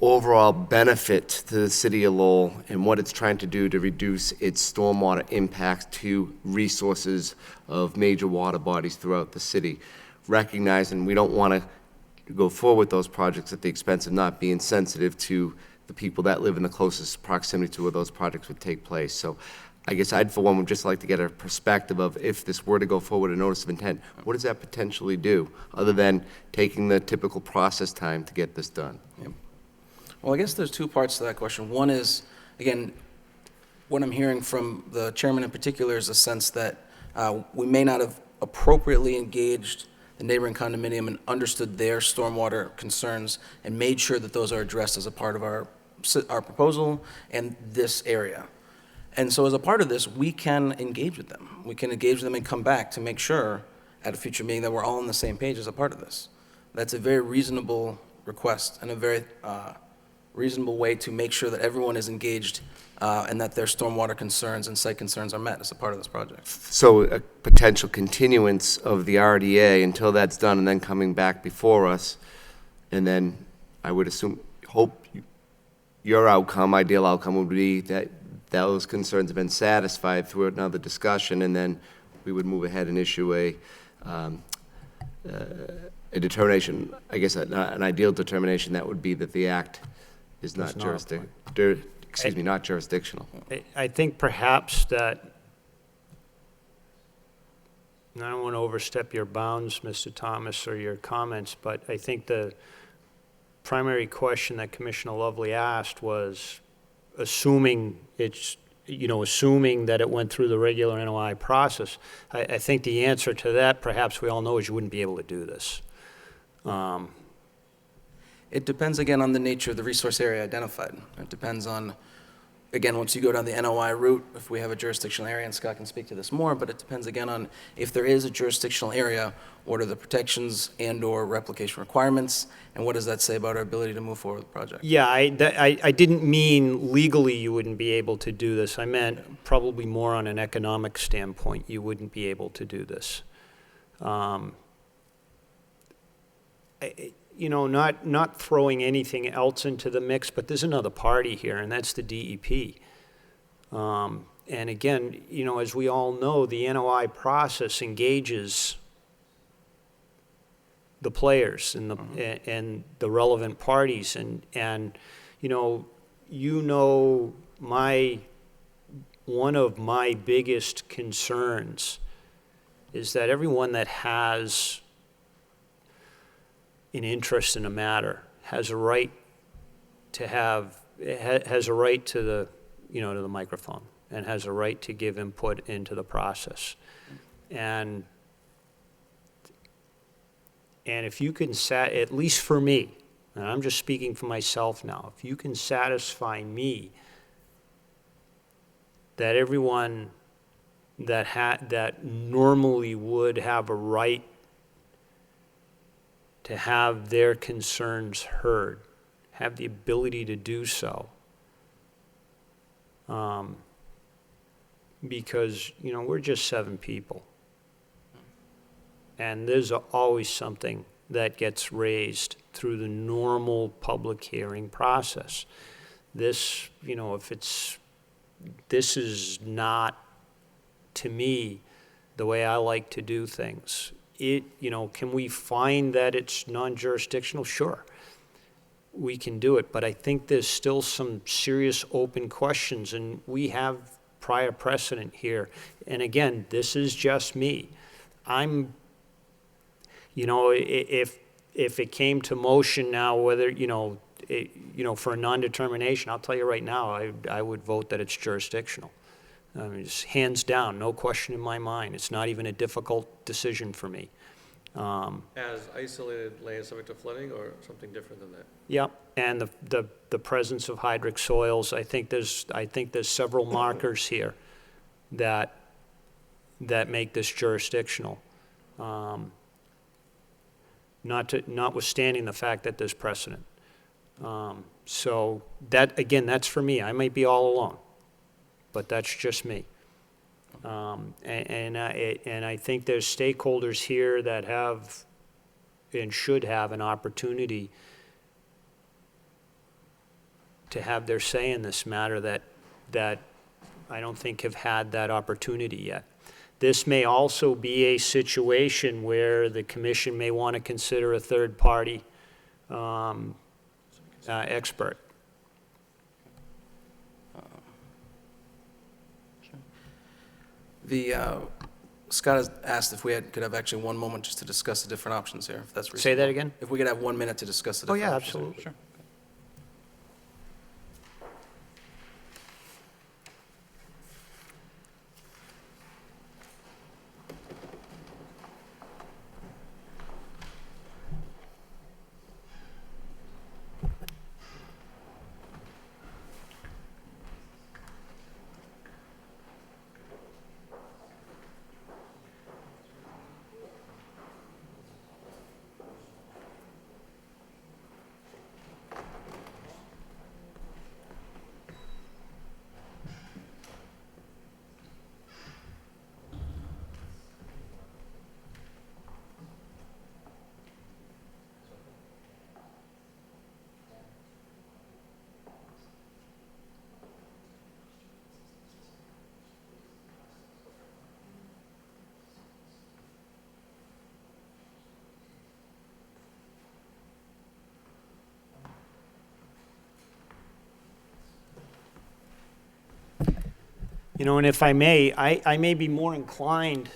overall benefit to the City of Lowell and what it's trying to do to reduce its stormwater impacts to resources of major water bodies throughout the city. Recognizing we don't want to go forward with those projects at the expense of not being sensitive to the people that live in the closest proximity to where those projects would take place. So I guess I'd, for one, would just like to get a perspective of if this were to go forward, a notice of intent, what does that potentially do, other than taking the typical process time to get this done? Yep. Well, I guess there's two parts to that question. One is, again, what I'm hearing from the chairman in particular is a sense that we may not have appropriately engaged the neighboring condominium and understood their stormwater concerns and made sure that those are addressed as a part of our proposal and this area. And so as a part of this, we can engage with them. We can engage with them and come back to make sure at a future meeting that we're all on the same page as a part of this. That's a very reasonable request and a very reasonable way to make sure that everyone is engaged and that their stormwater concerns and site concerns are met as a part of this project. So a potential continuance of the RDA until that's done and then coming back before us, and then I would hope your outcome, ideal outcome would be that those concerns have been satisfied through another discussion, and then we would move ahead and issue a determination, I guess an ideal determination that would be that the act is not not jurisdictional. I think perhaps that, and I don't want to overstep your bounds, Mr. Thomas, or your comments, but I think the primary question that Commissioner Lovely asked was, assuming it's assuming that it went through the regular NOI process, I think the answer to that, perhaps we all know, is you wouldn't be able to do this. It depends, again, on the nature of the resource area identified. It depends on, again, once you go down the NOI route, if we have a jurisdictional area, and Scott can speak to this more, but it depends, again, on if there is a jurisdictional area, what are the protections and/or replication requirements, and what does that say about our ability to move forward with the project? Yeah, I didn't mean legally you wouldn't be able to do this. I meant probably more on an economic standpoint, you wouldn't be able to do this. Not throwing anything else into the mix, but there's another party here, and that's the DEP. And again, as we all know, the NOI process engages the players and the relevant parties, and one of my biggest concerns is that everyone that has an interest in a matter has a right to the to the microphone, and has a right to give input into the process. And if you can at least for me, and I'm just speaking for myself now, if you can satisfy me that everyone that normally would have a right to have their concerns heard, have the ability to do so. Because, we're just 7 people. And there's always something that gets raised through the normal public hearing process. This, this is not, to me, the way I like to do things. Can we find that it's non-jurisdictional? Sure, we can do it, but I think there's still some serious open questions, and we have prior precedent here. And again, this is just me. If it came to motion now, whether, for a non-determination, I'll tell you right now, I would vote that it's jurisdictional. I mean, it's hands down, no question in my mind. It's not even a difficult decision for me. As isolated land subject to flooding, or something different than that? Yep, and the presence of hydric soils. I think there's several markers here that make this jurisdictional. Notwithstanding the fact that there's precedent. So that's for me. I might be all alone, but that's just me. And I think there's stakeholders here that have and should have an opportunity to have their say in this matter that I don't think have had that opportunity yet. This may also be a situation where the commission may want to consider a third-party expert. Scott has asked if we could have actually one moment just to discuss the different options here, if that's reasonable. Say that again? If we could have 1 minute to discuss the different options. Absolutely. Sure. And if I may, I may be more inclined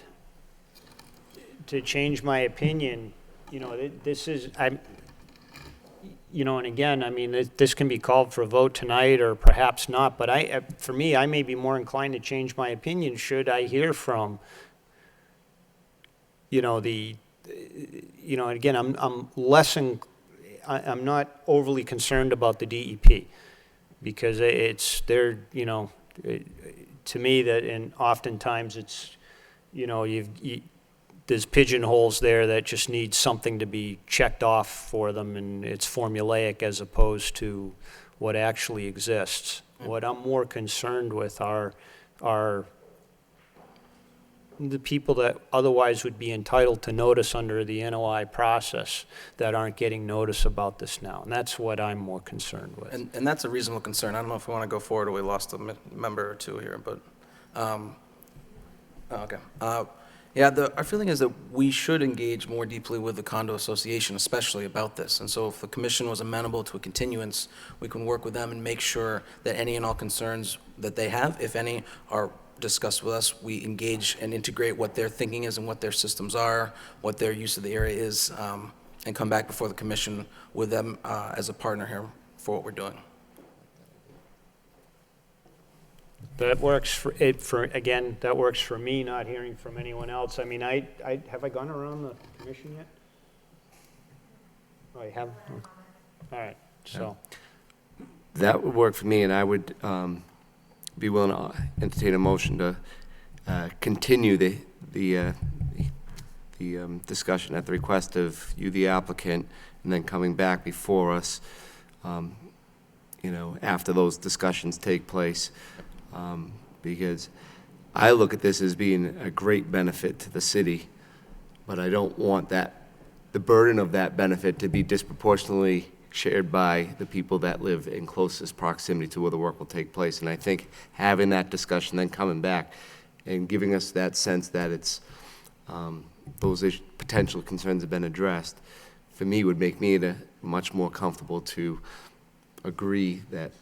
to change my opinion. This is, you know, and again, I mean, this can be called for a vote tonight or perhaps not, but for me, I may be more inclined to change my opinion should I hear from, you know, you know, again, I'm I'm not overly concerned about the DEP because they're, you know, to me that, and oftentimes it's, you know, there's pigeonholes there that just need something to be checked off for them, and it's formulaic as opposed to what actually exists. What I'm more concerned with are the people that otherwise would be entitled to notice under the NOI process that aren't getting notice about this now, and that's what I'm more concerned with. And that's a reasonable concern. I don't know if we want to go forward or we lost a member or two here, but, okay. Yeah, our feeling is that we should engage more deeply with the condo association, especially about this. And so if the commission was amenable to a continuance, we can work with them and make sure that any and all concerns that they have, if any, are discussed with us. We engage and integrate what their thinking is and what their systems are, what their use of the area is, and come back before the commission with them as a partner here for what we're doing. That works again, that works for me, not hearing from anyone else. I mean, have I gone around the commission yet? Oh, I have? All right, so. That would work for me, and I would be willing to entertain a motion to continue the discussion at the request of you, the applicant, and then coming back before us, you know, after those discussions take place. Because I look at this as being a great benefit to the city, but I don't want the burden of that benefit to be disproportionately shared by the people that live in closest proximity to where the work will take place. And I think having that discussion, then coming back and giving us that sense that it's those potential concerns have been addressed, for me would make me much more comfortable to agree that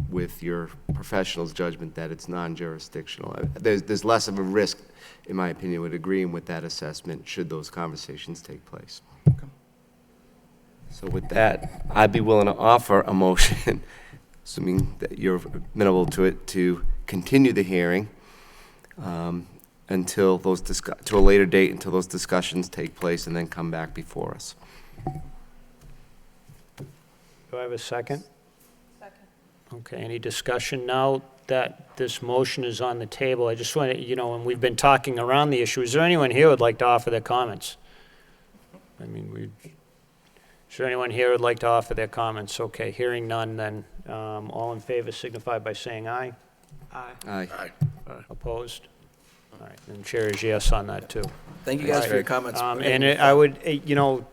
with your professional's judgment that it's non-jurisdictional. There's less of a risk, in my opinion, with agreeing with that assessment should those conversations take place. Okay. So with that, I'd be willing to offer a motion, assuming that you're amenable to it, to continue the hearing until to a later date, until those discussions take place, and then come back before us. Do I have a second? Okay, any discussion now that this motion is on the table? I just want to, you know, and we've been talking around the issue. Is there anyone here who would like to offer their comments? I mean, is there anyone here who would like to offer their comments? Okay, hearing none, then all in favor signify by saying aye. Aye. Aye. Opposed? All right, and chair is yes on that too. Thank you guys for your comments. I would, you know,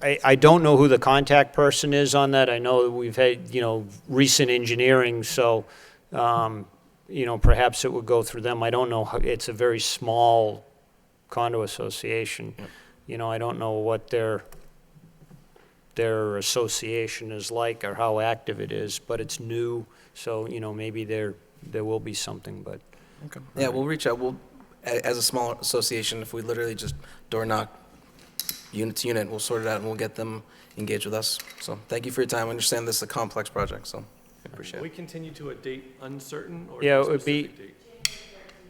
I don't know who the contact person is on that. I know that we've had, you know, recent engineering, so, you know, perhaps it would go through them. I don't know. It's a very small condo association. Yep. You know, I don't know what their association is like or how active it is, but it's new, so, you know, maybe there will be something, but. Okay. Yeah, we'll reach out. As a small association, if we literally just door knock unit to unit, we'll sort it out and we'll get them engaged with us. So thank you for your time. I understand this is a complex project, so I appreciate Will it. we continue to a date uncertain or Yeah, a it would be specific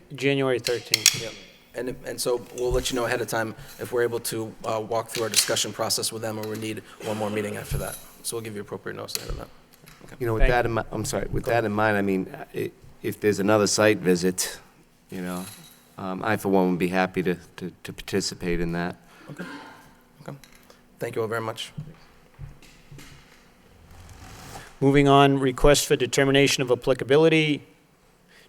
date? January 13th. Yep. And so we'll let you know ahead of time if we're able to walk through our discussion process with them, or we need one more meeting after that. So we'll give you appropriate notice ahead of that. Okay. You know, with that in mind, I'm sorry, with that in mind, I mean, if there's another site visit, you know, I for one would be happy to participate in that. Okay. Okay. Thank you all very much. Moving on, request for determination of applicability.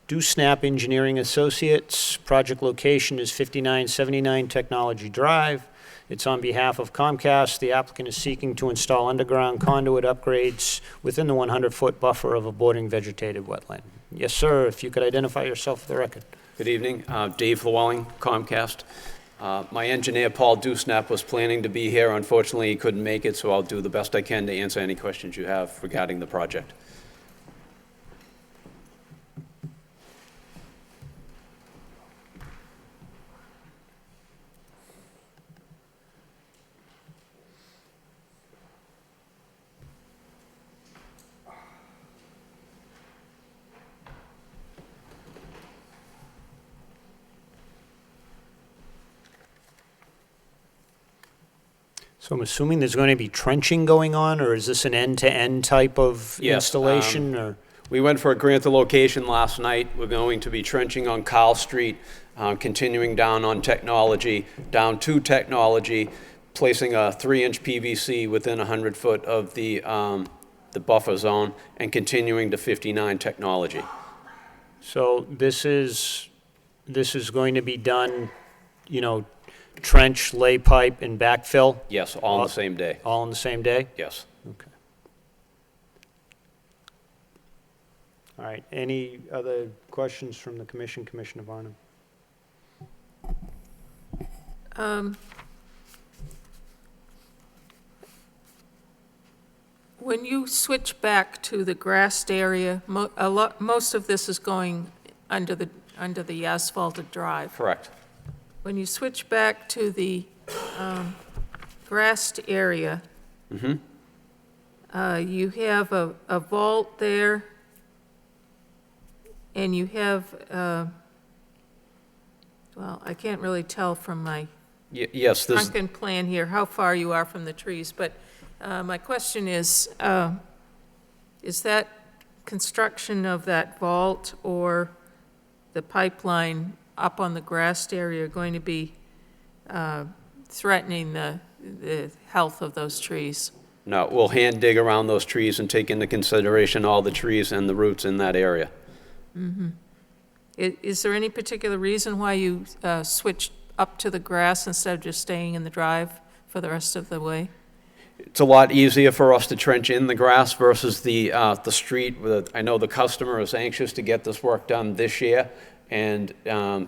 DoSnap Engineering Associates. Project location is 5979 Technology Drive. It's on behalf of Comcast. The applicant is seeking to install underground conduit upgrades within the 100-foot buffer of a bordering vegetated wetland. Yes, sir, if you could identify yourself for the record. Good evening. Dave Llewellyn, Comcast. My engineer, Paul DoSnap, was planning to be here. Unfortunately, he couldn't make it, so I'll do the best I can to answer any questions you have regarding the project. So I'm assuming there's going to be trenching going on, or is this an end-to-end type of Yes, installation, or? We went for a grant of location last night. We're going to be trenching on Kyle Street, continuing down on Technology, down to Technology, placing a 3-inch PVC within 100 foot of the buffer zone, and continuing to 59 Technology. So this is going to be done, trench, lay pipe, and backfill? Yes, all on the same day. All on the same day? Yes. Okay. All right, any other questions from the commission? Commissioner Varnum? When you switch back to the grassed area, most of this is going under the asphalted drive. Correct. When you switch back to the grassed area, you have a vault there, and you have, well, I can't really tell from my Yes, there's, Drunken plan here, how far you are from the trees, but my question is that construction of that vault or the pipeline up on the grassed area going to be threatening the health of those trees? no, we'll hand dig around those trees and take into consideration all the trees and the roots in that area. Mm-hmm. Is there any particular reason why you switched up to the grass instead of just staying in the drive for the rest of the way? It's a lot easier for us to trench in the grass versus the street. I know the customer is anxious to get this work done this year, and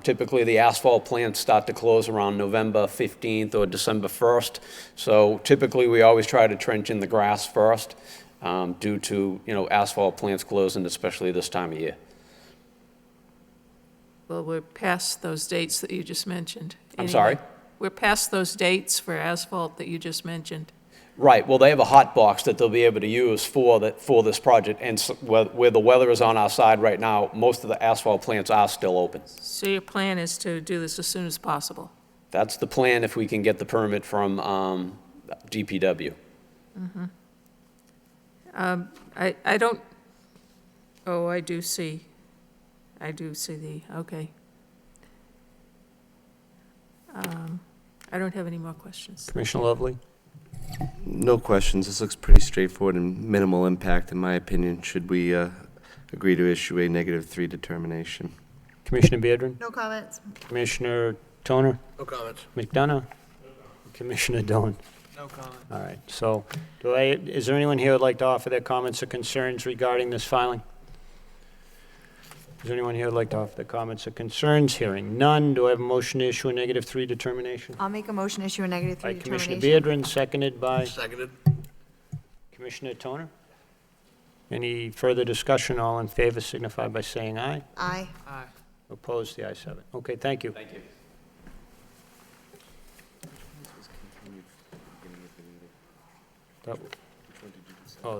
typically the asphalt plants start to close around November 15th or December 1st. So typically we always try to trench in the grass first due to, asphalt plants closing, especially this time of year. Well, we're past those dates that you just mentioned. I'm sorry? We're past those dates for asphalt that you just mentioned. Right, well, they have a hot box that they'll be able to use for this project, and where the weather is on our side right now, most of the asphalt plants are still open. So your plan is to do this as soon as possible? That's the plan if we can get the permit from DPW. Mm-hmm. I don't, oh, I do see okay. I don't have any more questions. Commissioner Lovely? No questions. This looks pretty straightforward and minimal impact, in my opinion, should we agree to issue a -3 determination. Commissioner Beardron? No comments. Commissioner Toner? No comments. McDonough? Commissioner Dillon? No comment. All right, so is there anyone here who would like to offer their comments or concerns regarding this filing? Is there anyone here who would like to offer their comments or concerns? Hearing none, do I have a motion to issue a -3 determination? I'll make a motion to issue a -3 By determination. Commissioner Beardron, seconded by Seconded. Commissioner Toner. Any further discussion? All in favor signify by saying aye. Aye. Aye. Opposed, the ayes have it. Okay, thank you. Thank you.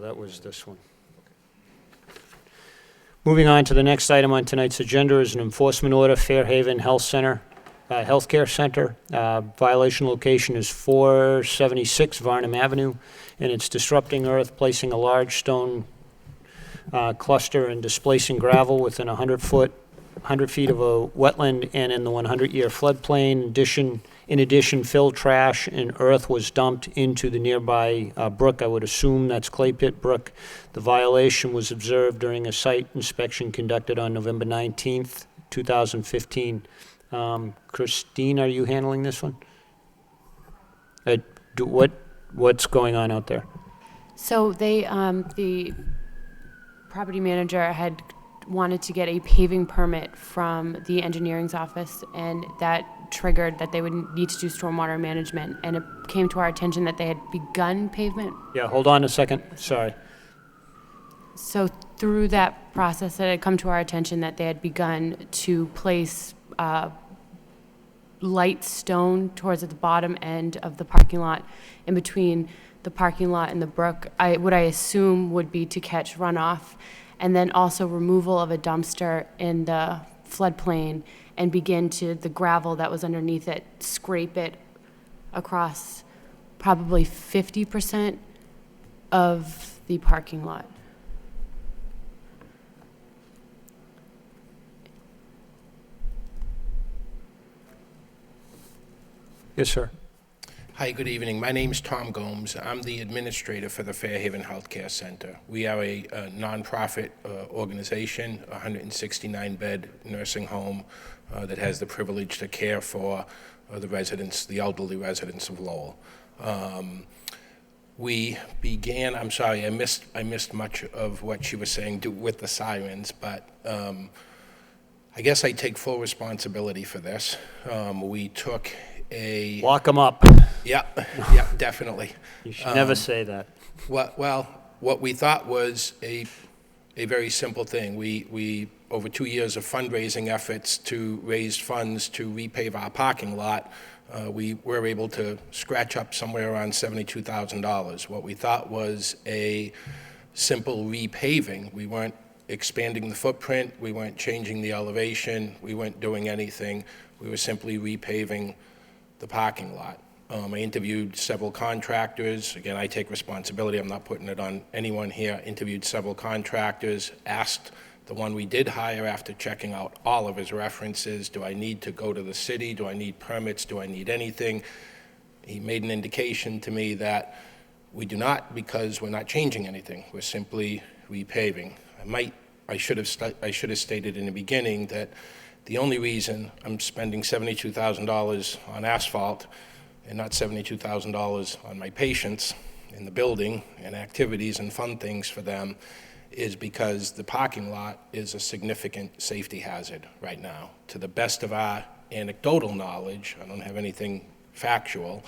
That was this one. Moving on to the next item on tonight's agenda is an enforcement order, Fairhaven Healthcare Center. Violation location is 476 Varnum Avenue, and it's disrupting earth, placing a large stone cluster and displacing gravel within 100 feet of a wetland and in the 100-year floodplain. In addition, fill, trash, and earth was dumped into the nearby brook. I would assume that's Clay Pit Brook. The violation was observed during a site inspection conducted on November 19th, 2015. Christine, are you handling this one? What's going on out there? So the property manager had wanted to get a paving permit from the engineering's office, and that triggered that they would need to do stormwater management, and it came to our attention that they had begun pavement. Yeah, hold on a second, sorry. So through that process, it had come to our attention that they had begun to place light stone towards the bottom end of the parking lot, in between the parking lot and the brook. What I assume would be to catch runoff, and then also removal of a dumpster in the floodplain, and begin to, the gravel that was underneath it, scrape it across probably 50% of the parking lot. Yes, sir. Hi, good evening. My name's Tom Gomes. I'm the administrator for the Fairhaven Healthcare Center. We are a nonprofit organization, a 169-bed nursing home that has the privilege to care for the residents, the elderly residents of Lowell. We began, I'm sorry, I missed much of what she was saying with the sirens, but I guess I take full responsibility for this. We took a... Lock them up. Yeah, definitely. You should never say that. Well, what we thought was a very simple thing. We over 2 years of fundraising efforts to raise funds to repave our parking lot, we were able to scratch up somewhere around $72,000. What we thought was a simple repaving. We weren't expanding the footprint, we weren't changing the elevation, we weren't doing anything. We were simply repaving the parking lot. I interviewed several contractors. Again, I take responsibility. I'm not putting it on anyone here. Interviewed several contractors, asked the one we did hire after checking out all of his references, do I need to go to the city? Do I need permits? Do I need anything? He made an indication to me that we do not, because we're not changing anything. We're simply repaving. I should have stated in the beginning that the only reason I'm spending $72,000 on asphalt and not $72,000 on my patients in the building and activities and fun things for them is because the parking lot is a significant safety hazard right now. To the best of our anecdotal knowledge, I don't have anything factual,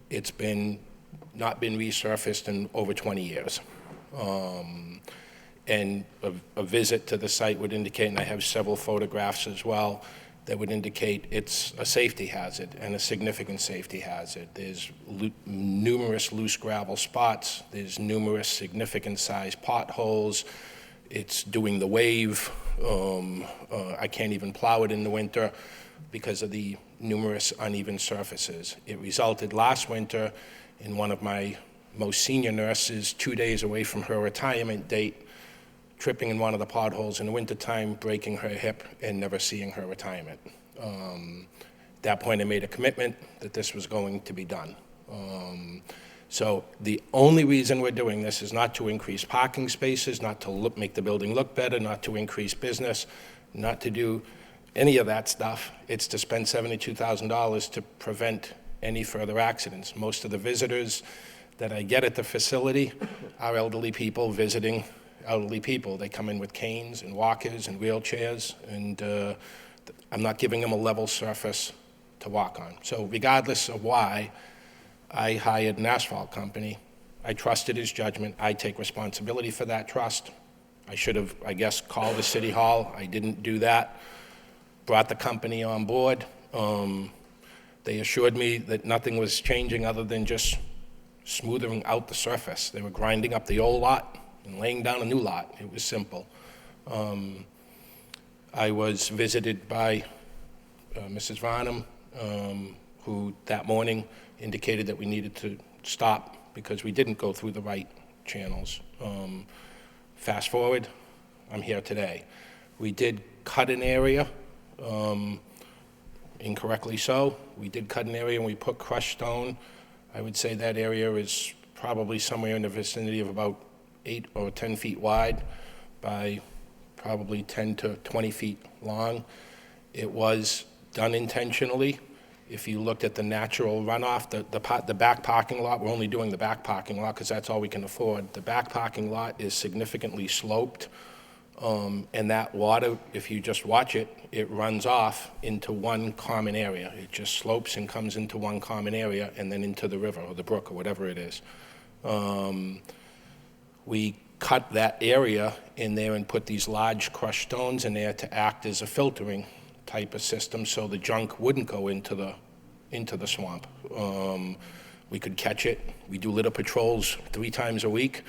it's not been resurfaced in over 20 years. And a visit to the site would indicate, and I have several photographs as well, that would indicate it's a safety hazard and a significant safety hazard. There's numerous loose gravel spots. There's numerous significant sized potholes. It's doing the wave. I can't even plow it in the winter because of the numerous uneven surfaces. It resulted last winter in one of my most senior nurses, 2 days away from her retirement date, tripping in one of the potholes in the wintertime, breaking her hip, and never seeing her retirement. At that point, I made a commitment that this was going to be done. So the only reason we're doing this is not to increase parking spaces, not to make the building look better, not to increase business, not to do any of that stuff. It's to spend $72,000 to prevent any further accidents. Most of the visitors that I get at the facility are elderly people visiting elderly people. They come in with canes and walkers and wheelchairs, and I'm not giving them a level surface to walk on. So regardless of why I hired an asphalt company, I trusted his judgment. I take responsibility for that trust. I should have, I guess, called the city hall. I didn't do that. Brought the company on board. They assured me that nothing was changing other than just smoothing out the surface. They were grinding up the old lot and laying down a new lot. It was simple. I was visited by Mrs. Varnum, who that morning indicated that we needed to stop because we didn't go through the right channels. Fast forward, I'm here today. We did cut an area, incorrectly so. We did cut an area and we put crushed stone. I would say that area is probably somewhere in the vicinity of about 8 or 10 feet wide by probably 10 to 20 feet long. It was done intentionally. If you looked at the natural runoff, the back parking lot, we're only doing the back parking lot because that's all we can afford. The back parking lot is significantly sloped, and that water, if you just watch it, it runs off into one common area. It just slopes and comes into one common area and then into the river or the brook or whatever it is. We cut that area in there and put these large crushed stones in there to act as a filtering type of system so the junk wouldn't go into the swamp. We could catch it. We do litter patrols 3 times a week.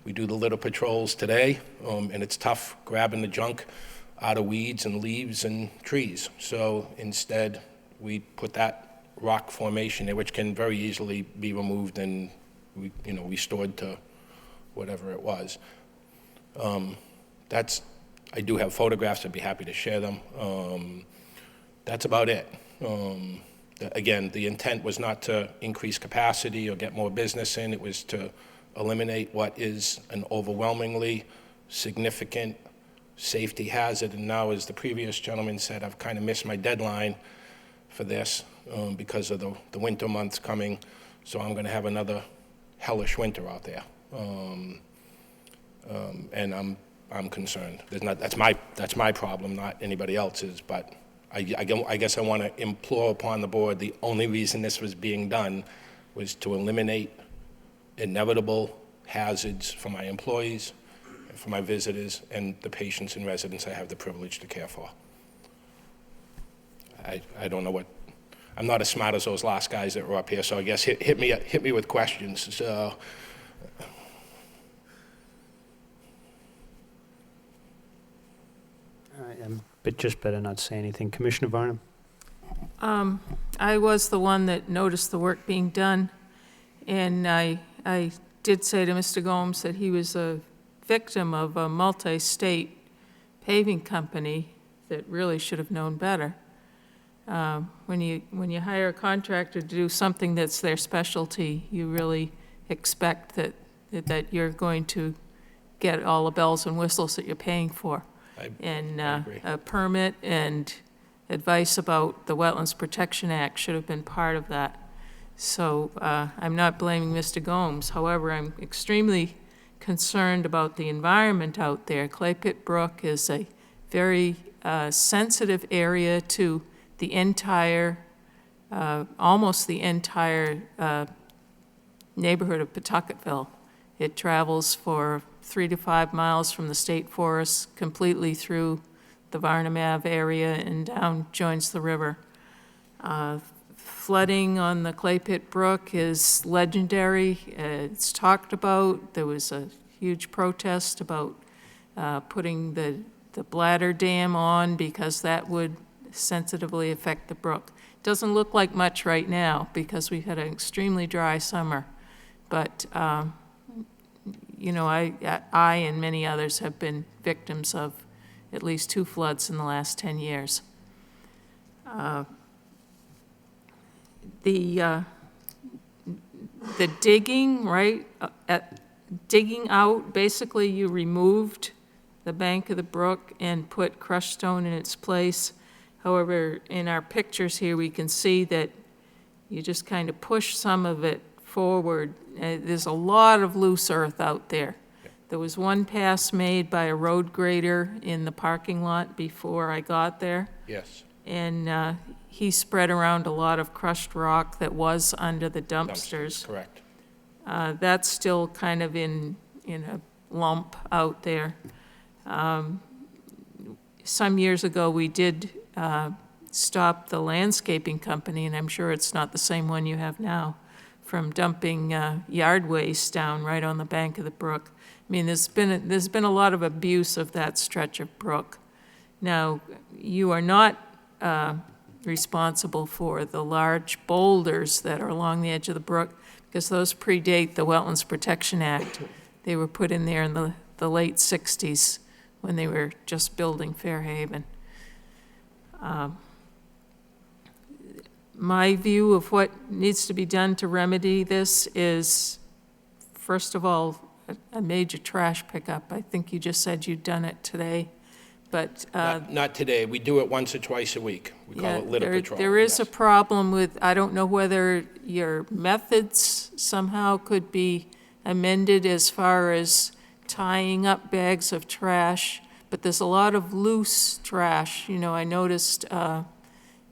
We do the litter patrols today, and it's tough grabbing the junk out of weeds and leaves and trees. So instead, we put that rock formation there, which can very easily be removed and, restored to whatever it was. I do have photographs, I'd be happy to share them. That's about it. Again, the intent was not to increase capacity or get more business in, it was to eliminate what is an overwhelmingly significant safety hazard. And now, as the previous gentleman said, I've kind of missed my deadline for this because of the winter months coming, so I'm going to have another hellish winter out there. And I'm concerned. That's my problem, not anybody else's, but I guess I want to implore upon the board, the only reason this was being done was to eliminate inevitable hazards for my employees, for my visitors, and the patients and residents I have the privilege to care for. I don't know what, I'm not as smart as those last guys that were up here, so I guess hit me with questions. So. But just better not say anything. Commissioner Varnum? I was the one that noticed the work being done, and I did say to Mr. Gomes that he was a victim of a multi-state paving company that really should have known better. When you hire a contractor to do something that's their specialty, you really expect that you're going to get all the bells and whistles that you're paying for. And a permit and advice about the Wetlands Protection Act should have been part of that. So I'm not blaming Mr. Gomes. However, I'm extremely concerned about the environment out there. Clay Pit Brook is a very sensitive area to the entire, almost the entire neighborhood of Pawtucketville. It travels for 3 to 5 miles from the state forest, completely through the Varnum Ave area and down, joins the river. Flooding on the Clay Pit Brook is legendary. It's talked about. There was a huge protest about putting the bladder dam on because that would sensitively affect the brook. Doesn't look like much right now because we've had an extremely dry summer, but I and many others have been victims of at least 2 floods in the last 10 years. The digging, right, digging out, basically you removed the bank of the brook and put crushed stone in its place. However, in our pictures here, we can see that you just kind of push some of it forward. There's a lot of loose earth out there. There was one pass made by a road grader in the parking lot before I got there. Yes. And he spread around a lot of crushed rock that was under the dumpsters. Correct. That's still kind of in a lump out there. Some years ago, we did stop the landscaping company, and I'm sure it's not the same one you have now, from dumping yard waste down right on the bank of the brook. I mean, there's been a lot of abuse of that stretch of brook. Now, you are not responsible for the large boulders that are along the edge of the brook, because those predate the Wetlands Protection Act. They were put in there in the late 60s when they were just building Fairhaven. My view of what needs to be done to remedy this is, first of all, a major trash pickup. I think you just said you'd done it today, but... Not today. We do it once or twice a week. We call it litter patrol. There is a problem with, I don't know whether your methods somehow could be amended as far as tying up bags of trash, but there's a lot of loose trash. I noticed,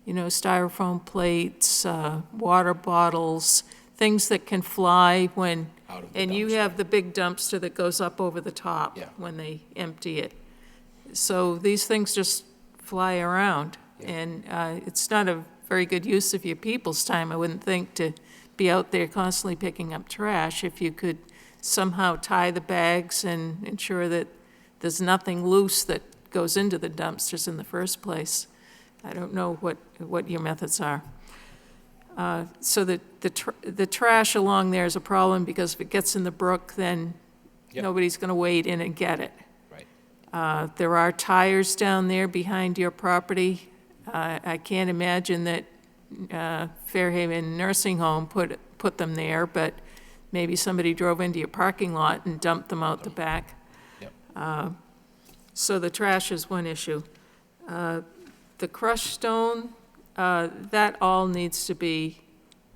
styrofoam plates, water bottles, things that can fly when, and you have the big dumpster that goes up over the top when they empty it. So these things just fly around, and it's not a very good use of your people's time, I wouldn't think, to be out there constantly picking up trash. If you could somehow tie the bags and ensure that there's nothing loose that goes into the dumpsters in the first place. I don't know what your methods are. So the trash along there is a problem, because if it gets in the brook, then nobody's going to wade in and get it. Right. There are tires down there behind your property. I can't imagine that Fairhaven Nursing Home put them there, but maybe somebody drove into your parking lot and dumped them out the back. Yep. So the trash is one issue. The crushed stone, that all needs to be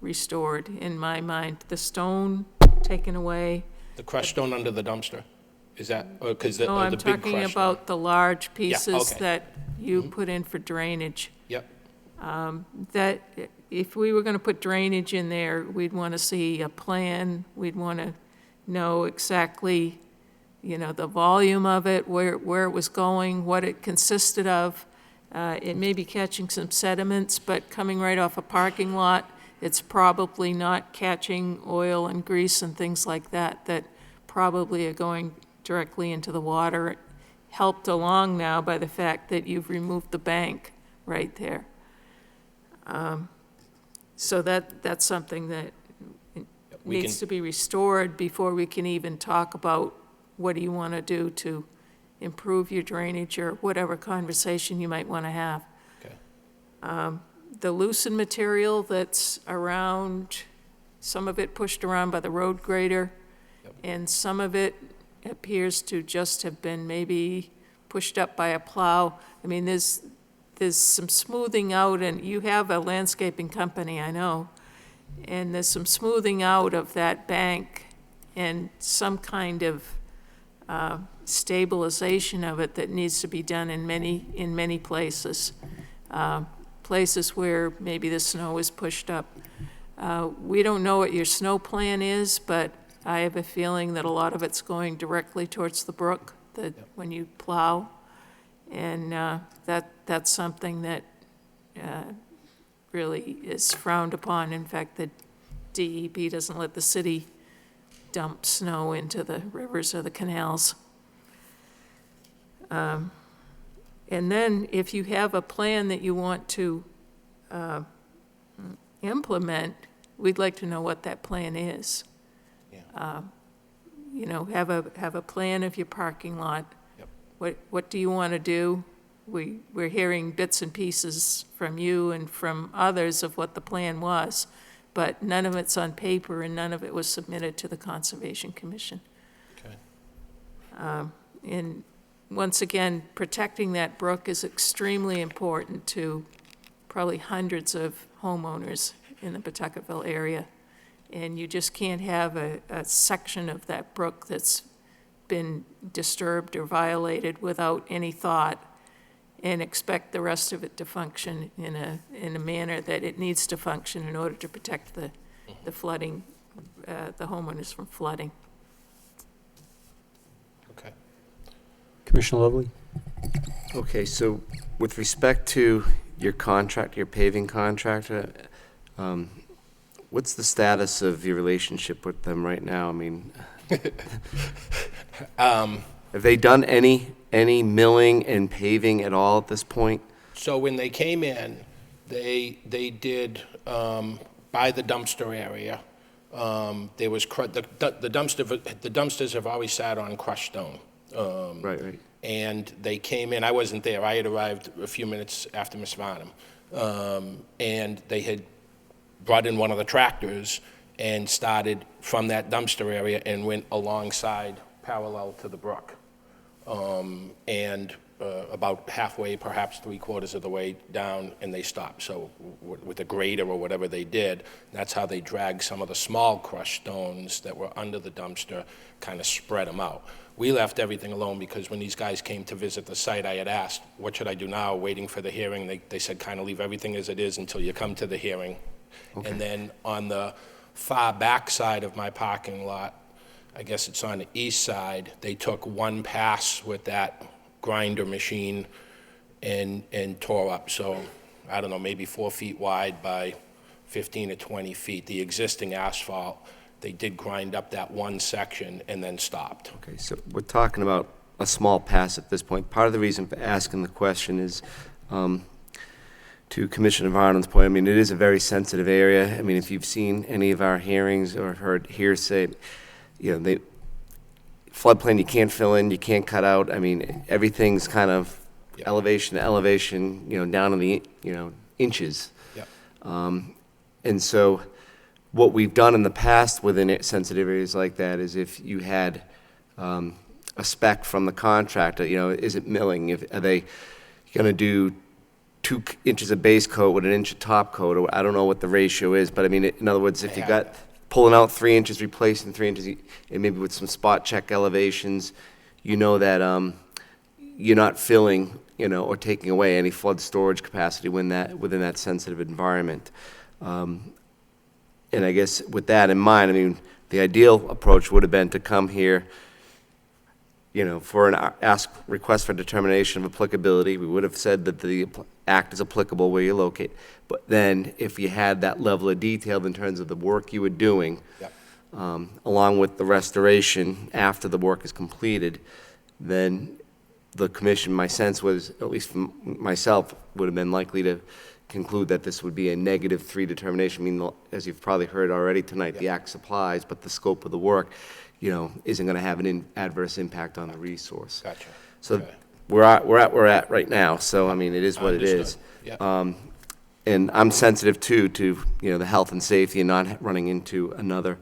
restored, in my mind. The stone taken away. The crushed stone under the dumpster? Is that, because the No, big I'm crushed talking about the large pieces okay. that you put in for drainage. Yep. That, if we were going to put drainage in there, we'd want to see a plan. We'd want to know exactly, the volume of it, where it was going, what it consisted of. It may be catching some sediments, but coming right off a parking lot, it's probably not catching oil and grease and things like that, that probably are going directly into the water, helped along now by the fact that you've removed the bank right there. So that's something that needs to be restored before we can even talk about what do you want to do to improve your drainage, or whatever conversation you might want to have. Okay. The loosened material that's around, some of it pushed around by the road grader, and some of it appears to just have been maybe pushed up by a plow. I mean, there's some smoothing out, and you have a landscaping company, I know, and there's some smoothing out of that bank and some kind of stabilization of it that needs to be done in many places. Places where maybe the snow is pushed up. We don't know what your snow plan is, but I have a feeling that a lot of it's going directly towards the brook, that when you plow. And that's something that really is frowned upon. In fact, the DEP doesn't let the city dump snow into the rivers or the canals. And then if you have a plan that you want to implement, we'd like to know what that plan is. Have a plan of your parking lot. What do you want to do? We're hearing bits and pieces from you and from others of what the plan was, but none of it's on paper and none of it was submitted to the Conservation Commission. Okay. And once again, protecting that brook is extremely important to probably hundreds of homeowners in the Pawtuckettville area. And you just can't have a section of that brook that's been disturbed or violated without any thought, and expect the rest of it to function in a manner that it needs to function in order to protect the flooding, the homeowners from flooding. Okay. Commissioner Lovely? Okay, so with respect to your contract, your paving contractor, what's the status of your relationship with them right now? I mean, have they done any milling and paving at all at this point? So when they came in, they did, by the dumpster area, there was, the dumpsters have always sat on crushed stone. Right. And they came in, I wasn't there, I had arrived a few minutes after Ms. Varnum. And they had brought in one of the tractors and started from that dumpster area and went alongside, parallel to the brook. About halfway, perhaps 3/4 of the way down, and they stopped. So with a grader or whatever they did, that's how they dragged some of the small crushed stones that were under the dumpster, kind of spread them out. We left everything alone because when these guys came to visit the site, I had asked, what should I do now, waiting for the hearing? They said, kind of leave everything as it is until you come to the hearing. Okay. And then on the far back side of my parking lot, I guess it's on the east side, they took one pass with that grinder machine and tore up. So, I don't know, maybe 4 feet wide by 15 or 20 feet. The existing asphalt, they did grind up that one section and then stopped. Okay, so we're talking about a small pass at this point. Part of the reason for asking the question is to Commissioner Varnum's point, I mean, it is a very sensitive area. I mean, if you've seen any of our hearings or heard hearsay, floodplain you can't fill in, you can't cut out. I mean, everything's kind of elevation to elevation, down in the, inches. Yep. And so what we've done in the past within sensitive areas like that is if you had a spec from the contractor, is it milling? Are they going to do 2 inches of base coat with 1 inch of top coat? Or I don't know what the ratio is, but I mean, in other words, if you got pulling out 3 inches, replacing 3 inches, and maybe with some spot check elevations, that you're not filling, or taking away any flood storage capacity within that sensitive environment. And I guess with that in mind, I mean, the ideal approach would have been to come here, for an request for determination of applicability. We would have said that the act is applicable where you locate. But then if you had that level of detail in terms of the work you were doing, along with the restoration after the work is completed, then the commission, my sense was, at least from myself, would have been likely to conclude that this would be a -3 determination. I mean, as you've probably heard already tonight, the act applies, but the scope of the work, isn't going to have an adverse impact on the resource. Gotcha. So Okay. we're at right now. So I mean, it is what it is. Yep. And I'm sensitive too to the health and safety and not running into another.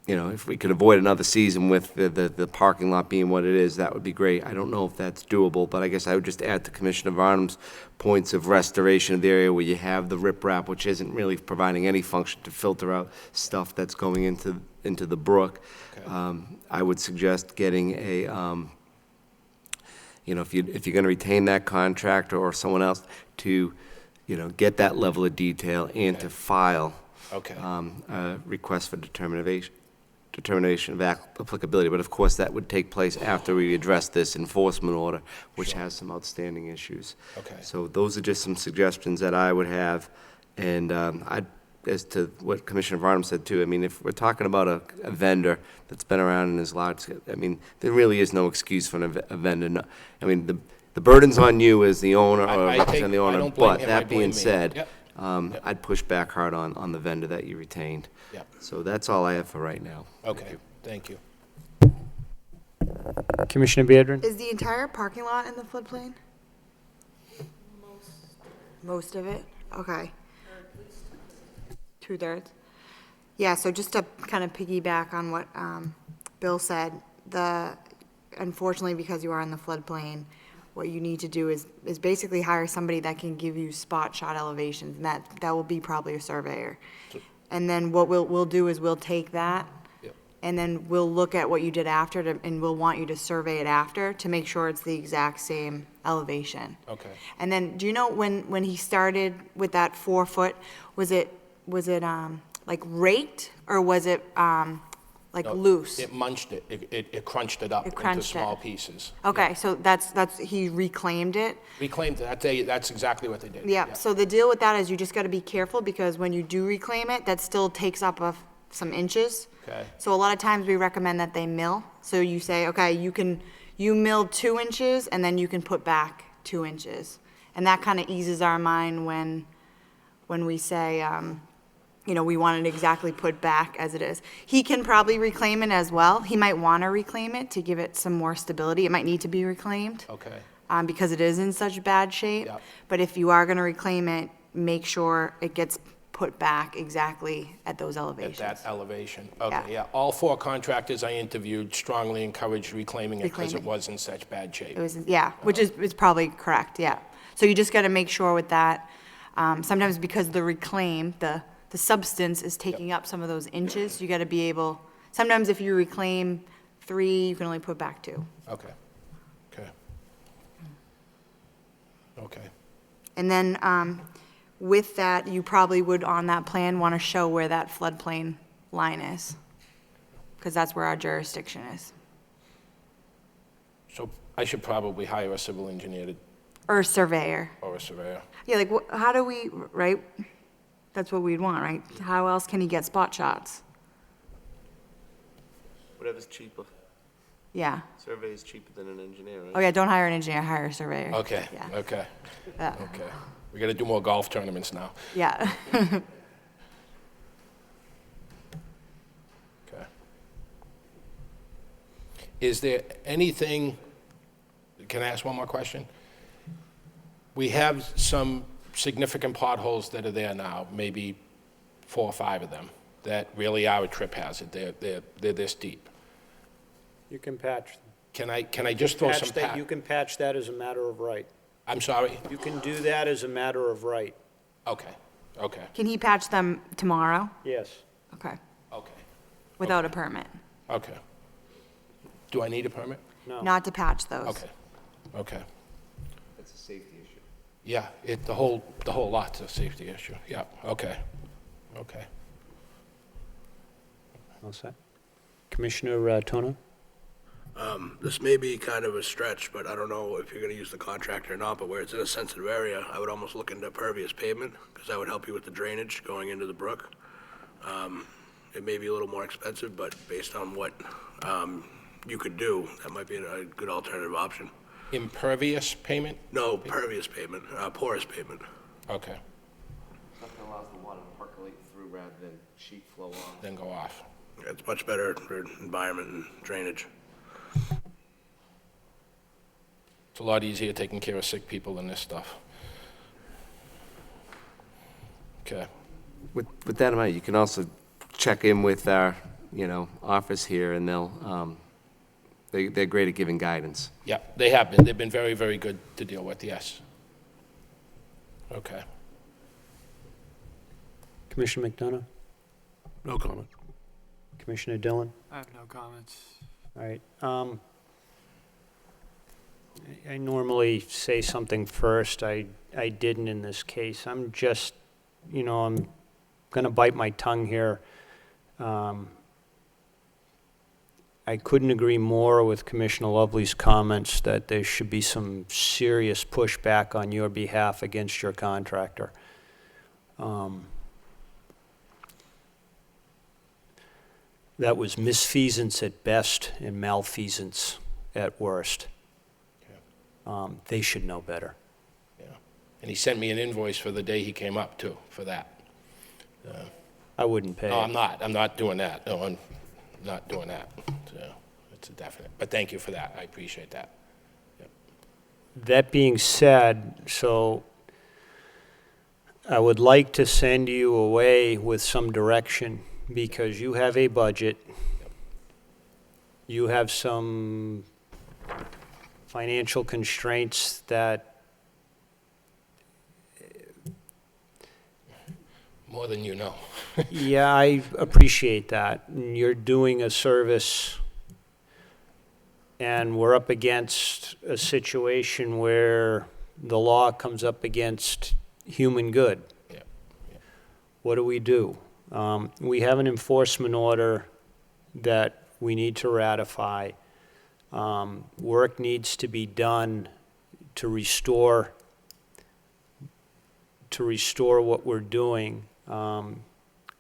If we could avoid another season with the parking lot being what it is, that would be great. I don't know if that's doable, but I guess I would just add to Commissioner Varnum's points of restoration of the area where you have the riprap, which isn't really providing any function to filter out stuff that's going into the brook. Okay. I would suggest getting a, if you're going to retain that contractor or someone else to, get that level of detail and to file Okay. a request for determination of applicability. But of course, that would take place after we address this enforcement order, which has some outstanding issues. Okay. So those are just some suggestions that I would have. And as to what Commissioner Varnum said too, I mean, if we're talking about a vendor that's been around and is large, I mean, there really is no excuse for a vendor. I mean, the burden's on you as the owner or representing the owner. I don't blame But him, I that blame being me. said, Yep. I'd push back hard on the vendor that you retained. Yep. So that's all I have for right now. Okay, thank you. Commissioner Beardron? Is the entire parking lot in the floodplain? Most of it? Okay. 2/3? Yeah, so just to kind of piggyback on what Bill said, unfortunately, because you are in the floodplain, what you need to do is basically hire somebody that can give you spot shot elevations, and that will be probably a surveyor. And then what we'll do is we'll take that, and then we'll look at what you did after, and we'll want you to survey it after to make sure it's the exact same elevation. Okay. And then, do you know when he started with that 4 foot, was it like raked, or was it like No, loose? It munched it. It crunched it up It into crunched small it. pieces. Okay, so that's, he reclaimed it? Reclaimed it. That's exactly what they did. Yeah, so the deal with that is you just gotta be careful, because when you do reclaim it, that still takes up some inches. Okay. So a lot of times we recommend that they mill. So you say, okay, you mill 2 inches, and then you can put back 2 inches. And that kind of eases our mind when we say, we want it exactly put back as it is. He can probably reclaim it as well. He might want to reclaim it to give it some more stability. It might need to be reclaimed. Okay. Because it is in such bad shape. Yep. But if you are going to reclaim it, make sure it gets put back exactly at those elevations. At that elevation. Yeah. Okay, yeah. All 4 contractors I interviewed strongly encouraged reclaiming it because Reclaim it was in such bad shape. It was, yeah, which is probably correct, yeah. So you just got to make sure with that, sometimes because the reclaim, the substance is taking up some of those inches, you got to be able, sometimes if you reclaim 3, you can only put back 2. Okay. Okay. Okay. And then with that, you probably would, on that plan, want to show where that floodplain line is, because that's where our jurisdiction is. So I should probably hire a civil engineer Or a surveyor. or a surveyor. Yeah, like, how do we, right? That's what we'd want, right? How else can he get spot shots? Whatever's cheaper. Yeah. Survey is cheaper than an engineer, right? Oh, yeah, don't hire an engineer, hire a surveyor. Okay, Yeah. okay, Yeah. okay. We got to do more golf tournaments now. Yeah. Okay. Is there anything, can I ask one more question? We have some significant potholes that are there now, maybe 4 or 5 of them, that really are a trip hazard. They're this deep. You can patch them. Can I just throw some Patch that, you can patch that as a matter of right. I'm sorry? You can do that as a matter of right. Okay, okay, Can he patch them tomorrow? Yes. Okay. okay, Without a permit? okay. Do I need a permit? No. Not to patch those? Okay, okay. That's a safety issue. Yeah, the whole lot's a safety issue. Yeah, okay, okay. All set. Commissioner Tono? This may be kind of a stretch, but I don't know if you're gonna use the contractor or not, but where it's in a sensitive area, I would almost look into pervious pavement, because that would help you with the drainage going into the brook. It may be a little more expensive, but based on what, you could do, that might be a good alternative option. Impervious payment? No, pervious pavement, porous pavement. Okay, Something allows the water to percolate through rather than sheet flow on. then go off. It's much better for environment and drainage. It's a lot easier taking care of sick people than this stuff. Okay, With that in mind, you can also check in with our, office here, and they're great at giving guidance. yeah, they have been. They've been very, very good to deal with, yes. Okay. Commissioner McDonough? No comment. Commissioner Dillon? I have no comments. All right. I normally say something first. I didn't in this case. I'm just, I'm going to bite my tongue here. I couldn't agree more with Commissioner Lovely's comments that there should be some serious pushback on your behalf against your contractor. That was misfeasance at best and malfeasance at worst. They should know better. Yeah. And he sent me an invoice for the day he came up, too, for that. I wouldn't pay. No, I'm not doing that. No, I'm not doing that. So it's a definite. But thank you for that. I appreciate that. Yep. That being said, so I would like to send you away with some direction because you have a budget. You have some financial constraints that More than you know. yeah, I appreciate that. And you're doing a service, and we're up against a situation where the law comes up against human good. Yeah. What do? We have an enforcement order that we need to ratify. Work needs to be done to restore what we're doing.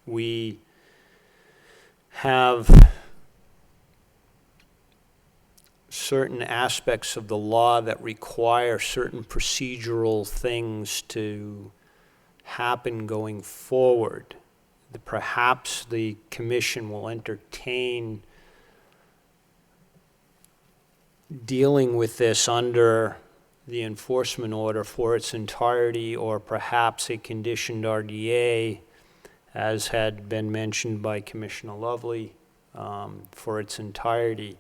We have certain aspects of the law that require certain procedural things to happen going forward. Perhaps the commission will entertain dealing with this under the enforcement order for its entirety, or perhaps a conditioned RDA, as had been mentioned by Commissioner Lovely, for its entirety,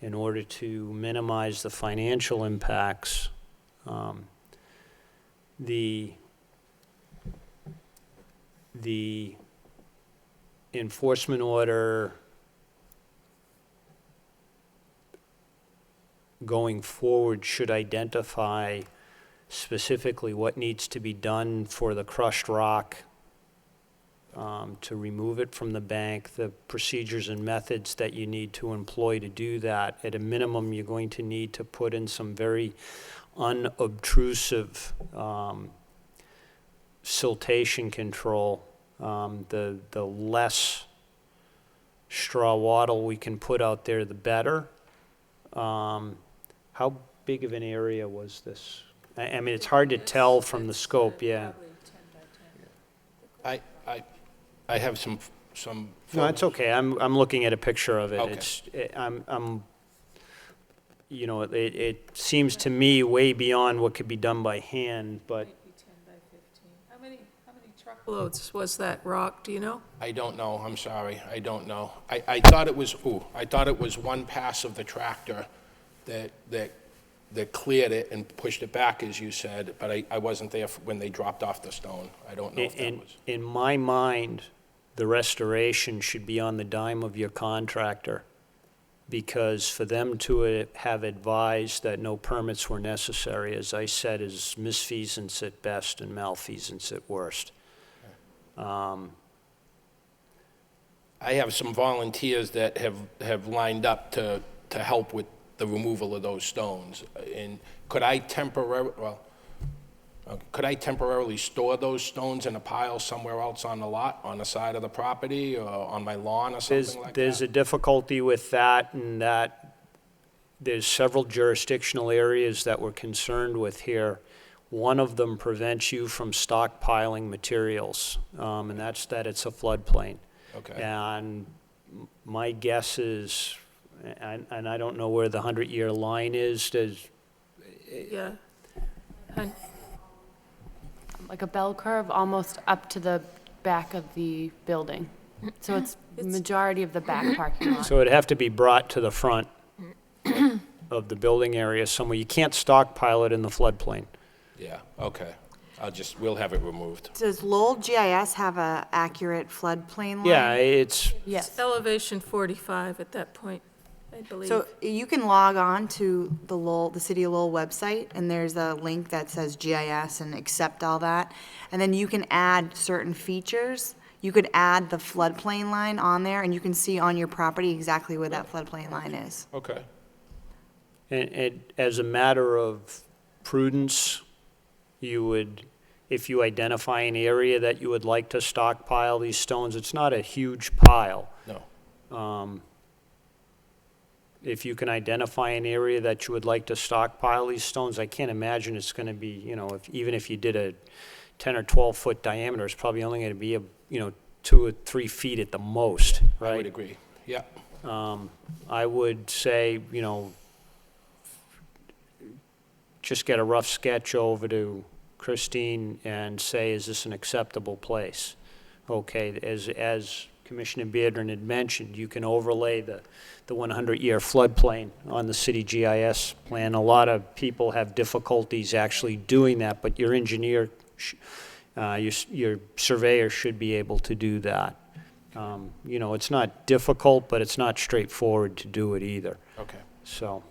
in order to minimize the financial impacts. The enforcement order going forward should identify specifically what needs to be done for the crushed rock, to remove it from the bank, the procedures and methods that you need to employ to do that. At a minimum, you're going to need to put in some very unobtrusive siltation control. The less straw wattle we can put out there, the better. How big of an area was this? I mean, it's hard to tell from the scope, yeah. I have some No, it's okay. I'm looking at a picture of it. Okay. You know, it seems to me way beyond what could be done by hand, but How many truckloads was that rock, do you know? I don't know, I'm sorry, I don't know. I thought it was one pass of the tractor that cleared it and pushed it back, as you said, but I wasn't there when they dropped off the stone. I don't know if that was. in my mind, the restoration should be on the dime of your contractor, because for them to have advised that no permits were necessary, as I said, is misfeasance at best and malfeasance at worst. I have some volunteers that have lined up to help with the removal of those stones. And could I temporarily store those stones in a pile somewhere else on the lot, on the side of the property, or on my lawn or something like that? There's a difficulty with that, and that there's several jurisdictional areas that we're concerned with here. One of them prevents you from stockpiling materials, and that's that it's a floodplain. Okay. And my guess is, and I don't know where the 100-year line is, Yeah. And Like a bell curve, almost up to the back of the building. So it's majority of the back parking lot. so it'd have to be brought to the front of the building area somewhere. You can't stockpile it in the floodplain. Yeah, okay. We'll have it removed. Does Lowell GIS have a accurate floodplain line? Yeah, it's, Yes, elevation 45 at that point, I believe. So you can log on to the City of Lowell website, and there's a link that says GIS and accept all that. And then you can add certain features. You could add the floodplain line on there, and you can see on your property exactly where that floodplain line is. Okay. and as a matter of prudence, you would, if you identify an area that you would like to stockpile these stones, it's not a huge pile. No. If you can identify an area that you would like to stockpile these stones, I can't imagine it's going to be, you know, even if you did a 10 or 12-foot diameter, it's probably only going to be, 2 or 3 feet at the most, right? I would agree, yeah. I would say, just get a rough sketch over to Christine and say, is this an acceptable place? Okay, as Commissioner Beardron had mentioned, you can overlay the 100-year floodplain on the city GIS plan. A lot of people have difficulties actually doing that, but your engineer, your surveyor should be able to do that. It's not difficult, but it's not straightforward to do it either. Okay. So,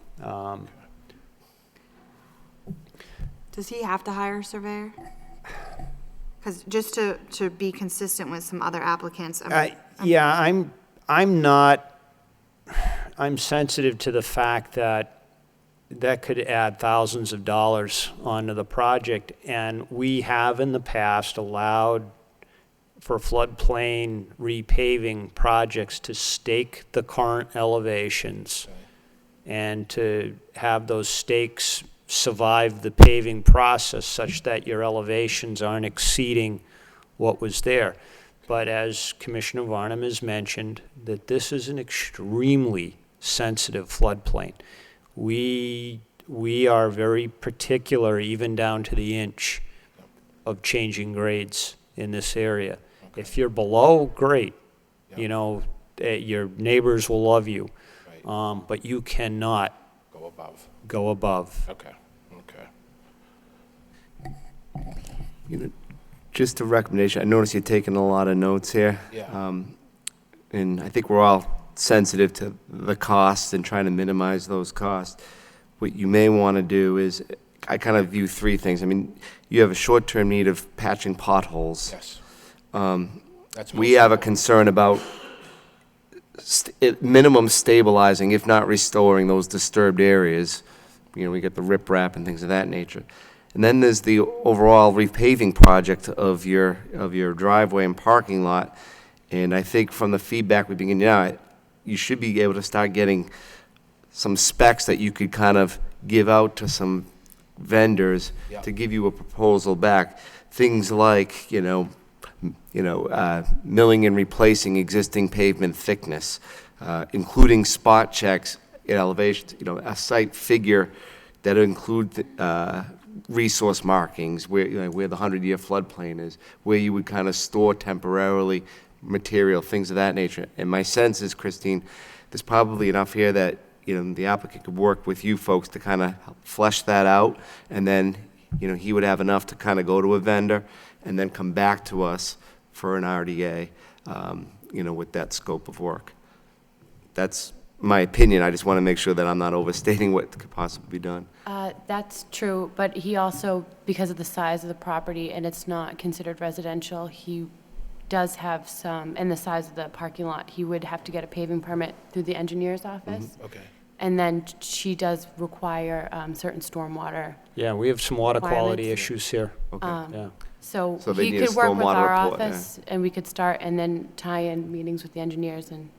Does he have to hire a surveyor? Because just to be consistent with some other applicants. I'm sensitive to the fact that could add thousands of dollars onto the project, and we have in the past allowed for floodplain repaving projects to stake the current elevations and to have those stakes survive the paving process such that your elevations aren't exceeding what was there. But as Commissioner Varnum has mentioned, that this is an extremely sensitive floodplain. We are very particular, even down to the inch, of changing grades in this area. Okay. If you're below, great. Yep. Your neighbors will love you. Right. But you cannot go above. Okay. Just a recommendation. I notice you're taking a lot of notes here. Yeah. And I think we're all sensitive to the costs and trying to minimize those costs. What you may want to do is, I kind of view 3 things. I mean, you have a short-term need of patching potholes. Yes. We have a concern about minimum stabilizing, if not restoring, those disturbed areas. We get the riprap and things of that nature. And then there's the overall repaving project of your driveway and parking lot. And I think from the feedback we've been getting now, you should be able to start getting some specs that you could kind of give out to some vendors Yeah. to give you a proposal back. Things like, milling and replacing existing pavement thickness, including spot checks at elevations, a site figure that include resource markings, where the 100-year floodplain is, where you would kind of store temporarily material, things of that nature. And my sense is, Christine, there's probably enough here that, the applicant could work with you folks to kind of flesh that out, and then, he would have enough to kind of go to a vendor and then come back to us for an RDA, with that scope of work. That's my opinion. I just want to make sure that I'm not overstating what could possibly be done. That's true, but he also, because of the size of the property and it's not considered residential, he does have some, and the size of the parking lot, he would have to get a paving permit through the engineer's office. Okay. And then she does require certain stormwater. Yeah, we have some water quality Requirements. issues here. Yeah. So So they he need a could work with stormwater our report, yeah. office, and we could start, and then tie in meetings with the engineers and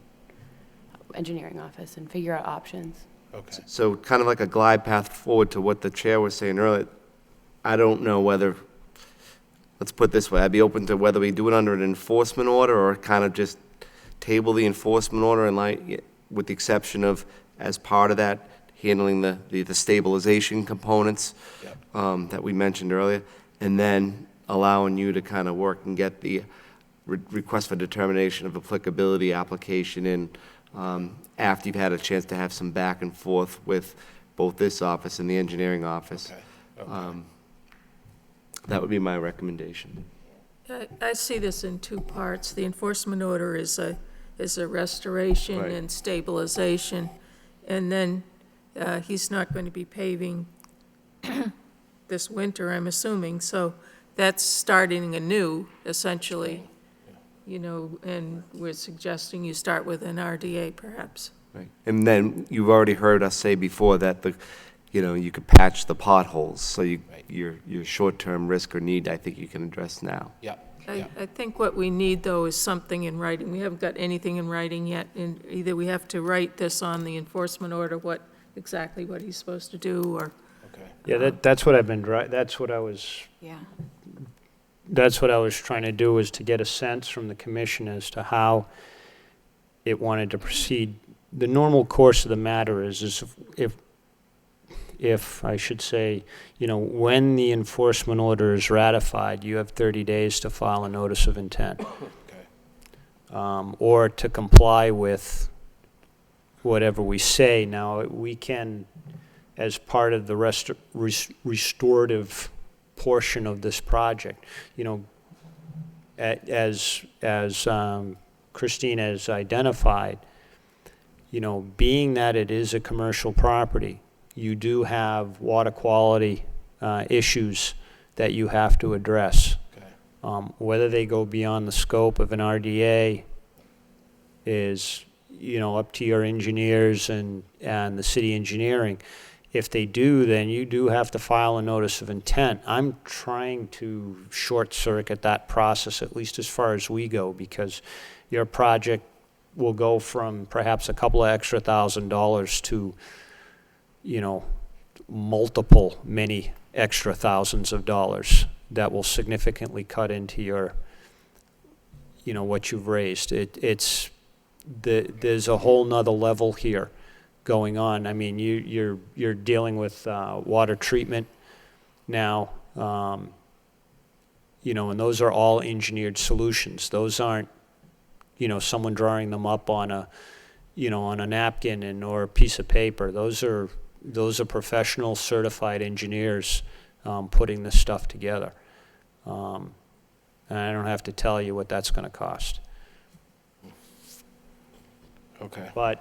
engineering office and figure out options. Okay. So kind of like a glide path forward to what the chair was saying earlier. I don't know whether, let's put it this way, I'd be open to whether we do it under an enforcement order or kind of just table the enforcement order and with the exception of, as part of that, handling the stabilization components that we mentioned earlier, and then allowing you to kind of work and get the request for determination of applicability application in after you've had a chance to have some back and forth with both this office and the engineering office. Okay. That would be my recommendation. I see this in two parts. The enforcement order is a restoration Right. and stabilization, and then he's not going to be paving this winter, I'm assuming, so that's starting anew, essentially, and we're suggesting you start with an RDA, perhaps. Right. And then you've already heard us say before that you could patch the potholes, so your short-term risk or need, I think you can address now. Yeah. I think what we need, though, is something in writing. We haven't got anything in writing yet, and either we have to write this on the enforcement order, exactly what he's supposed to do, or... Okay. Yeah, that's what I've been, that's what I was trying to do, is to get a sense from the commission as to how it wanted to proceed. The normal course of the matter is if I should say, when the enforcement order is ratified, you have 30 days to file a notice of intent. Okay. Or to comply with whatever we say. Now, we can, as part of the restorative portion of this project, as Christine has identified, being that it is a commercial property, you do have water quality issues that you have to address. Okay. Whether they go beyond the scope of an RDA is, up to your engineers and the city engineering. If they do, then you do have to file a notice of intent. I'm trying to short-circuit that process, at least as far as we go, because your project will go from perhaps a couple of extra $1,000s to, many extra thousands of dollars that will significantly cut into your, what you've raised. There's a whole nother level here going on. I mean, you're dealing with water treatment now, and those are all engineered solutions. Those aren't, someone drawing them up on a napkin or a piece of paper. Those are professional certified engineers putting this stuff together. And I don't have to tell you what that's going to cost. Okay. But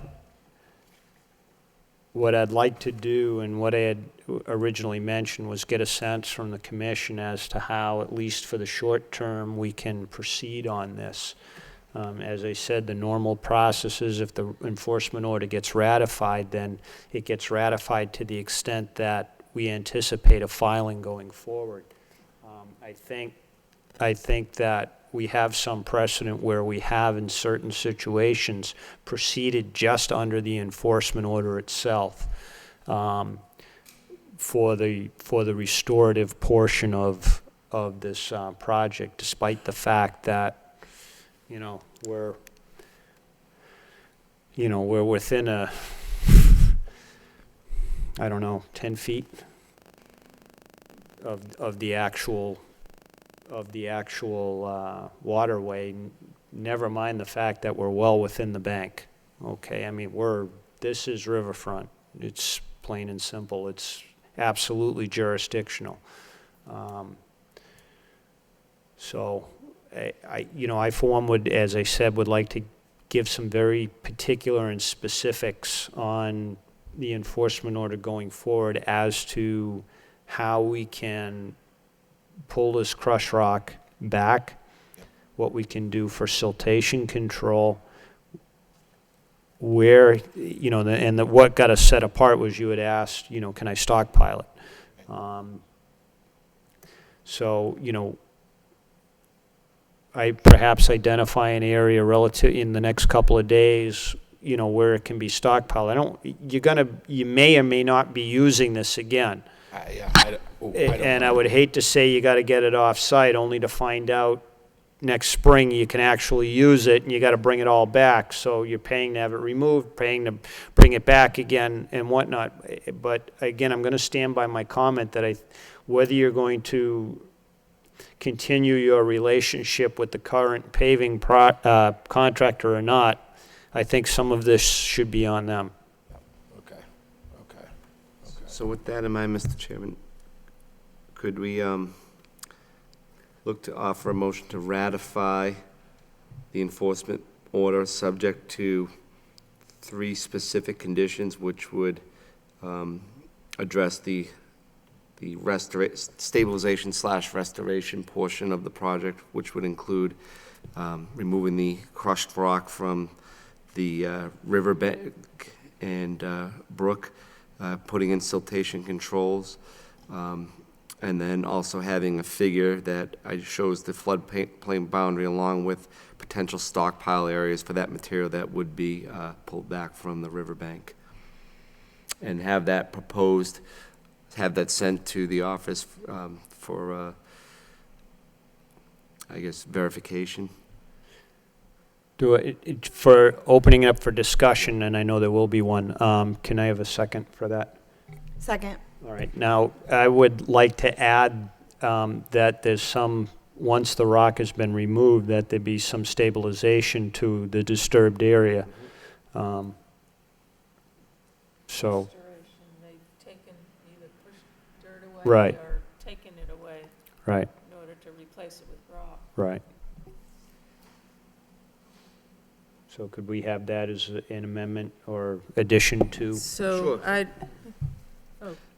what I'd like to do, and what I had originally mentioned, was get a sense from the commission as to how, at least for the short term, we can proceed on this. As I said, the normal process is if the enforcement order gets ratified, then it gets ratified to the extent that we anticipate a filing going forward. I think that we have some precedent where we have, in certain situations, proceeded just under the enforcement order itself for the restorative portion of this project, despite the fact that, we're within a, I don't know, 10 feet of the actual waterway, never mind the fact that we're well within the bank. Okay, I mean, this is riverfront. It's plain and simple. It's absolutely jurisdictional. So I for one would, as I said, would like to give some very particular and specifics on the enforcement order going forward as to how we can pull this crushed rock back, what we can do for siltation control, where, what got us set apart was you had asked, can I stockpile it? So, I perhaps identify an area relative in the next couple of days, where it can be stockpiled. You may or may not be using this again. And I would hate to say you got to get it off-site, only to find out next spring you can actually use it, and you got to bring it all back. So you're paying to have it removed, paying to bring it back again, and whatnot. But again, I'm going to stand by my comment that whether you're going to continue your relationship with the current paving contractor or not, I think some of this should be on them. Okay. So with that in mind, Mr. Chairman, could we look to offer a motion to ratify the enforcement order subject to 3 specific conditions, which would address the stabilization/restoration portion of the project, which would include removing the crushed rock from the riverbank and brook, putting in siltation controls, and then also having a figure that shows the floodplain boundary along with potential stockpile areas for that material that would be pulled back from the riverbank. And have that proposed, have that sent to the office for, verification. For opening up for discussion, and I know there will be one, can I have a second for that? Second. All right. Now, I would like to add that there's once the rock has been removed, that there be some stabilization to the disturbed area. So. They've taken, either pushed dirt away Right. or taken it away. Right. In order to replace it with rock. Right. So could we have that as an amendment or addition to? So Sure.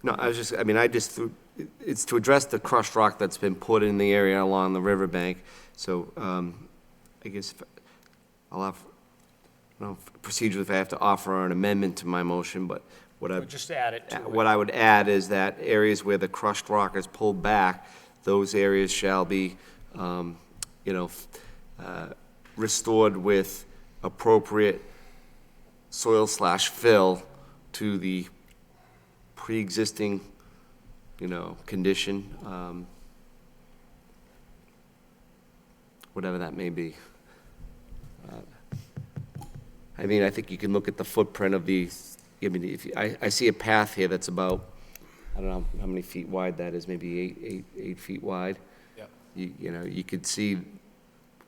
No, it's to address the crushed rock that's been put in the area along the riverbank. So, I guess I'll have, procedurally, if I have to offer an amendment to my motion, but Just add it to it. what I would add is that areas where the crushed rock is pulled back, those areas shall be, restored with appropriate soil/fill to the pre-existing, condition, whatever that may be. I think you can look at the footprint of these. I see a path here that's about, I don't know how many feet wide that is, maybe 8 feet wide. Yep. You could see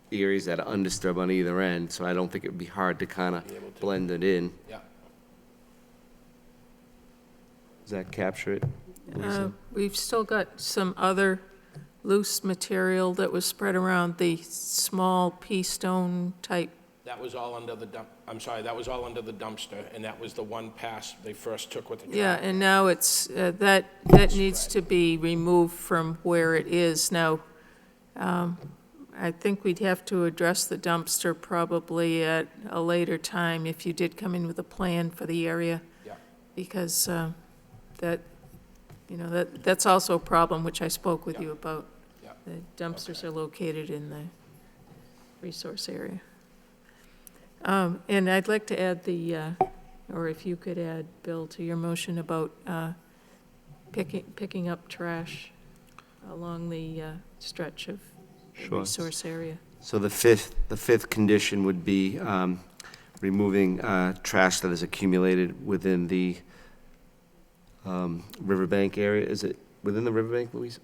the areas that are undisturbed on either end, so I don't think it would be hard to kind of blend it in. Yeah. Does that capture it, Lisa? We've still got some other loose material that was spread around, the small pea stone type. That was all under the that was all under the dumpster, and that was the one pass they first took with the truck. Yeah, and now it's, that needs to be removed from where it is. Now, I think we'd have to address the dumpster probably at a later time if you did come in with a plan for the area. Yeah. Because that's also a problem, which I spoke with you about. Yeah. The dumpsters are located in the resource area. And I'd like to add or if you could add, Bill, to your motion about picking up trash along the stretch of Sure. resource area. So the fifth condition would be removing trash that is accumulated within the riverbank area. Is it within the riverbank, Louise?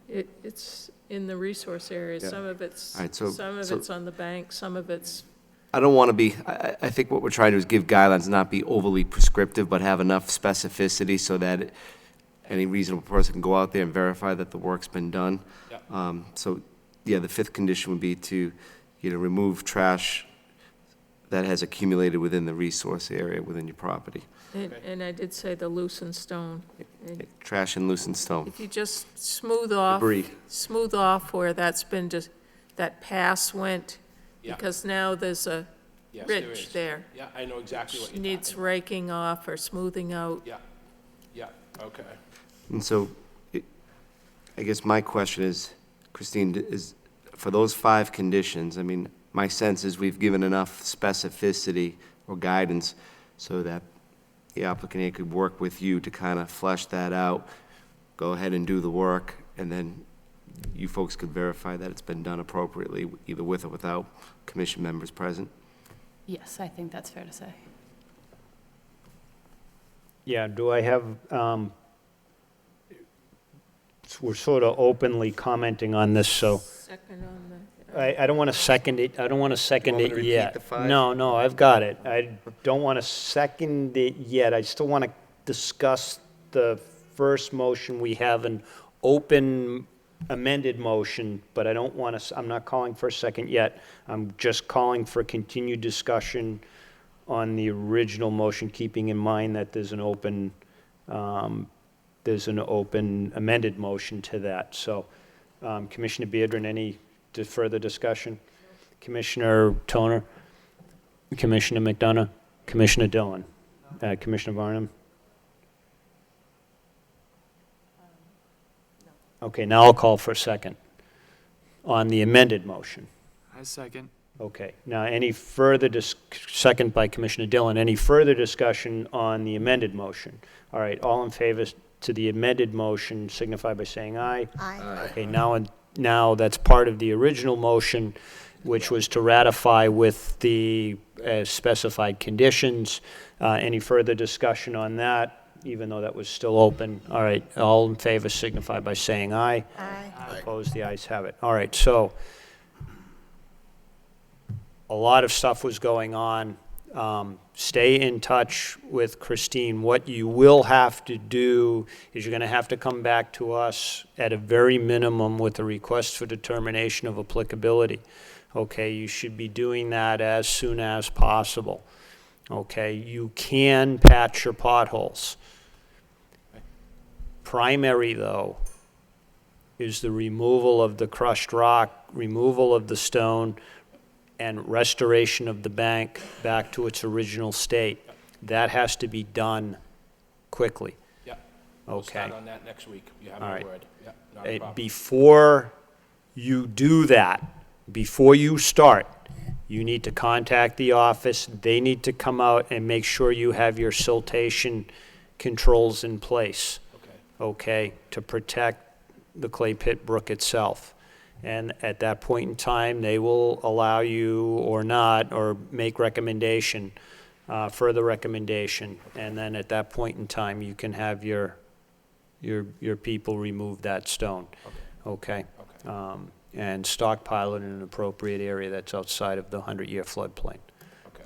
It's in the resource area. Yeah. Some of it's, All right, so- some of so- it's on the bank, some of it's, I don't want to be, I think what we're trying to do is give guidelines, not be overly prescriptive, but have enough specificity so that any reasonable person can go out there and verify that the work's been done. So, yeah, the fifth condition would be to, remove trash that has accumulated within the resource area within your property. and I did say the loosened stone. And Trash and loosened stone. if you just smooth off where that's been just, that pass went, Yeah. because now there's a Yes, there ridge is. there. Yeah, I know exactly what you're Needs talking raking off or smoothing out. about. Yeah, okay. And so, I guess my question is, Christine, is, for those 5 conditions, I mean, my sense is we've given enough specificity or guidance so that the applicant here could work with you to kind of flesh that out, go ahead and do the work, and then you folks could verify that it's been done appropriately, either with or without commission members present. Yes, I think that's fair to say. Yeah, do I have, we're sort of openly commenting on this, so Second on the, I don't want to second it, I don't want to second want me it to repeat yet. the 5? No, I've got it. I don't want to second it yet. I still want to discuss the first motion. We have an open amended motion, but I don't want to, I'm not calling for a second yet. I'm just calling for continued discussion on the original motion, keeping in mind that there's an open amended motion to that. So, Commissioner Beardron, any further discussion? Commissioner Toner? Commissioner McDonough? Commissioner Dillon? Commissioner Varnum? Okay, now I'll call for a second on the amended motion. I second. Okay, now any further, second by Commissioner Dillon, any further discussion on the amended motion? All right, all in favor to the amended motion signify by saying aye. Aye. Okay, now that's part of the original motion, which was to ratify with the specified conditions. Any further discussion on that, even though that was still open? All right, all in favor signify by saying aye. Aye. Opposed, the ayes have it. All right, so a lot of stuff was going on. Stay in touch with Christine. What you will have to do is you're going to have to come back to us at a very minimum with a request for determination of applicability. Okay, you should be doing that as soon as possible. Okay, you can patch your potholes. Primary, though, is the removal of the crushed rock, removal of the stone, and restoration of the bank back to its original state. That has to be done quickly. Yeah. We'll Okay. start on that next week. You have All my right. word. Yeah, not a problem. Before you do that, before you start, you need to contact the office. They need to come out and make sure you have your siltation controls in place. Okay, to protect the clay pit brook itself. And at that point in time, they will allow you or not, or make recommendation, further recommendation. And then at that point in time, you can have your people remove that stone. Okay? And stockpile it in an appropriate area that's outside of the 100-year floodplain.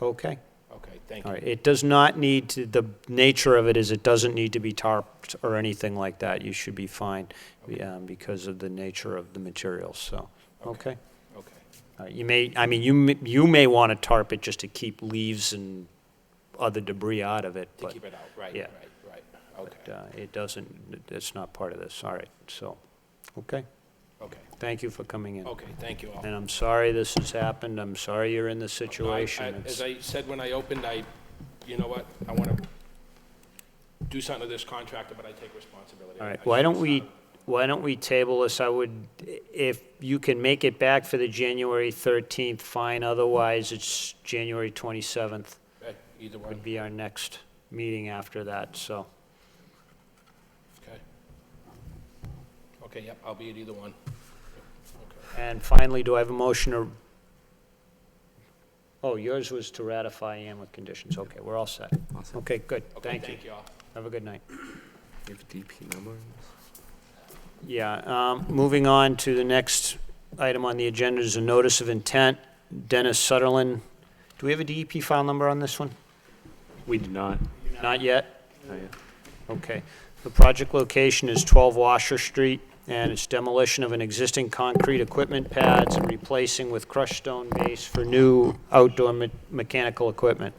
Okay? Okay, thank All you. right, it does not need to, the nature of it is it doesn't need to be tarped or anything like that. You should be fine because of the nature of the materials, so, okay? Okay. All right, you may, I mean, you may want to tarp it just to keep leaves and other debris out of it, To but. keep it out, right, Yeah. right. Okay, But it doesn't, it's not part of this, all right, so, okay? okay, Thank you for coming in. okay, thank you all. And I'm sorry this has happened, I'm sorry you're in this situation. It's- As I said when I opened, you know what, I want to do something to this contractor, but I take responsibility. All right, I why should don't have we, started. why don't we table this? I would, if you can make it back for the January 13th, fine. Otherwise, it's January 27th Okay, either one. would be our next meeting after that, so. Okay. Okay, yep, I'll be at either one. And finally, do I have a motion to, oh, yours was to ratify and with conditions. Okay, we're all set. Awesome. Okay, good. Okay, Thank you. thank you all. Have a good night. You have a DP number? Yeah, moving on to the next item on the agenda is a notice of intent. Dennis Sutherland. Do we have a DEP file number on this one? We do not. Not yet? Not yet. Okay. The project location is 12 Washer Street, and it's demolition of an existing concrete equipment pads and replacing with crushed stone base for new outdoor mechanical equipment.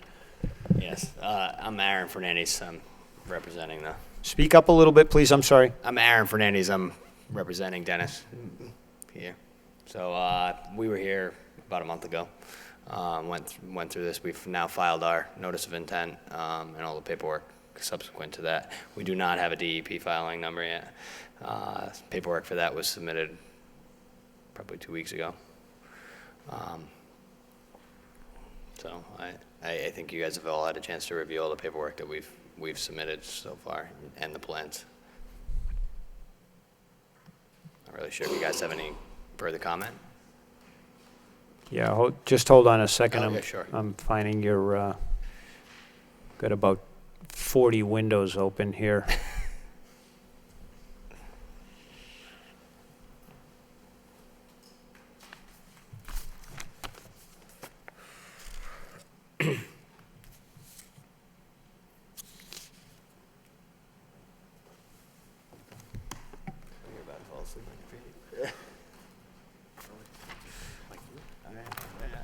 Yes, I'm Aaron Fernandez. I'm representing the. Speak up a little bit, please. I'm sorry. I'm Aaron Fernandez. I'm representing Dennis here. So we were here about a month ago. Went through this. We've now filed our notice of intent and all the paperwork subsequent to that. We do not have a DEP filing number yet. Paperwork for that was submitted probably 2 weeks ago. So I think you guys have all had a chance to review all the paperwork that we've submitted so far and the plans. Not really sure if you guys have any further comment. Yeah, just hold on a second. Okay, sure. I'm finding your, got about 40 windows open here.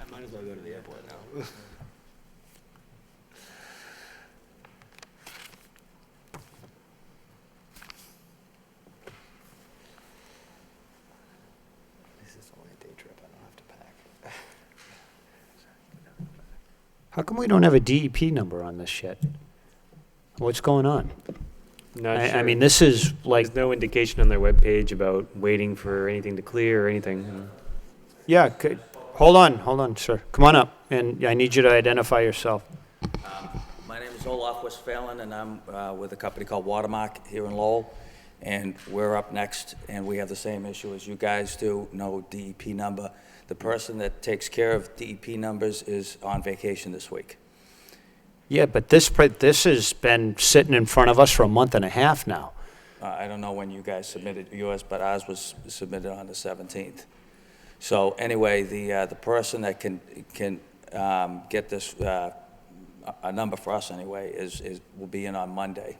I might as well go to the airport now. This is only a day trip. I don't have to pack. How come we don't have a DEP number on this yet? What's going on? Not I sure. mean, this is like, There's no indication on their webpage about waiting for anything to clear or anything. yeah, hold on, sir. Come on up, and I need you to identify yourself. My name is Olaf Westphalen, and I'm with a company called Watermark here in Lowell. And we're up next, and we have the same issue as you guys do, no DEP number. The person that takes care of DEP numbers is on vacation this week. Yeah, but this has been sitting in front of us for a month and a half now. I don't know when you guys submitted yours, but ours was submitted on the 17th. So anyway, the person that can get this, a number for us anyway, will be in on Monday.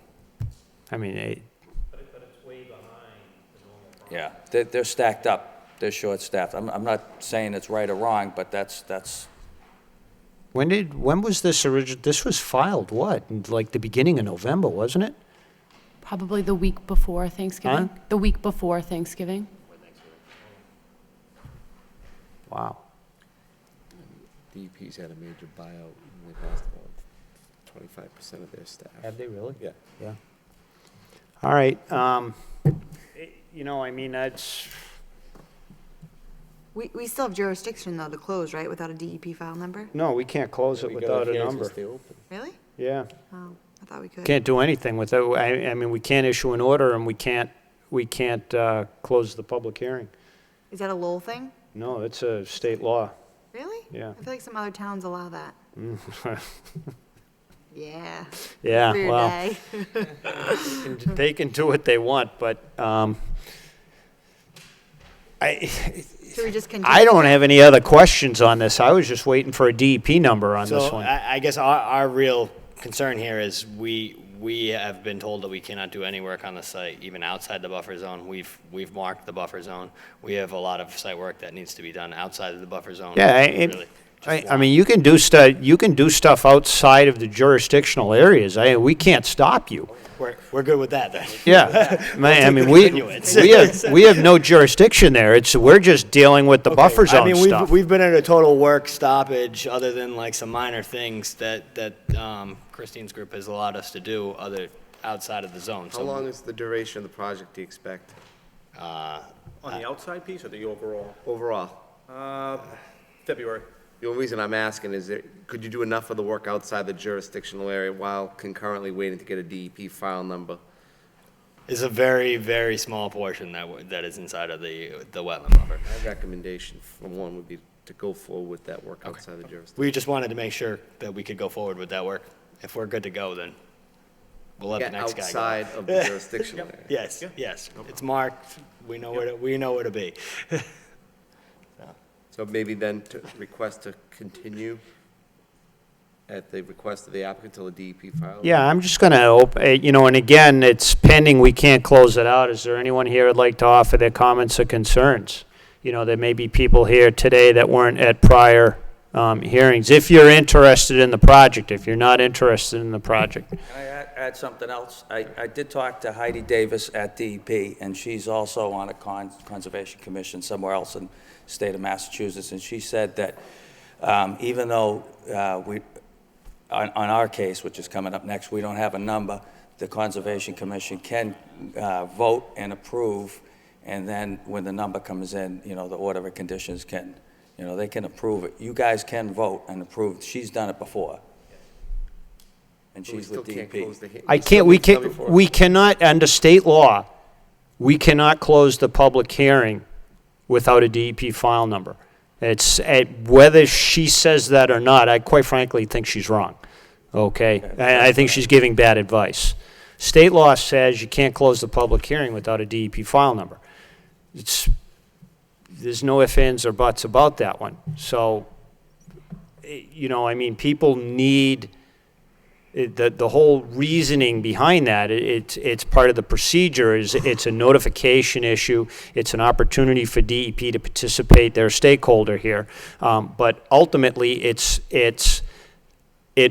I mean, But it's way behind the normal. Yeah, they're stacked up. They're short-staffed. I'm not saying it's right or wrong, but that's. when was this this was filed, what, in like the beginning of November, wasn't it? Probably the week before Thanksgiving. Huh? The week before Thanksgiving. Wow. DEP's had a major buyout, and they've lost about 25% of their staff. Have they really? Yeah. Yeah. All right, you know, I mean, that's, We still have jurisdiction, though, to close, right, without a DEP file number? no, we can't close it without a number. Really? Yeah. Oh, I thought we could. Can't do anything without, I mean, we can't issue an order, and we can't close the public hearing. Is that a Lowell thing? No, it's a state law. Really? Yeah. I feel like some other towns allow that. Yeah. Yeah, For your well, day. they can do what they want, but Should we just continue? I don't have any other questions on this. I was just waiting for a DEP number on this So one. I guess our real concern here is we have been told that we cannot do any work on the site, even outside the buffer zone. We've marked the buffer zone. We have a lot of site work that needs to be done outside of the buffer zone. Yeah, I mean, you can do stuff outside of the jurisdictional areas. We can't stop you. We're good with that then. Yeah, I mean, Continuance. we have no jurisdiction there. We're just dealing with the buffer zone I mean, stuff. we've been at a total work stoppage, other than like some minor things that Christine's group has allowed us to do outside of the zone. How long is the duration of the project, do you expect? Uh, On the outside piece or the overall? Overall? February. The only reason I'm asking is could you do enough of the work outside the jurisdictional area while concurrently waiting to get a DEP file number? It's a very, very small portion that is inside of the wetland buffer. My recommendation for one would be to go forward with that work outside the jurisdiction. We just wanted to make sure that we could go forward with that work. If we're good to go, then we'll let the next guy go. Outside of the jurisdictional area. Yes, yes. It's marked. We know where to be. So maybe then to request to continue at the request of the applicant till the DEP file? Yeah, I'm just going to, and again, it's pending, we can't close it out. Is there anyone here who'd like to offer their comments or concerns? There may be people here today that weren't at prior hearings. If you're interested in the project, if you're not interested in the project. Can I add something else? I did talk to Heidi Davis at DEP, and she's also on a Conservation Commission somewhere else in the state of Massachusetts, and she said that even though on our case, which is coming up next, we don't have a number, the Conservation Commission can vote and approve, and then when the number comes in, the order of conditions can, they can approve it. You guys can vote and approve. She's done it before. And she's with DEP. We cannot, under state law, we cannot close the public hearing without a DEP file number. It's, whether she says that or not, I quite frankly think she's wrong, okay? I think she's giving bad advice. State law says you can't close the public hearing without a DEP file number. There's no ifs, ands, or buts about that one. So, people need, the whole reasoning behind that, it's part of the procedure, it's a notification issue, it's an opportunity for DEP to participate, they're a stakeholder here, but ultimately it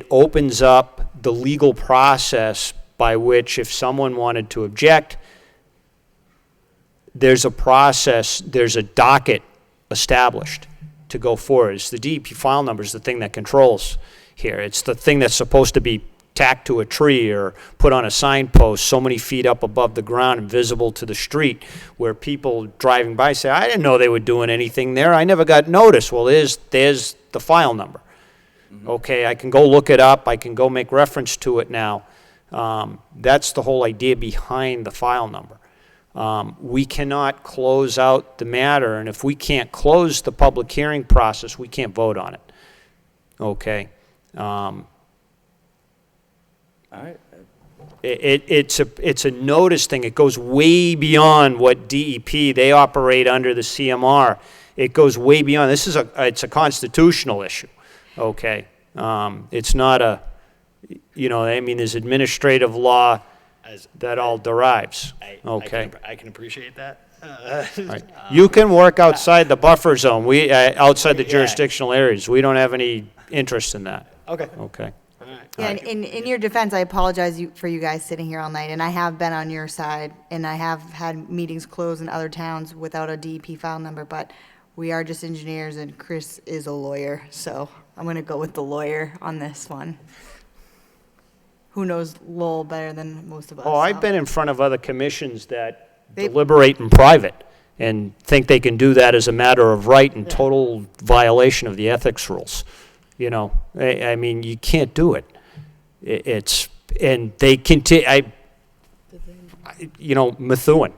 opens up the legal process by which if someone wanted to object, there's a process, there's a docket established to go forward. It's the DEP file number is the thing that controls here. It's the thing that's supposed to be tacked to a tree or put on a signpost so many feet up above the ground and visible to the street, where people driving by say, I didn't know they were doing anything there. I never got notice. Well, there's the file number. Okay, I can go look it up. I can go make reference to it now. That's the whole idea behind the file number. We cannot close out the matter, and if we can't close the public hearing process, we can't vote on it. Okay? All right. It's a notice thing. It goes way beyond what DEP, they operate under the CMR. It goes way beyond. It's a constitutional issue. Okay? It's not a, there's administrative law that all derives. Okay? I can appreciate that. Right. You can work outside the buffer zone. Outside the jurisdictional areas. We don't have any interest in that. Okay. Okay. Yeah, and in your defense, I apologize for you guys sitting here all night, and I have been on your side, and I have had meetings closed in other towns without a DEP file number, but we are just engineers, and Chris is a lawyer, so I'm going to go with the lawyer on this one. Who knows Lowell better than most of us? Oh, I've so. been in front of other commissions that deliberate in private and think they can do that as a matter of right in total violation of the ethics rules. I mean, you can't do it. And they continue, Methuen.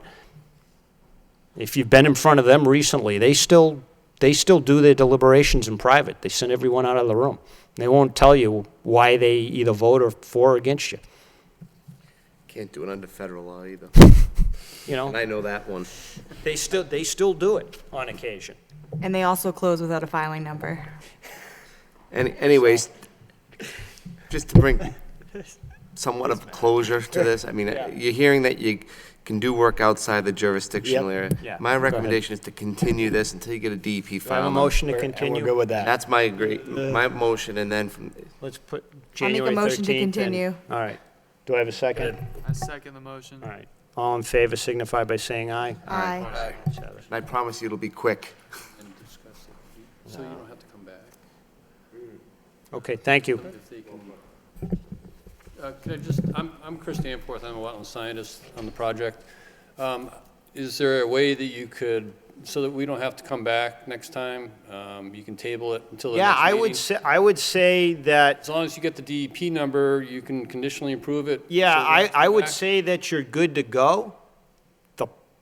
If you've been in front of them recently, they still do their deliberations in private. They send everyone out of the room. They won't tell you why they either vote or for or against you. Can't do it under federal law either. And I know that one. They still do it on occasion. And they also close without a filing number. Anyways, just to bring somewhat of closure to this, I mean, you're hearing that you can do work outside the jurisdictional area. Yeah. My recommendation is to continue this until you get a DEP file. I have a motion to continue. We're good with that. That's my motion, and then from, Let's put I'll January 13th. make a motion to continue. All right. Do I have a second? I second the motion. All right. All in favor signify by saying aye. Aye. and I promise you it'll be quick. So you don't have to come back. Okay, thank you. If they can. Can I just, I'm Chris Danforth, I'm a wetland scientist on the project. Is there a way that you could, so that we don't have to come back next time, you can table it until the Yeah, next meeting? I would say that, As long as you get the DEP number, you can conditionally approve it? yeah, so we don't have to I come would back? say that you're good to go.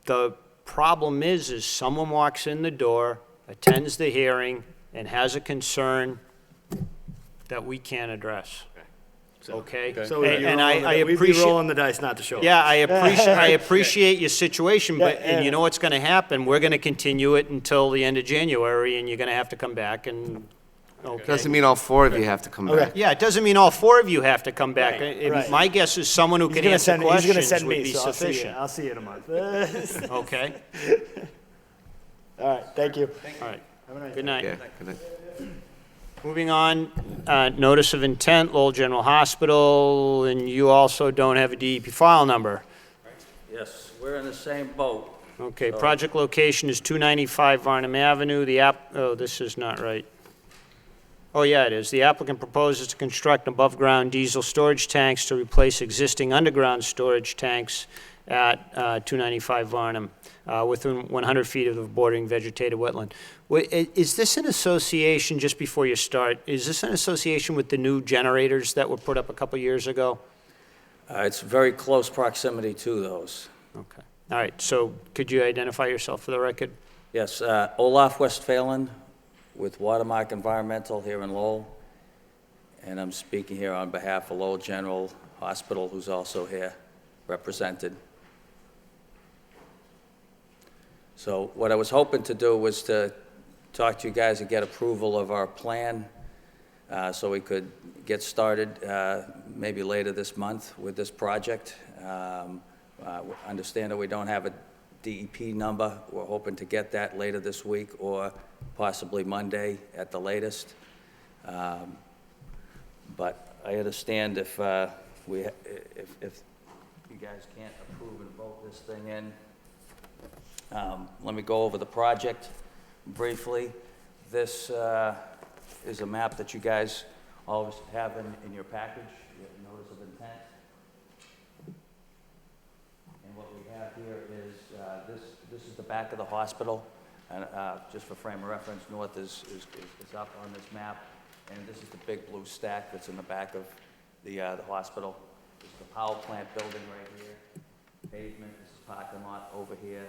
The problem is someone walks in the door, attends the hearing, and has a concern that we can't address. Okay? So we'd be And rolling I we'd be appreciate. rolling the dice not to show up. Yeah, I appreciate your situation, but, Yeah, and you yeah. know what's gonna happen? We're gonna continue it until the end of January, and you're gonna have to come back and, okay. Doesn't mean all four of you have to come back. Yeah, it doesn't mean all four of you have to come back. right. My guess is someone who He's can gonna answer send, he's gonna questions send would me, be so sufficient. I'll see you in a month. Okay, All right, thank you. all right. Have a nice Good day. night. Yeah, good night. Moving on, notice of intent, Lowell General Hospital, and you also don't have a DEP file number. Yes, we're in the same boat. Okay, So- project location is 295 Varnum Avenue. Oh, this is not right. Oh, yeah, it is. The applicant proposes to construct above-ground diesel storage tanks to replace existing underground storage tanks at 295 Varnum, within 100 feet of the bordering vegetated wetland. Is this an association, just before you start, is this an association with the new generators that were put up a couple years ago? It's very close proximity to those. Okay. All right, so could you identify yourself for the record? Yes, Olaf Westphalen with Watermark Environmental here in Lowell. And I'm speaking here on behalf of Lowell General Hospital, who's also here represented. So what I was hoping to do was to talk to you guys and get approval of our plan so we could get started maybe later this month with this project. Understand that we don't have a DEP number. We're hoping to get that later this week or possibly Monday at the latest. But I understand if you guys can't approve and vote this thing in. Let me go over the project briefly. This is a map that you guys always have in your package, your notice of intent. And what we have here is, this is the back of the hospital. And just for frame of reference, north is up on this map. And this is the big blue stack that's in the back of the hospital. This is the power plant building right here. Pavement, this is parking lot over here.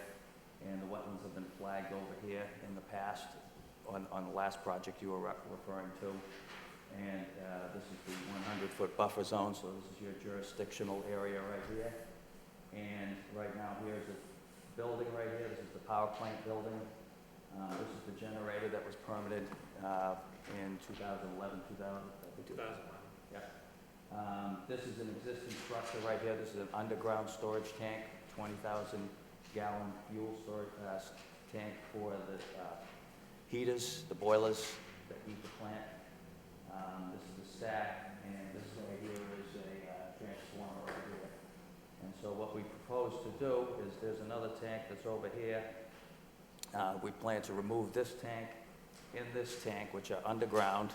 And the wetlands have been flagged over here in the past on the last project you were referring to. And this is the 100-foot buffer zone, so this is your jurisdictional area right here. And right now, here's a building right here. This is the power plant building. This is the generator that was permitted in 2011, 2001. Yeah. This is an existing structure right here. This is an underground storage tank, 20,000-gallon fuel storage tank for the heaters, the boilers that heat the plant. This is the stack, and this right here is a transformer right here. And so what we propose to do is there's another tank that's over here. We plan to remove this tank in this tank, which are underground,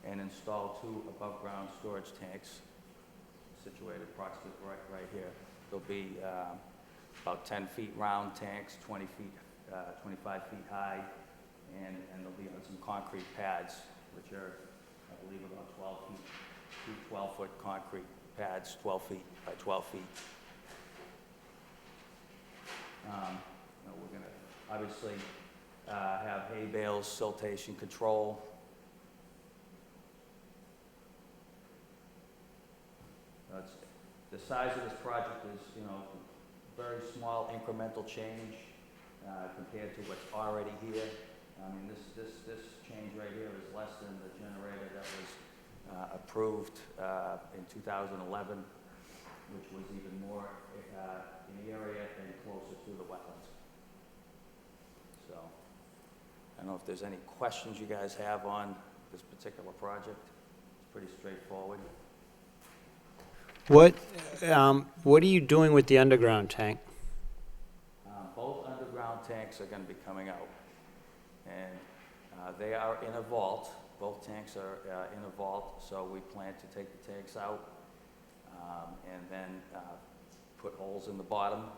and install 2 above-ground storage tanks situated approximately right here. They'll be about 10 feet round tanks, 25 feet high, and they'll be on some concrete pads, which are, I believe, about 12 feet, 2 12-foot concrete pads, 12 feet by 12 feet. We're going to obviously have hay bales, siltation control. The size of this project is, very small incremental change compared to what's already here. I mean, this change right here is less than the generator that was approved in 2011, which was even more in area and closer to the wetlands. So, I don't know if there's any questions you guys have on this particular project. It's pretty straightforward. What are you doing with the underground tank? Both underground tanks are going to be coming out, and they are in a vault. Both tanks are in a vault, so we plan to take the tanks out and then put holes in the bottom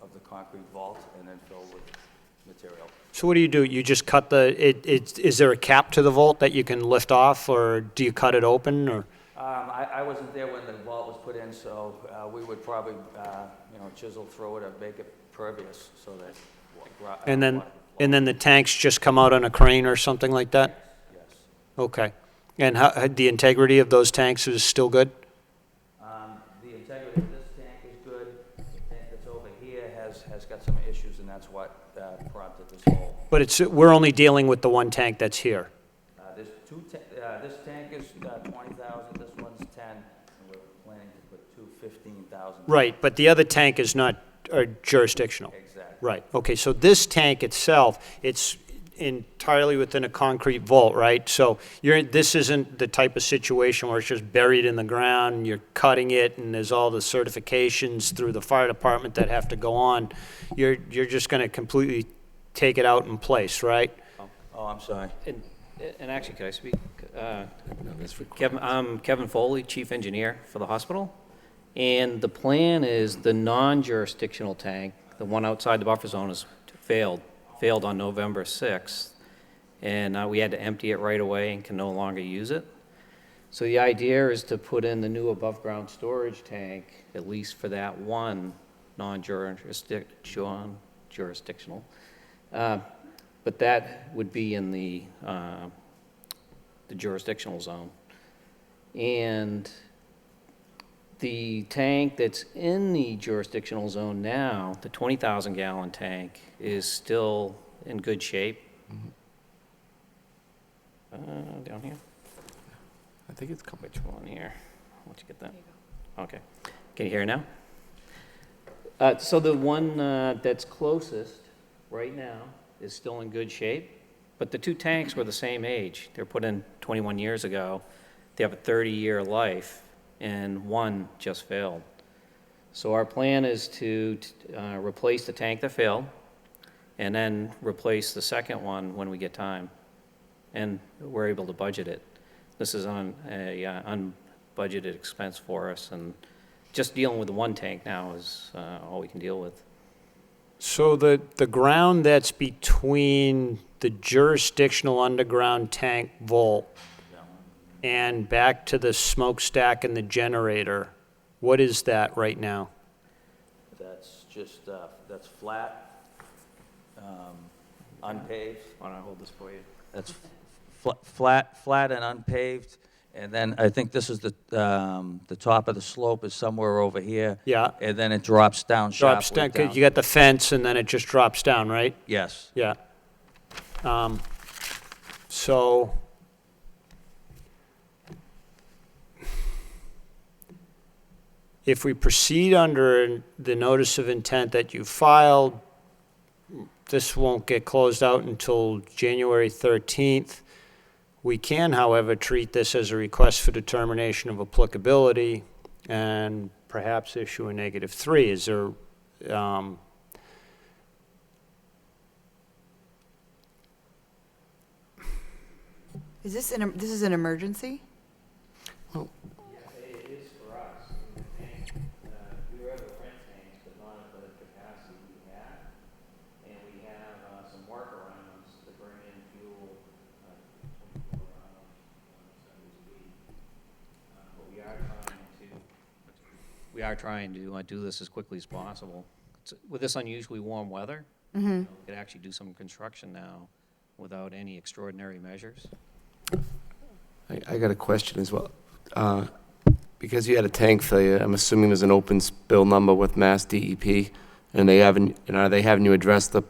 of the concrete vault and then fill with material. So what do? You just cut is there a cap to the vault that you can lift off, or do you cut it open, or? I wasn't there when the vault was put in, so we would probably, chisel through it or make it pervious so that. And then the tanks just come out on a crane or something like that? Yes. Okay. And how, the integrity of those tanks is still good? The integrity of this tank is good. The tank that's over here has got some issues, and that's what prompted this whole. But we're only dealing with the one tank that's here. There's this tank is 20,000, this one's 10, and we're planning to put two 15,000. Right, but the other tank is not jurisdictional. Exactly. Right, okay, so this tank itself, it's entirely within a concrete vault, right? So this isn't the type of situation where it's just buried in the ground, you're cutting it, and there's all the certifications through the fire department that have to go on. You're just gonna completely take it out in place, right? Oh, I'm sorry. And actually, could I speak? I'm Kevin Foley, Chief Engineer for the hospital. And the plan is the non-jurisdictional tank, the one outside the buffer zone, is failed on November 6th. And we had to empty it right away and can no longer use it. So the idea is to put in the new above-ground storage tank, at least for that one non-jurisdictional. But that would be in the jurisdictional zone. And the tank that's in the jurisdictional zone now, the 20,000 gallon tank, is still in good shape. Down here? I think it's Which one here? Once you get that. Okay. Can you hear now? So the one that's closest right now is still in good shape, but the two tanks were the same age. They were put in 21 years ago. They have a 30-year life, and one just failed. So our plan is to replace the tank that failed, and then replace the second one when we get time. And we're able to budget it. This is on a unbudgeted expense for us, and just dealing with the one tank now is all we can deal with. So the ground that's between the jurisdictional underground tank vault and back to the smokestack and the generator, what is that right now? That's just, that's flat, unpaved. Why don't I hold this for you? That's flat and unpaved. And then I think this is the top of the slope is somewhere over here. Yeah. And then it drops down Drops sharply down, 'cause you got the fence and then it just drops down, right? Yes. Yeah. So if we proceed under the notice of intent that you filed, this won't get closed out until January 13th. We can, however, treat this as a request for determination of applicability and perhaps issue a -3. Is there, Is this this is an emergency? It is for us. We were able to rent tanks, but not at the capacity we had. And we have some workarounds to bring in fuel 24 hours, 7 days a week. But we are trying to do this as quickly as possible. With this unusually warm weather, we could actually do some construction now without any extraordinary measures. I got a question as well. Because you had a tank failure, I'm assuming there's an open spill number with Mass DEP, and are they having you address the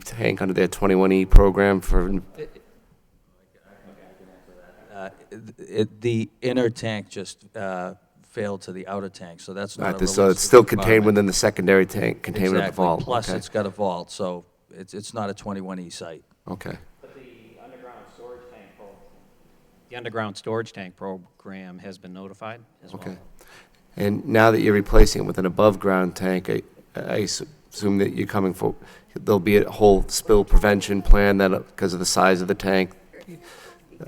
tank under their 21E program for? The inner tank just failed to the outer tank, so that's not a So it's realistic still contained requirement. within the secondary tank, containment of the Exactly. vault? Plus, Okay. it's got a vault, so it's not a 21E site. Okay. But the underground storage tank program has been notified as well. Okay. And now that you're replacing it with an above-ground tank, I assume that you're coming for, there'll be a whole spill prevention plan that, because of the size of the tank?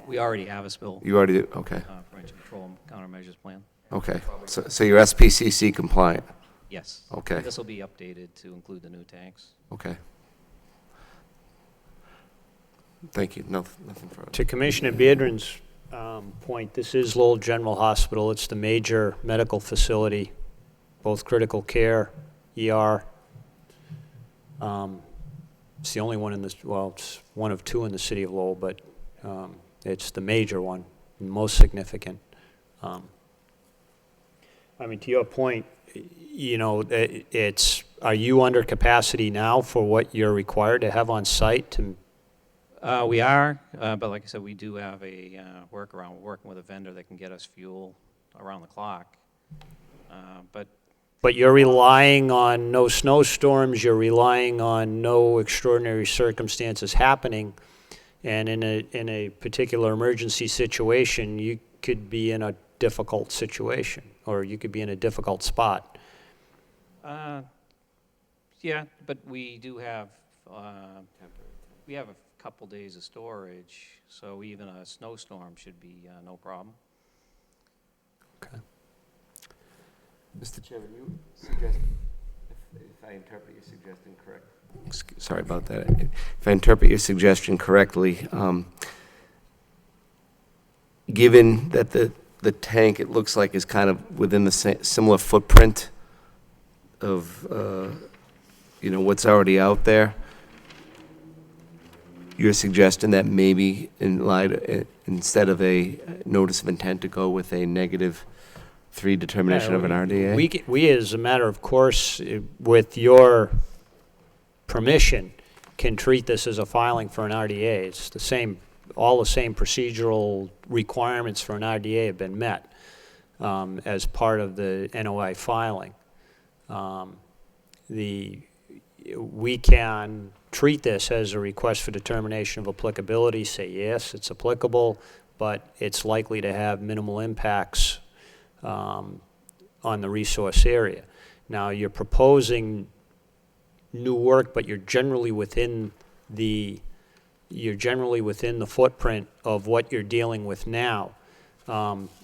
We already have a spill. You already do? Okay. Prevention control and countermeasures plan. Okay. So you're SPCC compliant? Yes. Okay. This will be updated to include the new tanks. Okay. Thank you. Nothing further. To Commissioner Beardron's point, this is Lowell General Hospital. It's the major medical facility, both critical care, ER. It's the only one in this, well, it's one of two in the city of Lowell, but it's the major one, and most significant. I mean, to your point, you know, are you under capacity now for what you're required to have on site to? We are, but like I said, we do have a workaround. We're working with a vendor that can get us fuel around the clock. But you're relying on no snowstorms, you're relying on no extraordinary circumstances happening, and in a particular emergency situation, you could be in a difficult situation, or you could be in a difficult spot. Yeah, but we do have, we have a couple days of storage, so even a snowstorm should be no problem. Okay. Mr. Chairman, you suggest, if I interpret your suggestion correct, sorry about that. If I interpret your suggestion correctly, given that the tank, it looks like, is kind of within the similar footprint of, you know, what's already out there, you're suggesting that maybe in light, instead of a notice of intent, to go with a -3 determination of an RDA? We, as a matter of course, with your permission, can treat this as a filing for an RDA. It's the same, all the same procedural requirements for an RDA have been met as part of the NOI filing. We can treat this as a request for determination of applicability, say yes, it's applicable, but it's likely to have minimal impacts on the resource area. Now, you're proposing new work, but you're generally within the footprint of what you're dealing with now.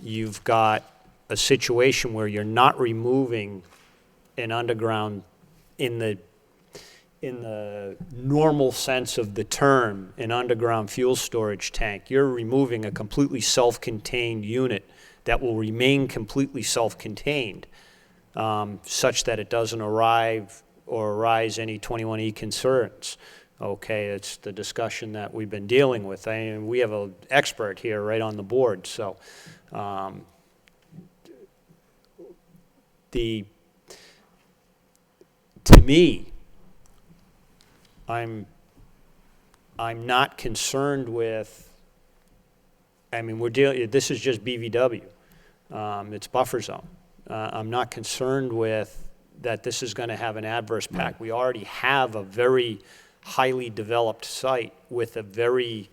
You've got a situation where you're not removing an underground in the normal sense of the term, an underground fuel storage tank. You're removing a completely self-contained unit that will remain completely self-contained, such that it doesn't arise any 21E concerns. Okay, it's the discussion that we've been dealing with. We have an expert here right on the board, so to me, I'm not concerned with, I mean, this is just BVW. It's buffer zone. I'm not concerned with that this is going to have an adverse impact. We already have a very highly developed site with a very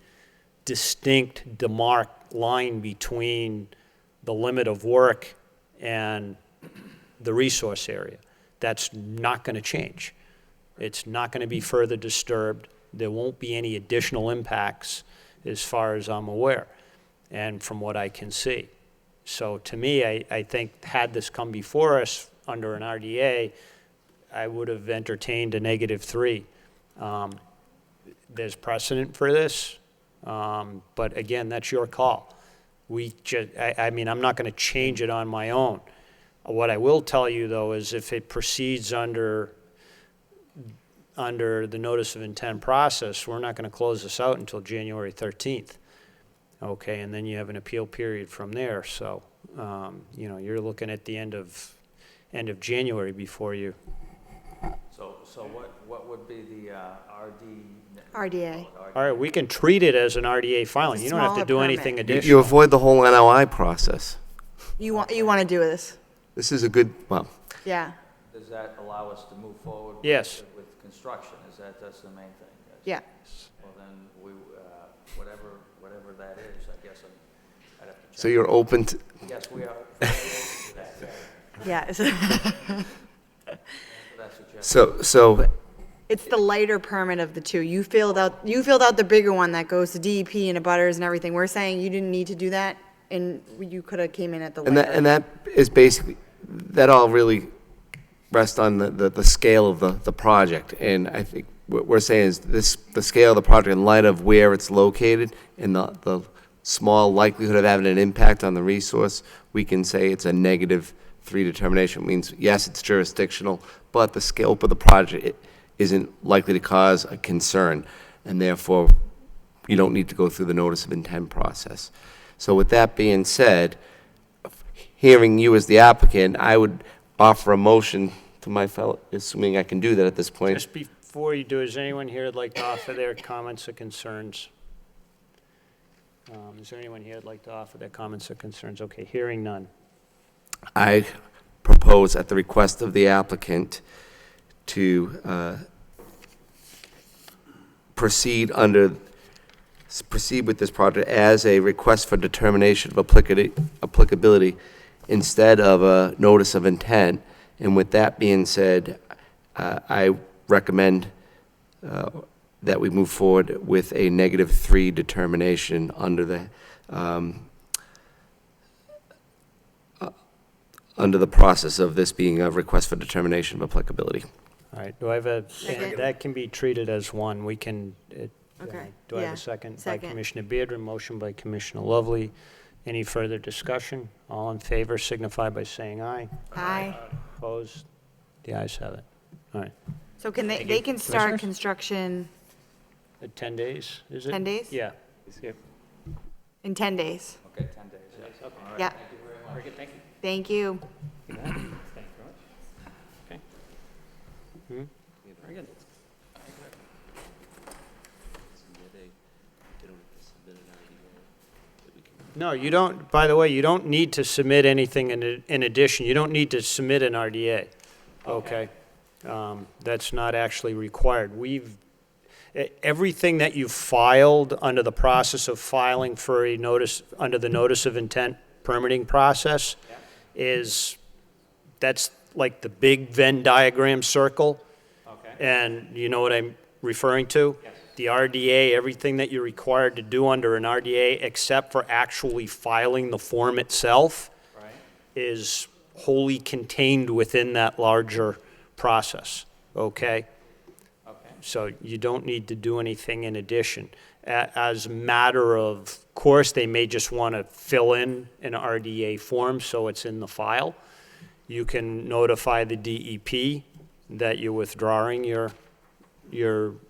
distinct demarked line between the limit of work and the resource area. That's not going to change. It's not going to be further disturbed. There won't be any additional impacts as far as I'm aware and from what I can see. So to me, I think had this come before us under an RDA, I would have entertained a -3. There's precedent for this, but again, that's your call. I mean, I'm not going to change it on my own. What I will tell you, though, is if it proceeds under the notice of intent process, we're not going to close this out until January 13th. Okay, and then you have an appeal period from there. So, you know, you're looking at the end of January before you. So what would be the RDA. All right, we can treat it as an RDA filing. You don't have to do anything additional. You avoid the whole NOI process. You want to do this? This is a good, well, Yeah. Does that allow us to move forward? Yes. With construction? That's the main thing? Yeah. Well, then whatever that is, I guess I'd have to check. so you're open to, Yes, we are. Yeah. so It's the lighter permit of the two. You filled out the bigger one that goes to DEP and abutters and everything. We're saying you didn't need to do that, and you could have came in at the lighter. and that is basically, that all really rest on the scale of the project. And I think what we're saying is the scale of the project in light of where it's located and the small likelihood of having an impact on the resource, we can say it's a -3 determination. It means, yes, it's jurisdictional, but the scope of the project isn't likely to cause a concern, and therefore, you don't need to go through the notice of intent process. So with that being said, hearing you as the applicant, I would offer a motion to my fellow, assuming I can do that at this point. Just before you do, is anyone here that'd like to offer their comments or concerns? Is there anyone here that'd like to offer their comments or concerns? Okay, hearing none. I propose, at the request of the applicant, to proceed with this project as a request for determination of applicability instead of a notice of intent. And with that being said, I recommend that we move forward with a -3 determination under the process of this being a request for determination of applicability. All right, do I have and that can be treated as one. We can, Okay. do I have Yeah. a second? By Second. Commissioner Beardron, motion by Commissioner Lovely. Any further discussion? All in favor signify by saying aye. Aye. Opposed? The ayes have it. All right. So can they, Thank they you. can start Commissioners? construction 10 days, is it? 10 days? Yeah. in 10 days? Okay, 10 days. Yeah. Very good, thank you. Thank you. Thank you very much. Okay. Very good. No, you don't, by the way, you don't need to submit anything in addition. You don't need to submit an RDA, okay? That's not actually required. Everything that you've filed under the process of filing for a notice, under the notice of intent permitting process that's like the big Venn diagram circle. Okay. And you know what I'm referring to? Yes. The RDA, everything that you're required to do under an RDA, except for actually filing the form itself, Right. is wholly contained within that larger process, okay? Okay. So you don't need to do anything in addition. As a matter of course, they may just want to fill in an RDA form so it's in the file. You can notify the DEP that you're withdrawing your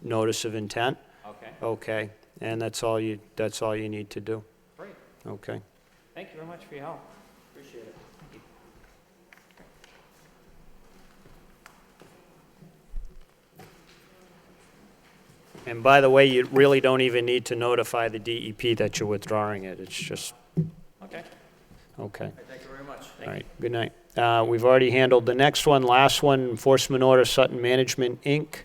notice of intent. Okay. Okay, and that's all you need to do. Great. Okay. Thank you very much for your help. Appreciate it. And by the way, you really don't even need to notify the DEP that you're withdrawing it. It's just, Okay. okay. Thank you very much. All right, good night. We've already handled the next one. Last one, enforcement order, Sutton Management, Inc.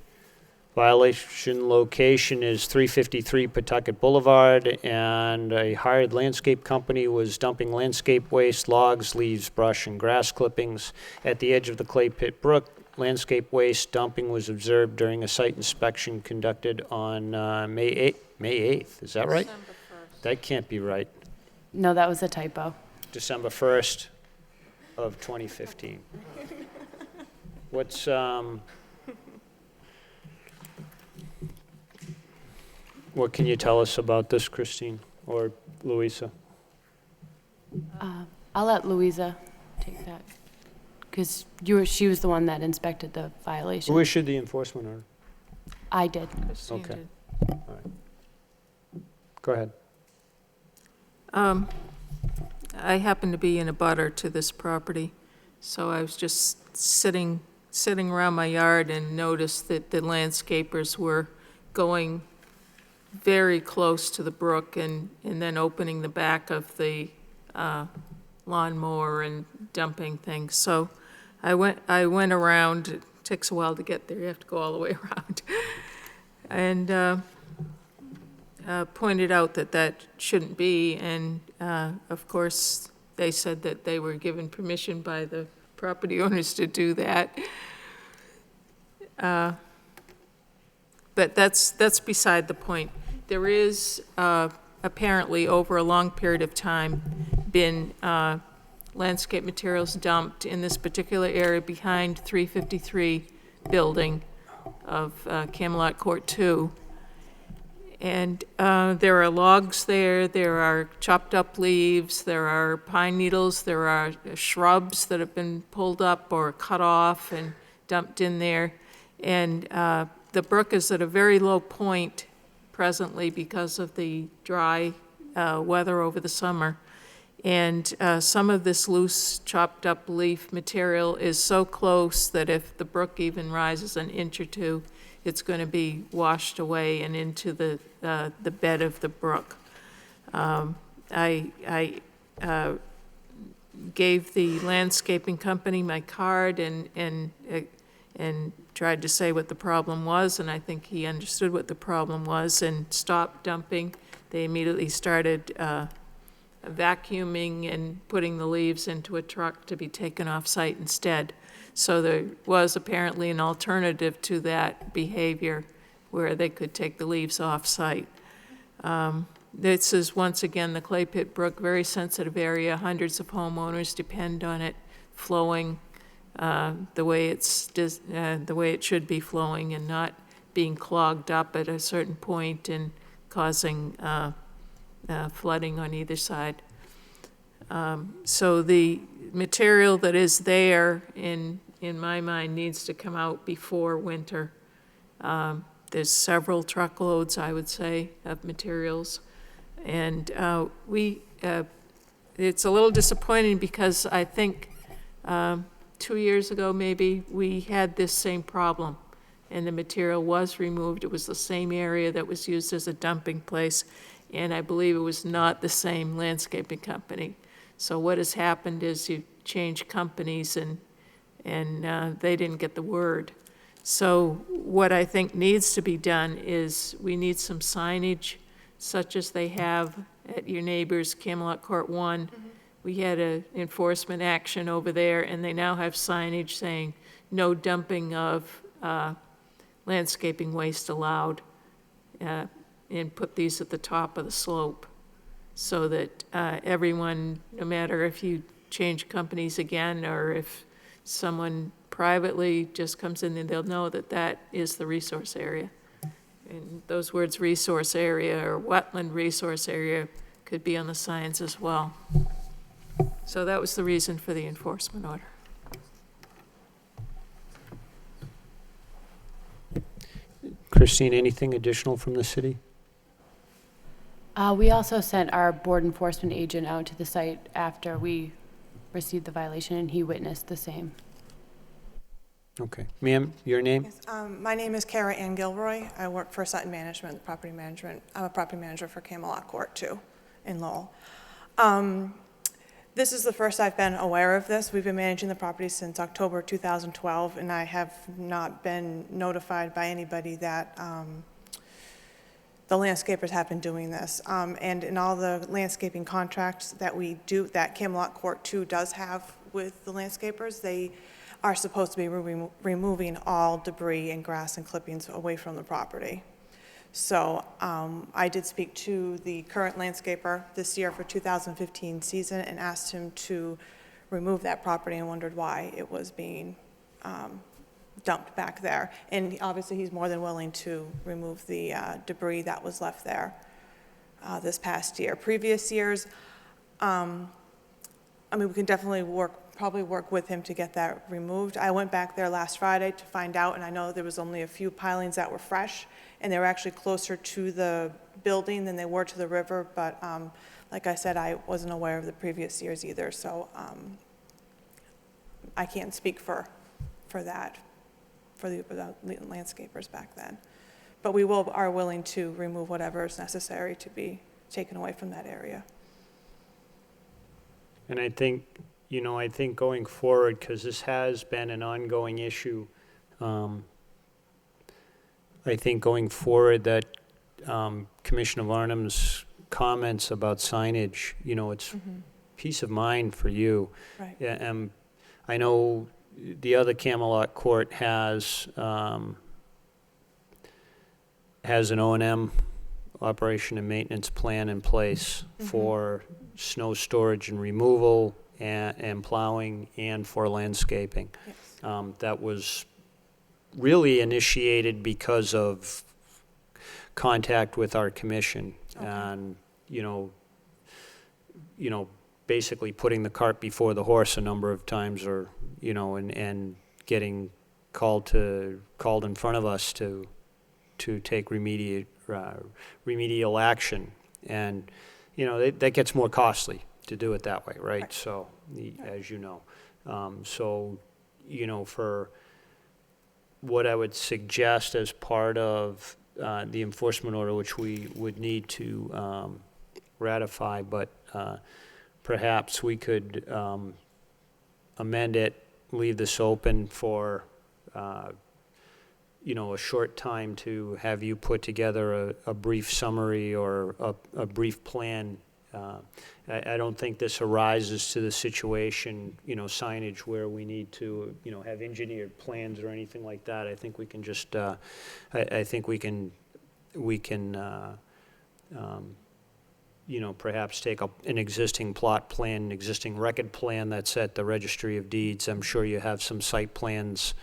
Violation location is 353 Pawtucket Boulevard, and a hired landscape company was dumping landscape waste, logs, leaves, brush, and grass clippings at the edge of the Clay Pit Brook. Landscape waste dumping was observed during a site inspection conducted on May 8th. Is that right? December 1st. That can't be right. No, that was a typo. December 1st of 2015. What's, what can you tell us about this, Christine or Louisa? I'll let Louisa take that, because she was the one that inspected the violation. Who issued the enforcement order? I did. Christine Okay. did. All right. Go ahead. I happen to be in a butter to this property, so I was just sitting around my yard and noticed that the landscapers were going very close to the brook and then opening the back of the lawnmower and dumping things. So I went around. It takes a while to get there. You have to go all the way around. And pointed out that shouldn't be, and of course, they said that they were given permission by the property owners to do that. But that's beside the point. There is apparently, over a long period of time, been landscape materials dumped in this particular area behind 353 building of Camelot Court 2. And there are logs there, there are chopped up leaves, there are pine needles, there are shrubs that have been pulled up or cut off and dumped in there. And the brook is at a very low point presently because of the dry weather over the summer. And some of this loose chopped up leaf material is so close that if the brook even rises an inch or two, it's going to be washed away and into the bed of the brook. I gave the landscaping company my card and tried to say what the problem was, and I think he understood what the problem was and stopped dumping. They immediately started vacuuming and putting the leaves into a truck to be taken off-site instead. So there was apparently an alternative to that behavior where they could take the leaves off-site. This is, once again, the Clay Pit Brook, very sensitive area. Hundreds of homeowners depend on it flowing the way it should be flowing and not being clogged up at a certain point and causing flooding on either side. So the material that is there, in my mind, needs to come out before winter. There's several truckloads, I would say, of materials. And it's a little disappointing because I think 2 years ago, maybe, we had this same problem. And the material was removed. It was the same area that was used as a dumping place. And I believe it was not the same landscaping company. So what has happened is you change companies and they didn't get the word. So what I think needs to be done is we need some signage such as they have at your neighbor's Camelot Court 1. We had an enforcement action over there, and they now have signage saying no dumping of landscaping waste allowed, and put these at the top of the slope so that everyone, no matter if you change companies again or if someone privately just comes in, and they'll know that that is the resource area. And those words, resource area or wetland resource area, could be on the signs as well. So that was the reason for the enforcement order. Christine, anything additional from the city? We also sent our board enforcement agent out to the site after we received the violation, and he witnessed the same. Okay. Ma'am, your name? Yes, my name is Kara Ann Gilroy. I work for Sutton Management, property management. I'm a property manager for Camelot Court 2 in Lowell. This is the first I've been aware of this. We've been managing the property since October 2012, and I have not been notified by anybody that the landscapers have been doing this. And in all the landscaping contracts that we do, that Camelot Court 2 does have with the landscapers, they are supposed to be removing all debris and grass and clippings away from the property. So I did speak to the current landscaper this year for 2015 season and asked him to remove that property and wondered why it was being dumped back there. And obviously he's more than willing to remove the debris that was left there this past year. Previous years, I mean, we can definitely probably work with him to get that removed. I went back there last Friday to find out, and I know there was only a few pilings that were fresh, and they were actually closer to the building than they were to the river, but like I said, I wasn't aware of the previous years either, so I can't speak for that, for the landscapers back then. But we are willing to remove whatever is necessary to be taken away from that area. And I think, I think going forward, because this has been an ongoing issue, I think going forward that Commissioner Varnum's comments about signage, it's peace of mind for you. Right. Yeah, I know the other Camelot Court has an O&M operation and maintenance plan in place for snow storage and removal and plowing and for landscaping. That was really initiated because of contact with our commission and, basically putting the cart before the horse a number of times, or, and getting called in front of us to take remedial action. And, that gets more costly to do it that way, right? So, as you know. For what I would suggest as part of the enforcement order, which we would need to ratify, but perhaps we could amend it, leave this open for, a short time to have you put together a brief summary or a brief plan. I don't think this arises to the situation, signage where we need to, have engineered plans or anything like that. I think we can just, I think we can, perhaps take an existing plot plan, an existing record plan that's at the Registry of Deeds. I'm sure you have some site plans,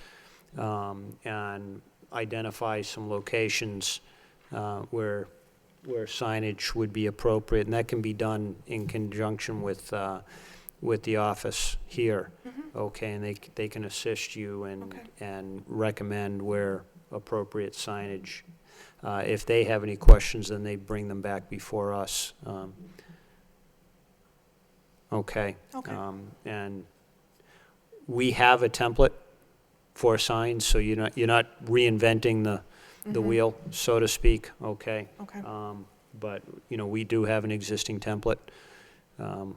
and identify some locations where signage would be appropriate, and that can be done in conjunction with the office here. Okay, and they can assist you and recommend where appropriate signage. If they have any questions, then they bring them back before us. Okay. And we have a template for signs, so you're not reinventing the wheel, so to speak. Okay. But we do have an existing template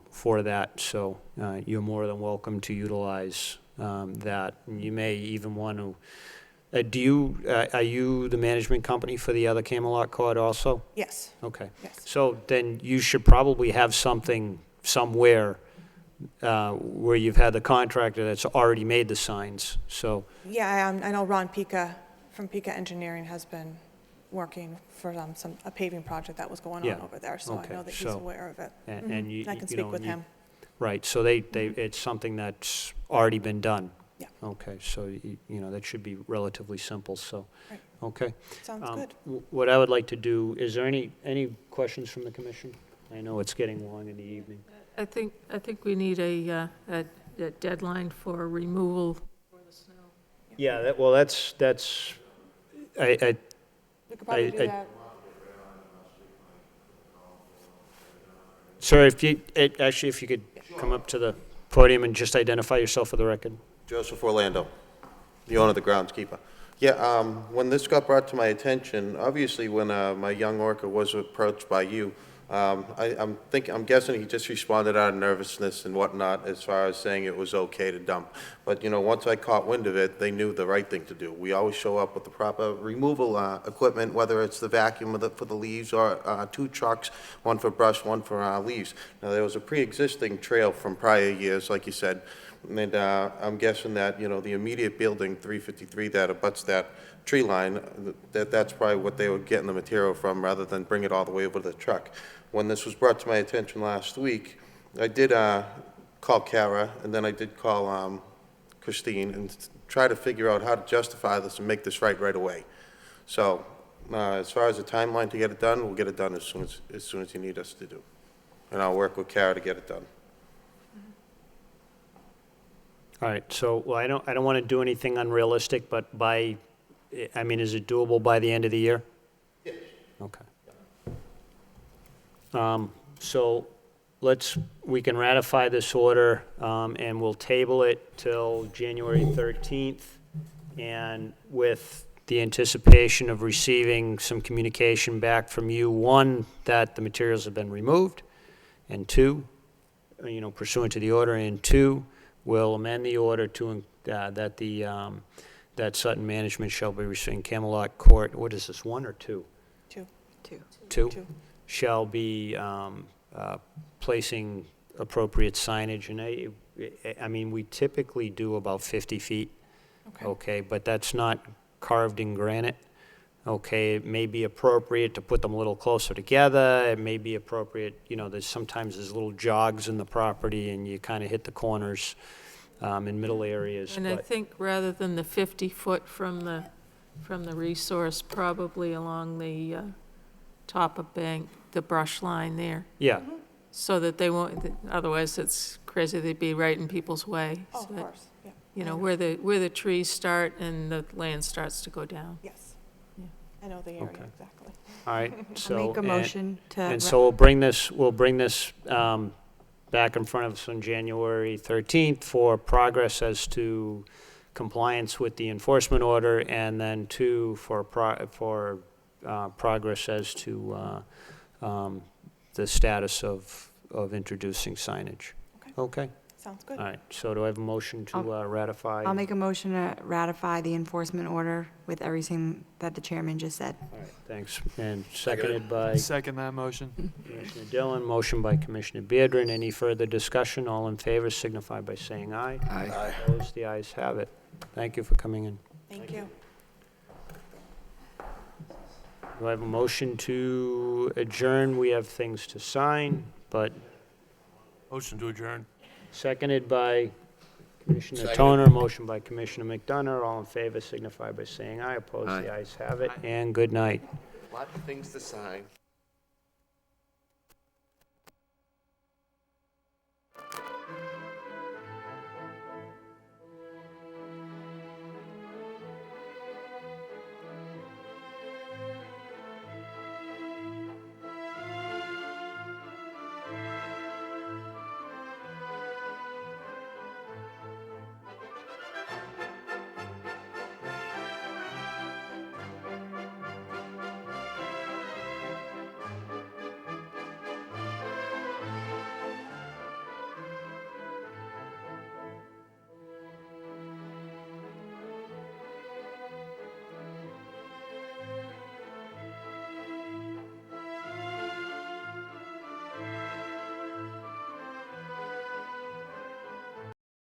for that, so you're more than welcome to utilize that. And you may even want to. Are you the management company for the other Camelot Court also? Yes. Okay. Yes. So then you should probably have something somewhere where you've had the contractor that's already made the signs. So. Yeah, I know Ron Pica from Pica Engineering has been working for a paving project that was going on over there, so I know that he's aware of it. And I can speak with him. Right, so it's something that's already been done. Yeah. Okay, so, that should be relatively simple, so. Right. Okay. Sounds good. What I would like to do, is there any questions from the commission? I know it's getting long in the evening. I think we need a deadline for removal for the snow. Yeah, that's, We could probably do that. Sir, if you could come up to the podium and just identify yourself for the record. Joseph Orlando, the owner of the groundskeeper. Yeah, when this got brought to my attention, obviously when my young worker was approached by you, I'm guessing he just responded out of nervousness and whatnot as far as saying it was okay to dump. But, once I caught wind of it, they knew the right thing to do. We always show up with the proper removal equipment, whether it's the vacuum for the leaves or 2 trucks, one for brush, one for leaves. Now, there was a pre-existing trail from prior years, like you said, and I'm guessing that, the immediate building, 353, that abuts that tree line, that's probably what they were getting the material from rather than bring it all the way over to the truck. When this was brought to my attention last week, I did call Kara, and then I did call Christine and try to figure out how to justify this and make this right away. So as far as the timeline to get it done, we'll get it done as soon as you need us to do. And I'll work with Kara to get it done. All right, so, I don't want to do anything unrealistic, but is it doable by the end of the year? Yes. Okay. So we can ratify this order, and we'll table it till January 13th, and with the anticipation of receiving some communication back from you, 1, that the materials have been removed, and 2, pursuant to the order, and 2, we'll amend the order to, that Sutton Management shall be receiving Camelot Court, what is this, 1 or 2? 2. 2? Shall be placing appropriate signage, and we typically do about 50 feet. Okay, but that's not carved in granite. okay, it may be appropriate to put them a little closer together, it may be appropriate, there's little jogs in the property, and you kind of hit the corners in middle areas. And I but- think rather than the 50-foot from the resource, probably along the top of bank, the brush line there, Yeah, so that they won't, otherwise it's crazy, they'd be right in people's way. Oh, of So that, course, yeah. You know, where the trees start and the land starts to go down. Yes. Yeah. I know the area Okay. exactly. all right, so. I'll make a and- motion to. And so we'll bring this back in front of us on January 13th for progress as to compliance with the enforcement order, and then two, for progress as to the status of introducing signage. Okay? Sounds good. All right, so do I have a motion to ratify? I'll make a motion to ratify the enforcement order with everything that the chairman just said. All right, thanks. And seconded by Second that motion. Commissioner Dillon, motion by Commissioner Beardron. Any further discussion? All in favor signify by saying aye. Aye. Opposed? The ayes have it. Thank you for coming in. Thank you. Do I have a motion to adjourn? We have things to sign, but Motion to adjourn. seconded by Commissioner Second. Toner, motion by Commissioner McDonough. All in favor signify by saying aye. Opposed? Aye. The ayes have it. And good night. Lot of things to sign.